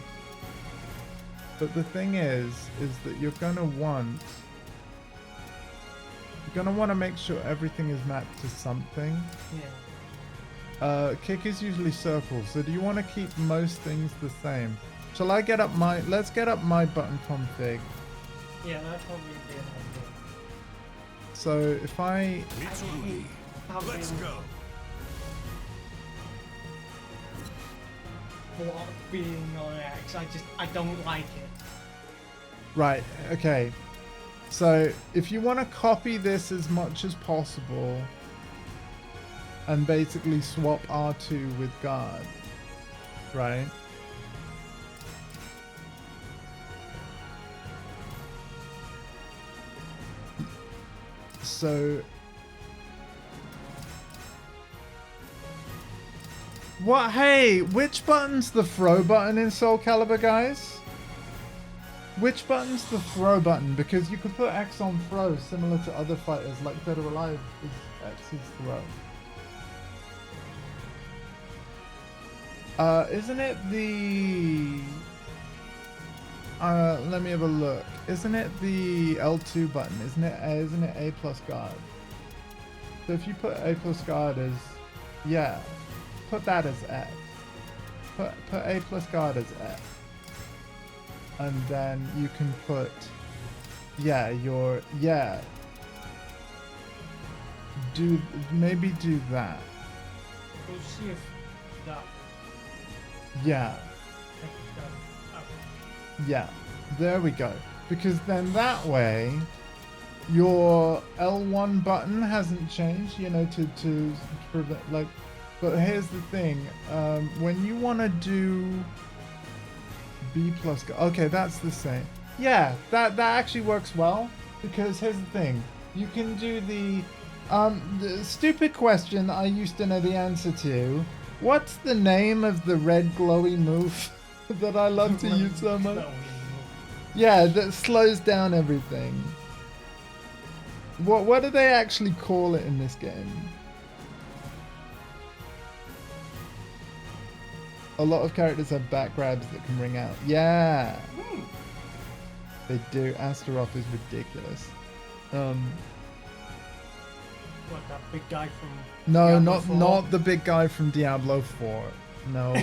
But the thing is that you're gonna want to make sure everything is mapped to something. yeah. Kick is usually circle, so do you want to keep most things the same? Shall I get up let's get up my button config. Yeah, that'd probably be an idea. So if I Mitsurugi, let's go. Block being on X, I don't like it. right, okay. So if you want to copy this as much as possible and basically swap R2 with guard, right? So what? Hey, which button's the throw button in SoulCali, guys? Which button's the throw button? Because you could put X on throw, similar to other fighters, like Dead or Alive is X's throw. Isn't it the... let me have a look. Isn't it the L2 button? Isn't it A plus guard? So if you put A plus guard as, yeah, put that as X. Put A plus guard as X. And then you can put, maybe do that. We'll see if that. Yeah. Yeah, there we go. Because then that way, your L1 button hasn't changed, you know, to prevent, like, but here's the thing, when you want to do B plus, okay, that's the same. Yeah, that actually works well, because here's the thing, you can do the stupid question that I used to know the answer to. What's the name of the red glowy move that I love to use so much? Yeah, that slows down everything. What do they actually call it in this game? A lot of characters have back grabs that can ring out. Yeah, they do. Astaroth is ridiculous. What, that big guy from No, Diablo 4? not the big guy from Diablo 4. No.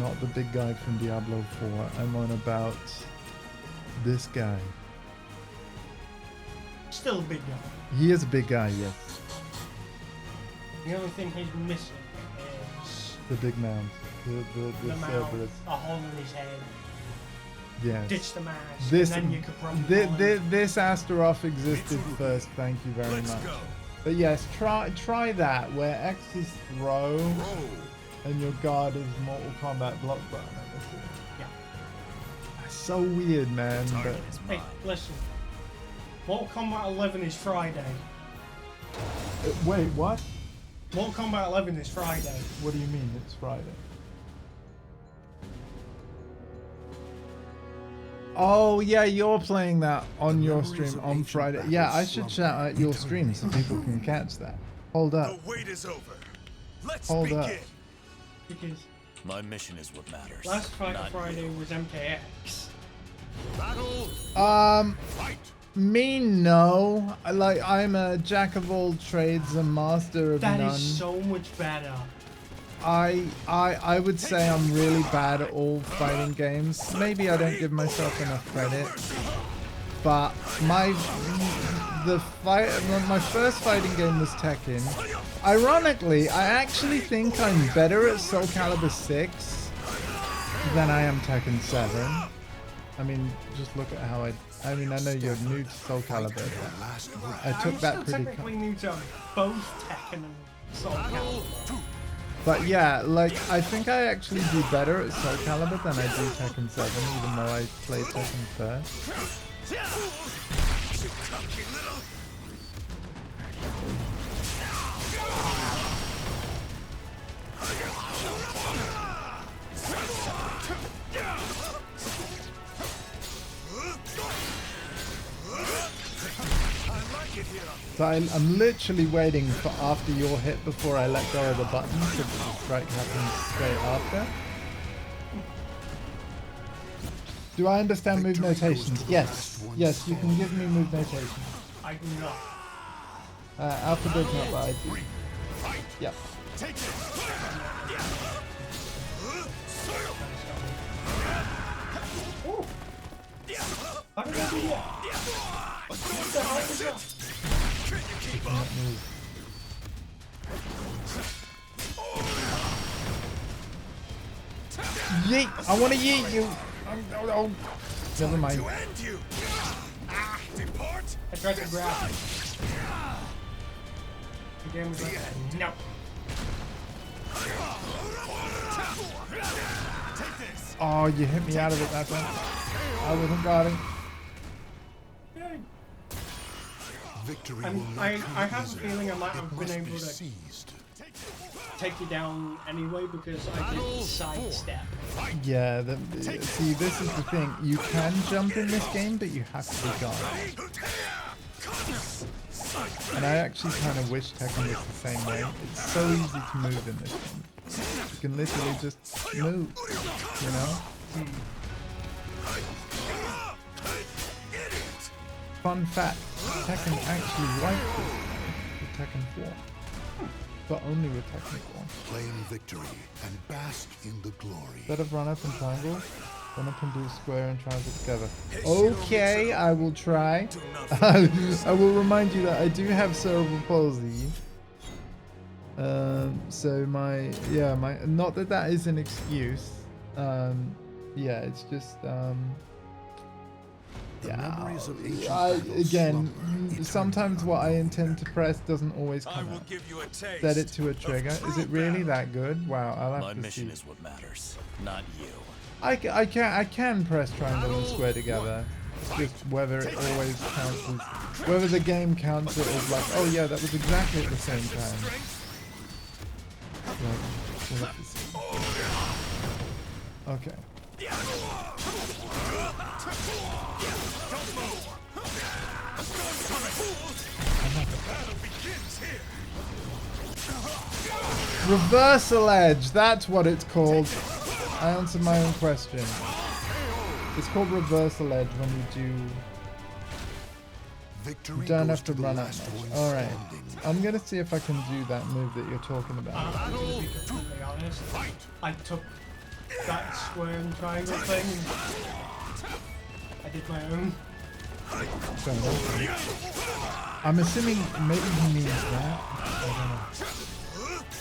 Not the big guy from Diablo 4. I'm on about this guy. Still a big guy. He is a big guy, yes. The only thing he's missing is The big mound. The the mouth, Cerberus. a hole in his head, Yes. ditch the mask, This, and then you could probably this Astaroth existed first, thank you very Let's much. go. But yes, try that, where X is throw, and your guard is Mortal Kombat block button. Yeah. That's so weird, man. But Hey, listen. Mortal Kombat 11 is Friday. wait, what? Mortal Kombat 11 is Friday. What do you mean it's Friday? Oh yeah, you're playing that on your stream on Friday. Yeah, I should shout out your stream so people can catch that. Hold up. The wait is over. Let's Hold begin. up. Because My mission is what matters. last Fight not Friday was MKX. Battle. Fight. Me no. I'm a jack of all trades, a master of That none. is so much better. I would say I'm really bad at all fighting games. Maybe I don't give myself enough credit. But my first fighting game was Tekken. Ironically, I actually think I'm better at SoulCali 6 than I am Tekken 7. I mean, just look at how I mean, I know you're new to SoulCali, but I took that I'm pretty. still technically new to both Tekken and SoulCali. But yeah, like, I think I actually do better at SoulCali than I do Tekken 7, even though I played Tekken first. So I'm literally waiting for after your hit before I let go of the button so that the strike happens straight after. Do I understand move notations? Yes. Yes, you can give me move notations. I do not. Alpha does not, but I do. Yep. Ooh. How did I do that? What the hell was that? Yeet! I want to yeet you! Oh. Never mind. To end you. Depart. I tried to grab it. The game was like, no. Oh, you hit me out of it that time. I wasn't guarding. Victory I have a feeling I might have been able to take you down anyway because I did sidestep. Yeah, see, this is the thing. You can jump in this game, but you have to be guarded. And I actually kind of wish Tekken was the same way. It's so easy to move in this game. You can literally just move, you know? Fun fact, Tekken actually wiped this with Tekken 4. But only with Tekken 4. Claim victory and bask in the glory. Instead of run up and triangle, run up and do square and triangle together. Okay, I will try. I will remind you that I do have cerebral palsy. So my not that that is an excuse. Yeah, it's just again, sometimes what I intend to press doesn't always come out. Set it to a trigger. Is it really that good? Wow, I'll have My to mission see. is what matters, not you. I can press triangle and square together. It's just whether it always counts as, whether the game counts it as like, oh yeah, that was exactly at the same time. Like, we'll have to see. Okay. Reversal edge, that's what it's called. I answered my own question. It's called reversal edge when you Victory don't goes have to the run out last much. one Alright. standing. I'm gonna see if I can do that move that you're talking about. To be completely honest, I took that square and triangle thing and I did my own. Fair enough. I'm assuming maybe he means that. I don't know.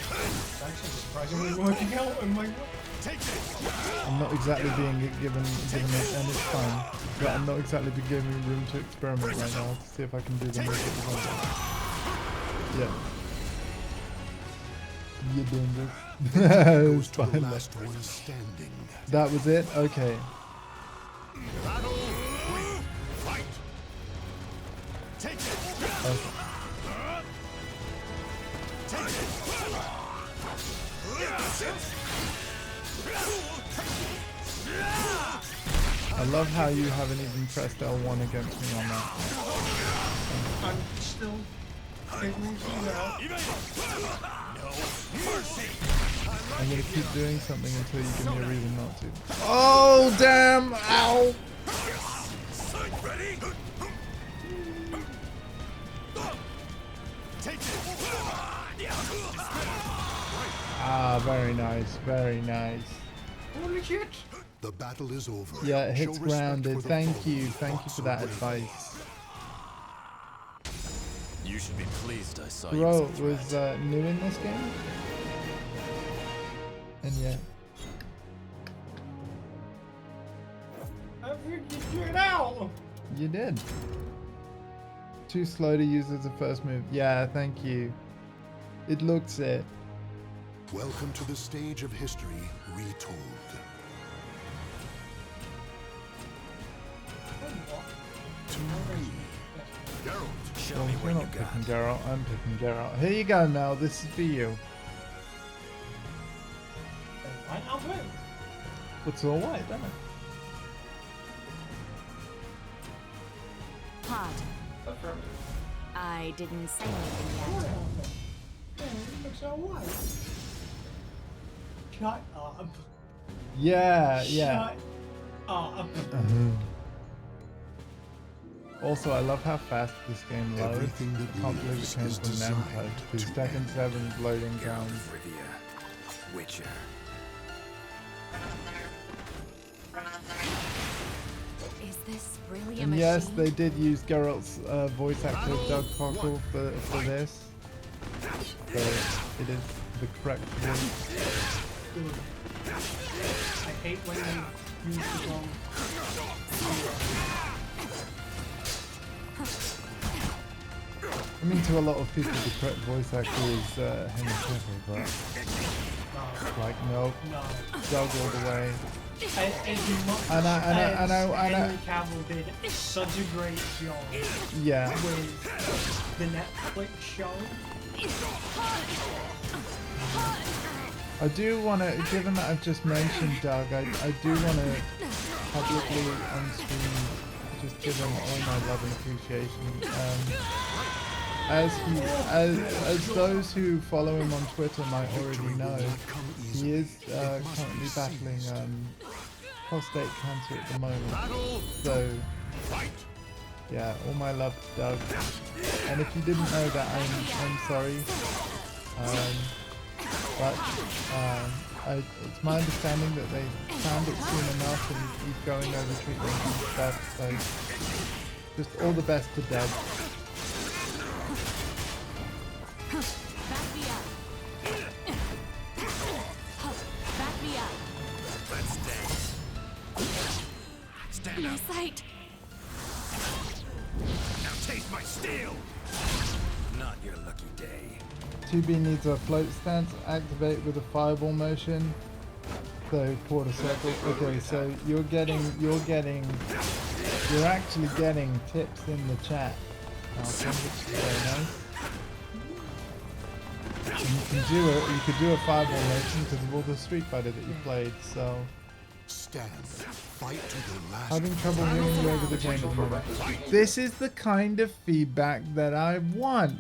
It's actually surprisingly working out. I'm like, I'm not exactly being given it, and it's fine. But I'm not exactly being given room to experiment right now to see if I can do the move that you want. Yeah. You're doing this. Goes It's to the fine. last one standing. That was it? Okay. Okay. I love how you haven't even pressed L1 against me on that. I'm still figuring things out. I'm gonna keep doing something until you give me a reason not to. Oh damn! Ow! Ah, very nice, very nice. Holy shit! The battle is over. Yeah, it hits Show respect grounded. for the Thank fallen you who for fought so that bravely. advice. You should be pleased I saw you Bro as a was threat. new in this game, and yeah, I figured it out! you did. Too slow to use as a first move. Yeah, thank you. It looks it. Welcome to the stage of history retold. To me. Show Well, me you're what you not got. picking Geralt. I'm picking Geralt. Here you go, Mel. This is for you. Right, I'll win. It's all white, don't it? Pardon. I didn't say anything What yet. happened? Yeah, it looks alright. Shut up. Yeah. Shut up. Also, I love how fast this game loads. Everything that I can't believe it lives came is from designed Namco, because to Tekken end. 7's loading down. Witcher. Is this really a And machine? yes, they did use Geralt's voice actor Doug Cockle for this. So it is the correct voice. I hate when they use the wrong. I mean, to a lot of people, the correct voice actor is Henry Cavill, but like, nope, No. Doug all the way. As much And I- as Henry Henry Cavill did such a great job Yeah. with the Netflix show. I do want to, given that I've just mentioned Doug, I do want to publicly on stream just give him all my love and appreciation. as those who follow him on Twitter might already know, he is currently battling prostate cancer at the moment. So yeah, all my love to Doug. And if you didn't know that, I'm sorry. But it's my understanding that they found it soon enough and he's going over treatment and stuff. So just all the best to Doug. Back me up. Back me up. Let's dance. Stand My up. sight. Now taste my steel. Not your lucky day. 2B needs a float stance, activate with a fireball motion. So quarter circle. Okay, so you're actually getting tips in the chat, Malcolm, which is very nice. And you could do a fireball motion because of all the Street Fighter that you played. So Stand. Fight to the last. having trouble hearing you over the game at the moment. This is the kind of feedback that I want.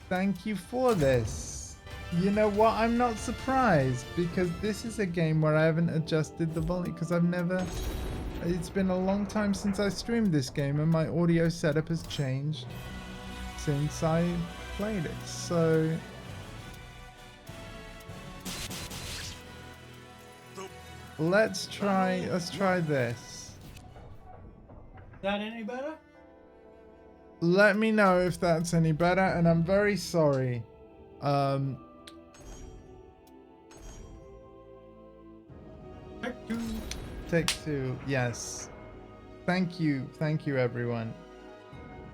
Thank you for this. You know what? I'm not surprised because this is a game where I haven't adjusted the volume because it's been a long time since I streamed this game and my audio setup has changed since I played it. So let's try this. Is that any better? Let me know if that's any better, and I'm very sorry. Take two, yes. Thank you everyone.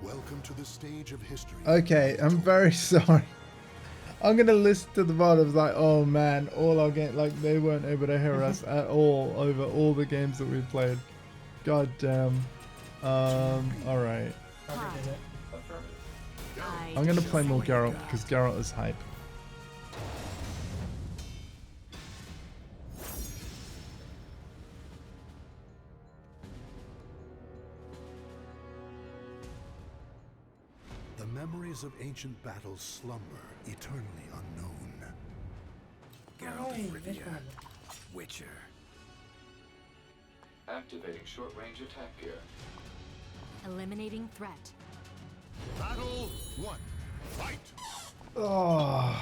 Welcome to the stage of history. Okay, I'm very sorry. I'm gonna listen to the VOD. I was like, oh man, all our game, like they weren't able to hear us at all over all the games that we played. God damn. All right. I'm gonna play more Geralt because Geralt is hype. The memories of ancient battles slumber, eternally unknown. Geralt of Rivia. Witcher. Activating short-range attack gear. Eliminating threat. Battle 1. Fight! Oh.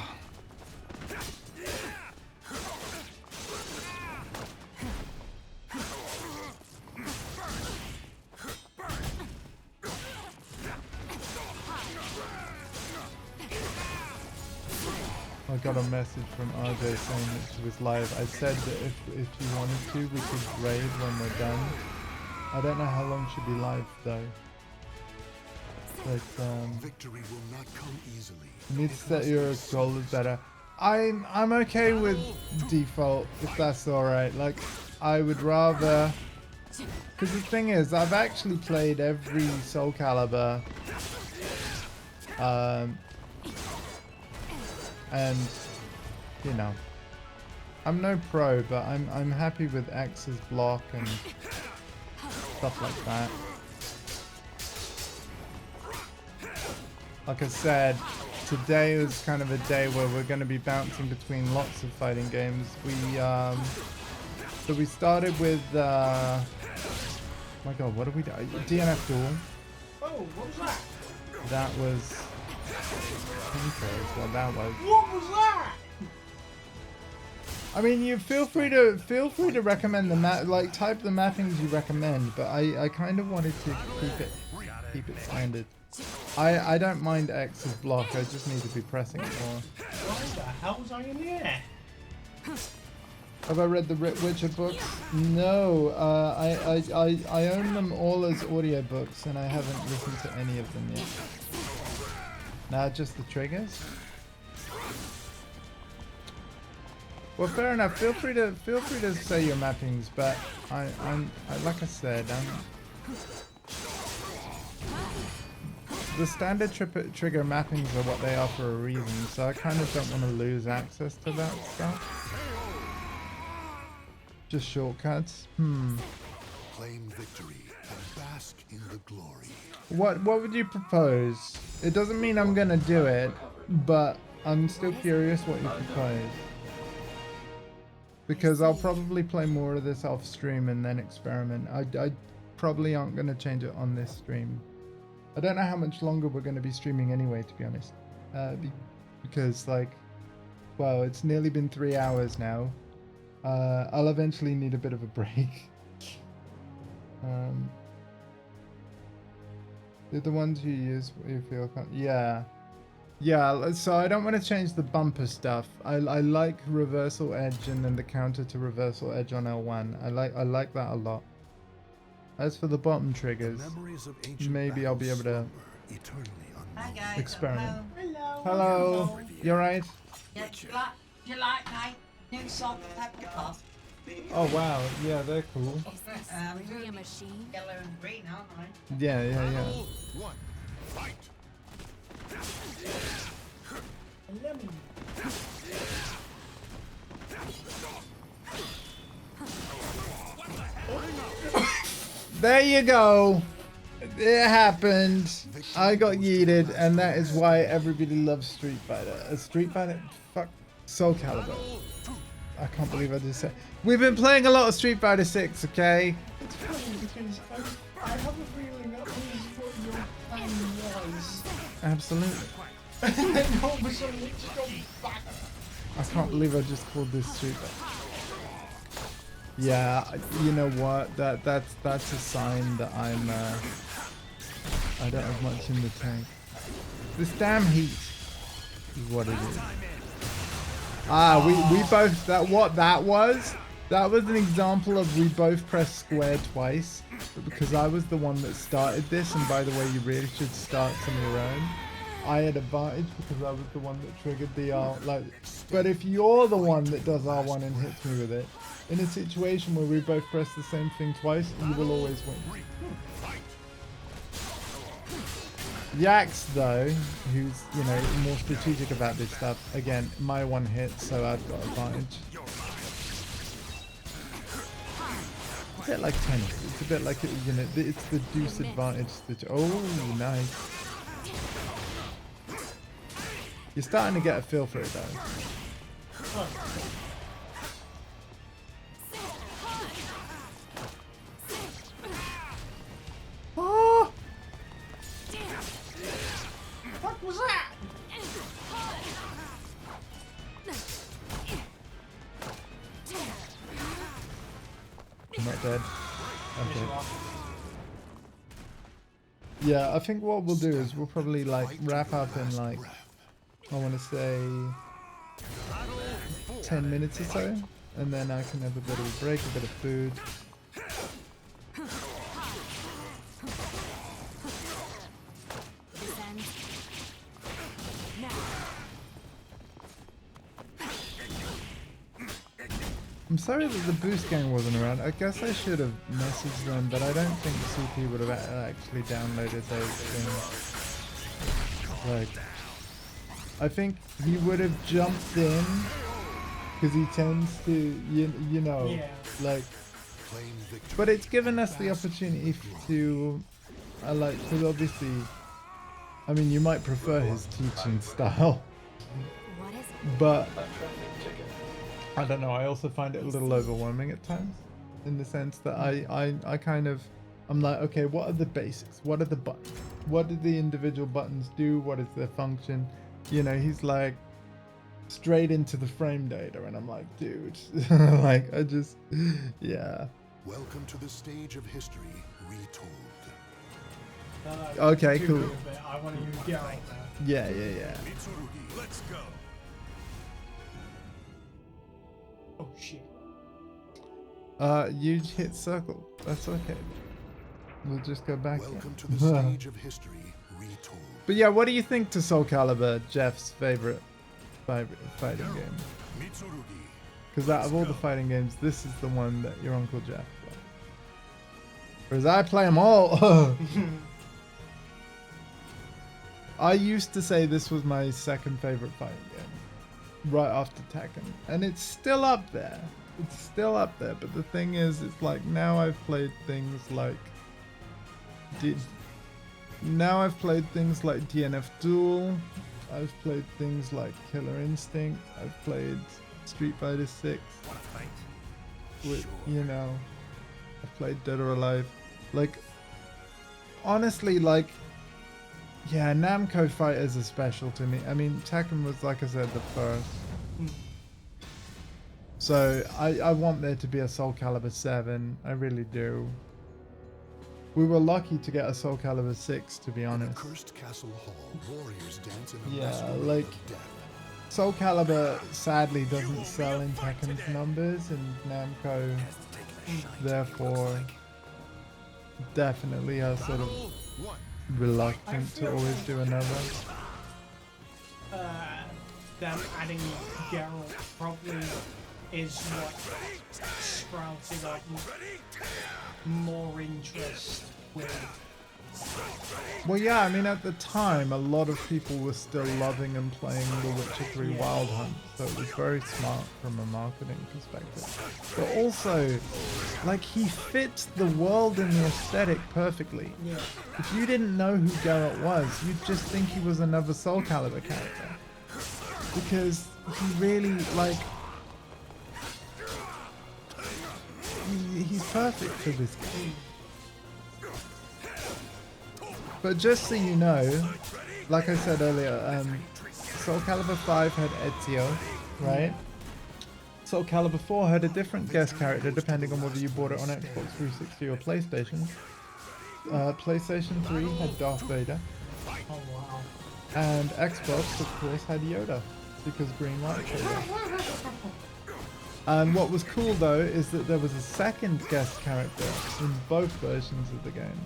I got a message from RJ saying that she was live. I said that if you wanted to, we could raid when we're done. I don't know how long she'll be live though. But Victory will not come easily. you need to set your goals better. I'm okay with default if that's alright. Like I would rather, because the thing is I've actually played every SoulCali, and you know I'm no pro, but I'm happy with X's block and stuff like that. Like I said, today is kind of a day where we're going to be bouncing between lots of fighting games. So we started with my god, what did we do? DNF Duel. Oh, what was that? That was what that was. What was that? I mean, you feel free to recommend the map, like type the mappings you recommend, but I kind of wanted to keep it standard. I don't mind X's block. I just need to be pressing it more. Why the hell was I in the air? Have I read the Witcher books? No, I own them all as audiobooks, and I haven't listened to any of them yet. Nah, just the triggers. Well, fair enough. Feel free to say your mappings, but like I said, the standard trigger mappings are what they are for a reason, so I kind of don't want to lose access to that stuff. Just shortcuts. Claim victory. and bask in the glory. What would you propose? It doesn't mean I'm gonna do it, but I'm still curious what you propose. Because I'll probably play more of this off stream and then experiment. I probably aren't gonna change it on this stream. I don't know how much longer we're gonna be streaming anyway, to be honest. Because like, well, it's nearly been 3 hours now. I'll eventually need a bit of a break. They're the ones you use you feel yeah. So I don't want to change the bumper stuff. I like reversal edge and then the counter to reversal edge on L1. I like that a lot. As for the bottom triggers, maybe I'll be able to experiment. Hello. You alright? Yeah, you like my new song at the club? Oh wow, yeah, they're cool. Is this really a machine? Yellow and green, aren't they? Yeah. One, fight! There you go. It happened. I got yeeted, and that is why everybody loves Street Fighter. Street Fighter? Fuck. SoulCali. I can't believe I just said. We've been playing a lot of Street Fighter 6, okay? It's funny because I have a feeling that was what your plan was. Absolutely. And then all of a sudden it just got back. I can't believe I just called this Street Fighter. Yeah, you know what? That's a sign that I don't have much in the tank. This damn heat is what it is. Ah, we both that was an example of we both pressed square twice, but because I was the one that started this, and by the way, you really should start some of your own. I had advantage because I was the one that triggered the R. But if you're the one that does R1 and hits me with it, in a situation where we both press the same thing twice, you will always win. Yax, though, who's, you know, more strategic about this stuff, again, my one hit, so I've got advantage. It's a bit like tennis. It's a bit like, you know, it's the deuce advantage. Oh, nice. You're starting to get a feel for it, though. Oh! What was that? I'm not dead. I'm dead. Yeah, I think what we'll do is we'll probably like wrap up in like, I want to say 10 minutes or so, and then I can have a bit of a break, a bit of food. I'm sorry that the boost gang wasn't around. I guess I should have messaged them, but I don't think CP would have actually downloaded those things. Like, I think he would have jumped in because he tends to, you know, Yeah. like. But it's given us the opportunity to, like, because obviously, I mean, you might prefer his teaching style, but I don't know. I also find it a little overwhelming at times, in the sense that I kind of, I'm like, okay, what are the basics? What are the buttons? What do the individual buttons do? What is their function? You know, he's like straight into the frame data, and I'm like, dude, like I just, yeah. Welcome to the stage of history retold. Okay, cool. I want to use get out there. Yeah. Let's go. Oh shit. You hit circle. That's okay. We'll just go back. Welcome to the stage of history retold. But yeah, what do you think to SoulCali, Jeff's favorite fighting game? Because out of all the fighting games, this is the one that your Uncle Jeff plays. Whereas I play them all. I used to say this was my second favorite fighting game, right after Tekken, and it's still up there. It's still up there, but the thing is, it's like now I've played things like Now I've played things like DNF Duel. I've played things like Killer Instinct. I've played Street Fighter 6. With, you know, I've played Dead or Alive. Like, honestly, like, yeah, Namco fighters are special to me. I mean, Tekken was, like I said, the first. So I want there to be a SoulCalibur 7. I really do. We were lucky to get a SoulCalibur 6, to be honest. Cursed Castle Hall, warriors dance in a Yeah, masquerade like of death. SoulCalibur sadly doesn't sell in Tekken's numbers, and Namco therefore definitely are sort of reluctant to always do another. Them adding Geralt probably is what sprouted up more interest with. Well, yeah, I mean, at the time, a lot of people were still loving and playing The Witcher 3 Wild Hunt, so it was very smart from a marketing perspective. But also, like, he fits the world and the aesthetic perfectly. Yeah. If you didn't know who Geralt was, you'd just think he was another SoulCalibur character. Because he really, like, he's perfect for this game. But just so you know, like I said earlier, SoulCalibur 5 had Ezio, right? SoulCalibur 4 had a different guest character depending on whether you bought it on Xbox 360 or PlayStation. PlayStation 3 had Darth Vader. Oh wow. And Xbox, of course, had Yoda, because Green Light showed up. And what was cool though is that there was a second guest character in both versions of the game.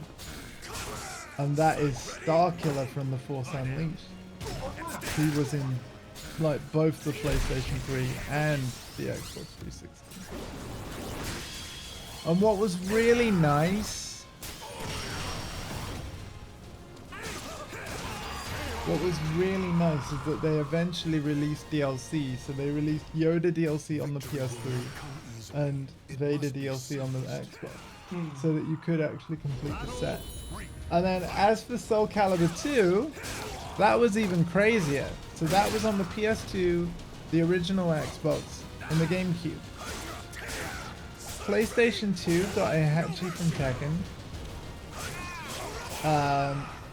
And that is Starkiller from The Force Unleashed. He was in like both the PlayStation 3 and the Xbox 360. And what was really nice, is that they eventually released DLC. So they released Yoda DLC on the PS3 and Vader DLC on the Xbox, so that you could actually complete the set. And then as for SoulCalibur 2, that was even crazier. So that was on the PS2, the original Xbox, and the GameCube. PlayStation 2 got a Hachi from Tekken.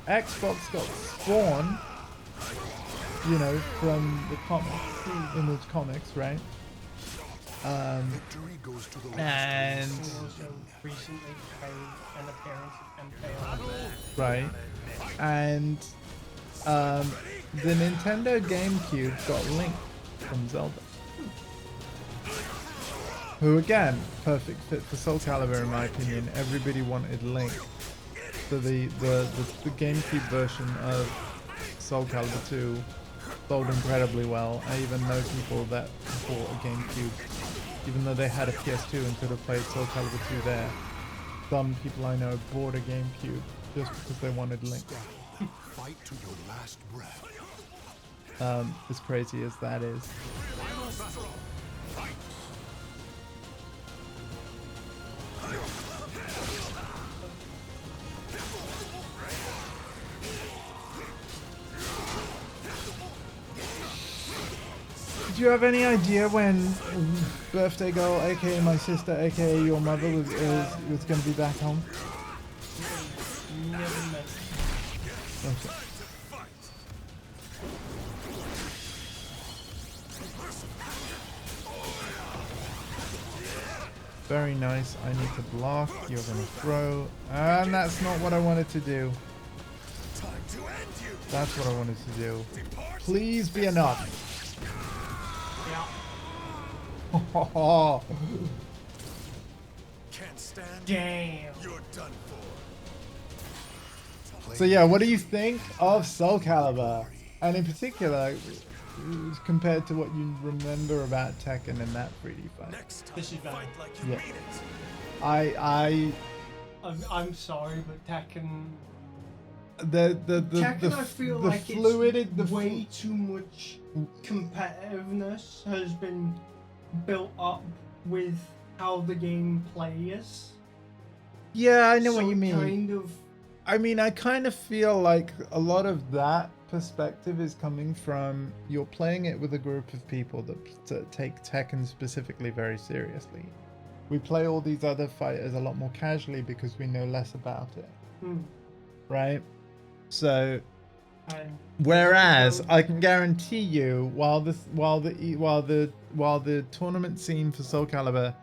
Xbox got Spawn, you know, from the comics, Image Comics, right? And Also recently made an appearance at MKO. right, and the Nintendo GameCube got Link from Zelda, who again, perfect fit for SoulCalibur in my opinion. Everybody wanted Link, so the GameCube version of SoulCalibur 2 sold incredibly well. I even know people that bought a GameCube, even though they had a PS2 and could have played SoulCalibur 2 there. Some people I know bought a GameCube just because they wanted Link. Fight to your last breath. As crazy as that is. Do you have any idea when birthday girl, aka my sister, aka your mother, was going to be back home? Never met. Okay. Very nice. I need to block. You're going to throw. And that's not what I wanted to do. That's what I wanted to do. Please be enough. Yeah. Can't stand. Damn. You're done for. So yeah, what do you think of SoulCalibur? And in particular, compared to what you remember about Tekken and that 3D fight? Next time, This is bad. fight like you Yeah. mean it. I'm sorry, but Tekken. the Tekken, I feel the like fluidity, it's way too much competitiveness has been built up with how the game plays. Yeah, I know So what you it mean. kind of I mean, I kind of feel like a lot of that perspective is coming from you're playing it with a group of people that take Tekken specifically very seriously. We play all these other fighters a lot more casually because we know less about it, right? So, whereas I can guarantee you, while the tournament scene for Soul Calibur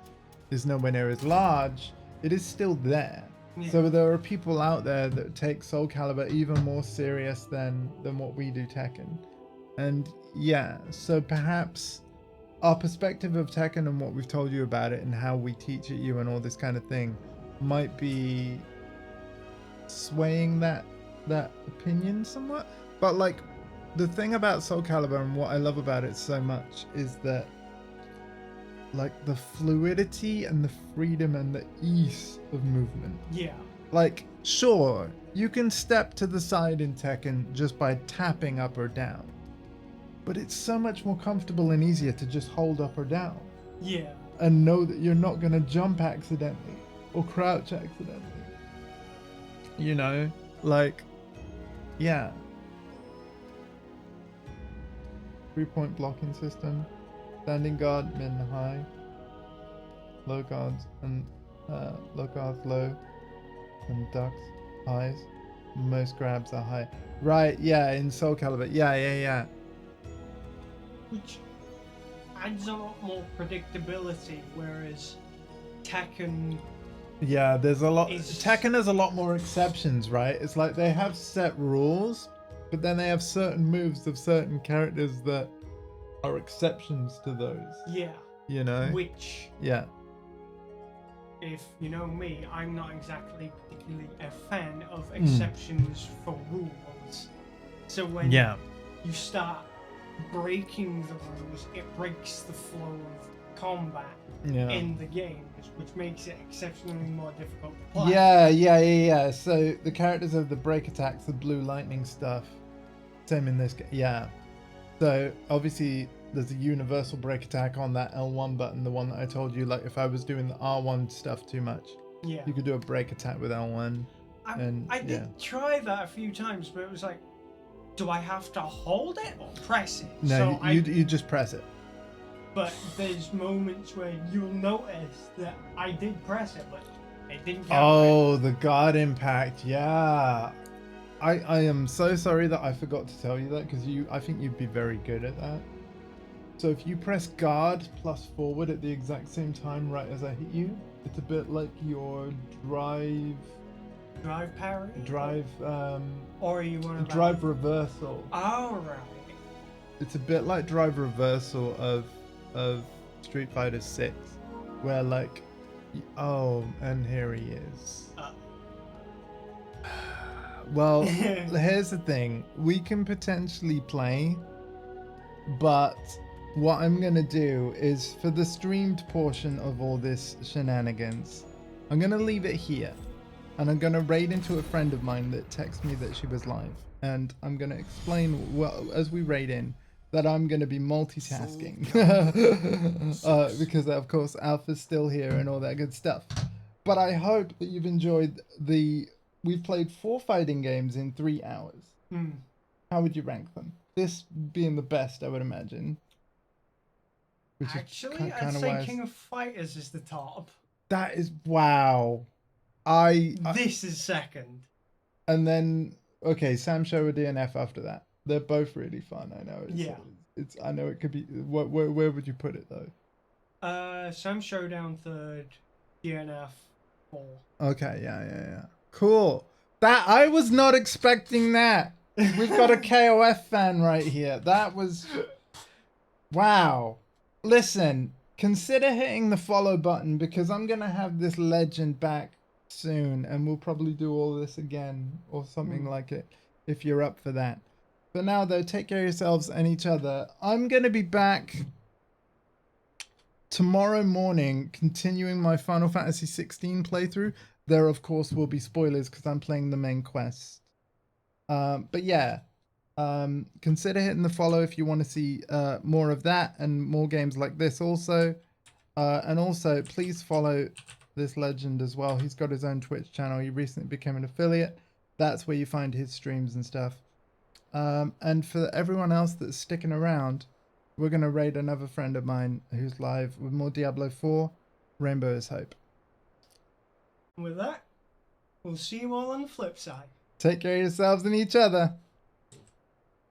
is nowhere near as large, it is still there. Yeah. So there are people out there that take Soul Calibur even more serious than what we do Tekken. And yeah, so perhaps our perspective of Tekken and what we've told you about it and how we teach it you and all this kind of thing might be swaying that opinion somewhat. But like, the thing about Soul Calibur and what I love about it so much is that like the fluidity and the freedom and the ease of movement. Yeah. Like, sure, you can step to the side in Tekken just by tapping up or down. But it's so much more comfortable and easier to just hold up or down. Yeah. And know that you're not going to jump accidentally or crouch accidentally. You know? Like, yeah. 3-point blocking system. Standing guard, min high. Low guards and low guards low. And ducks highs. Most grabs are high. Right, yeah, in Soul Calibur. Yeah. Which adds a lot more predictability, whereas Tekken... Yeah, there's a lot... Tekken has a lot more exceptions, right? It's like they have set rules, but then they have certain moves of certain characters that are exceptions to those. Yeah. You know? Which... Yeah. If you know me, I'm not exactly particularly a fan of exceptions for rules. So when you start breaking the rules, it breaks the flow of combat in the games, which makes it exceptionally more difficult to play. Yeah. So the characters have the break attacks, the blue lightning stuff. Same in this game. Yeah. So obviously there's a universal break attack on that L1 button, the one that I told you, like if I was doing the R1 stuff too much, you could do a break attack with L1. I did try that a few times, but it was like, do I have to hold it or press it? No, so you just press it. But there's moments where you'll notice that I did press it, but it didn't count. Oh, the guard impact, yeah. I am so sorry that I forgot to tell you that, because I think you'd be very good at that. So if you press guard plus forward at the exact same time right as I hit you, it's a bit like your drive parry? Or you want to drive reversal. Oh, right. It's a bit like drive reversal of Street Fighter 6, where like, oh, and here he is. Well, here's the thing. We can potentially play, but what I'm going to do is, for the streamed portion of all this shenanigans, I'm going to leave it here. And I'm going to raid into a friend of mine that texted me that she was live. And I'm going to explain, well, as we raid in, that I'm going to be multitasking. Because, of course, Alpha's still here and all that good stuff. But I hope that you've enjoyed We've played 4 fighting games in 3 hours. How would you rank them? This being the best, I would imagine. Actually, I'd say King of Fighters is the top. That is... Wow. This is second. And then... Okay, Sam Show or DNF after that. They're both really fun, I know. I know it could be... Where would you put it, though? Sam Showdown third, DNF 4. Okay, yeah. Cool. I was not expecting that. We've got a KOF fan right here. That was... Wow. Listen, consider hitting the follow button, because I'm going to have this legend back soon, and we'll probably do all this again or something like it if you're up for that. For now, though, take care of yourselves and each other. I'm going to be back tomorrow morning continuing my Final Fantasy 16 playthrough. There, of course, will be spoilers because I'm playing the main quest. But yeah, consider hitting the follow if you want to see more of that and more games like this also. And also, please follow this legend as well. He's got his own Twitch channel. He recently became an affiliate. That's where you find his streams and stuff. And for everyone else that's sticking around, we're going to raid another friend of mine who's live with more Diablo 4. Rainbow is Hope. And with that, we'll see you all on the flip side. Take care of yourselves and each other.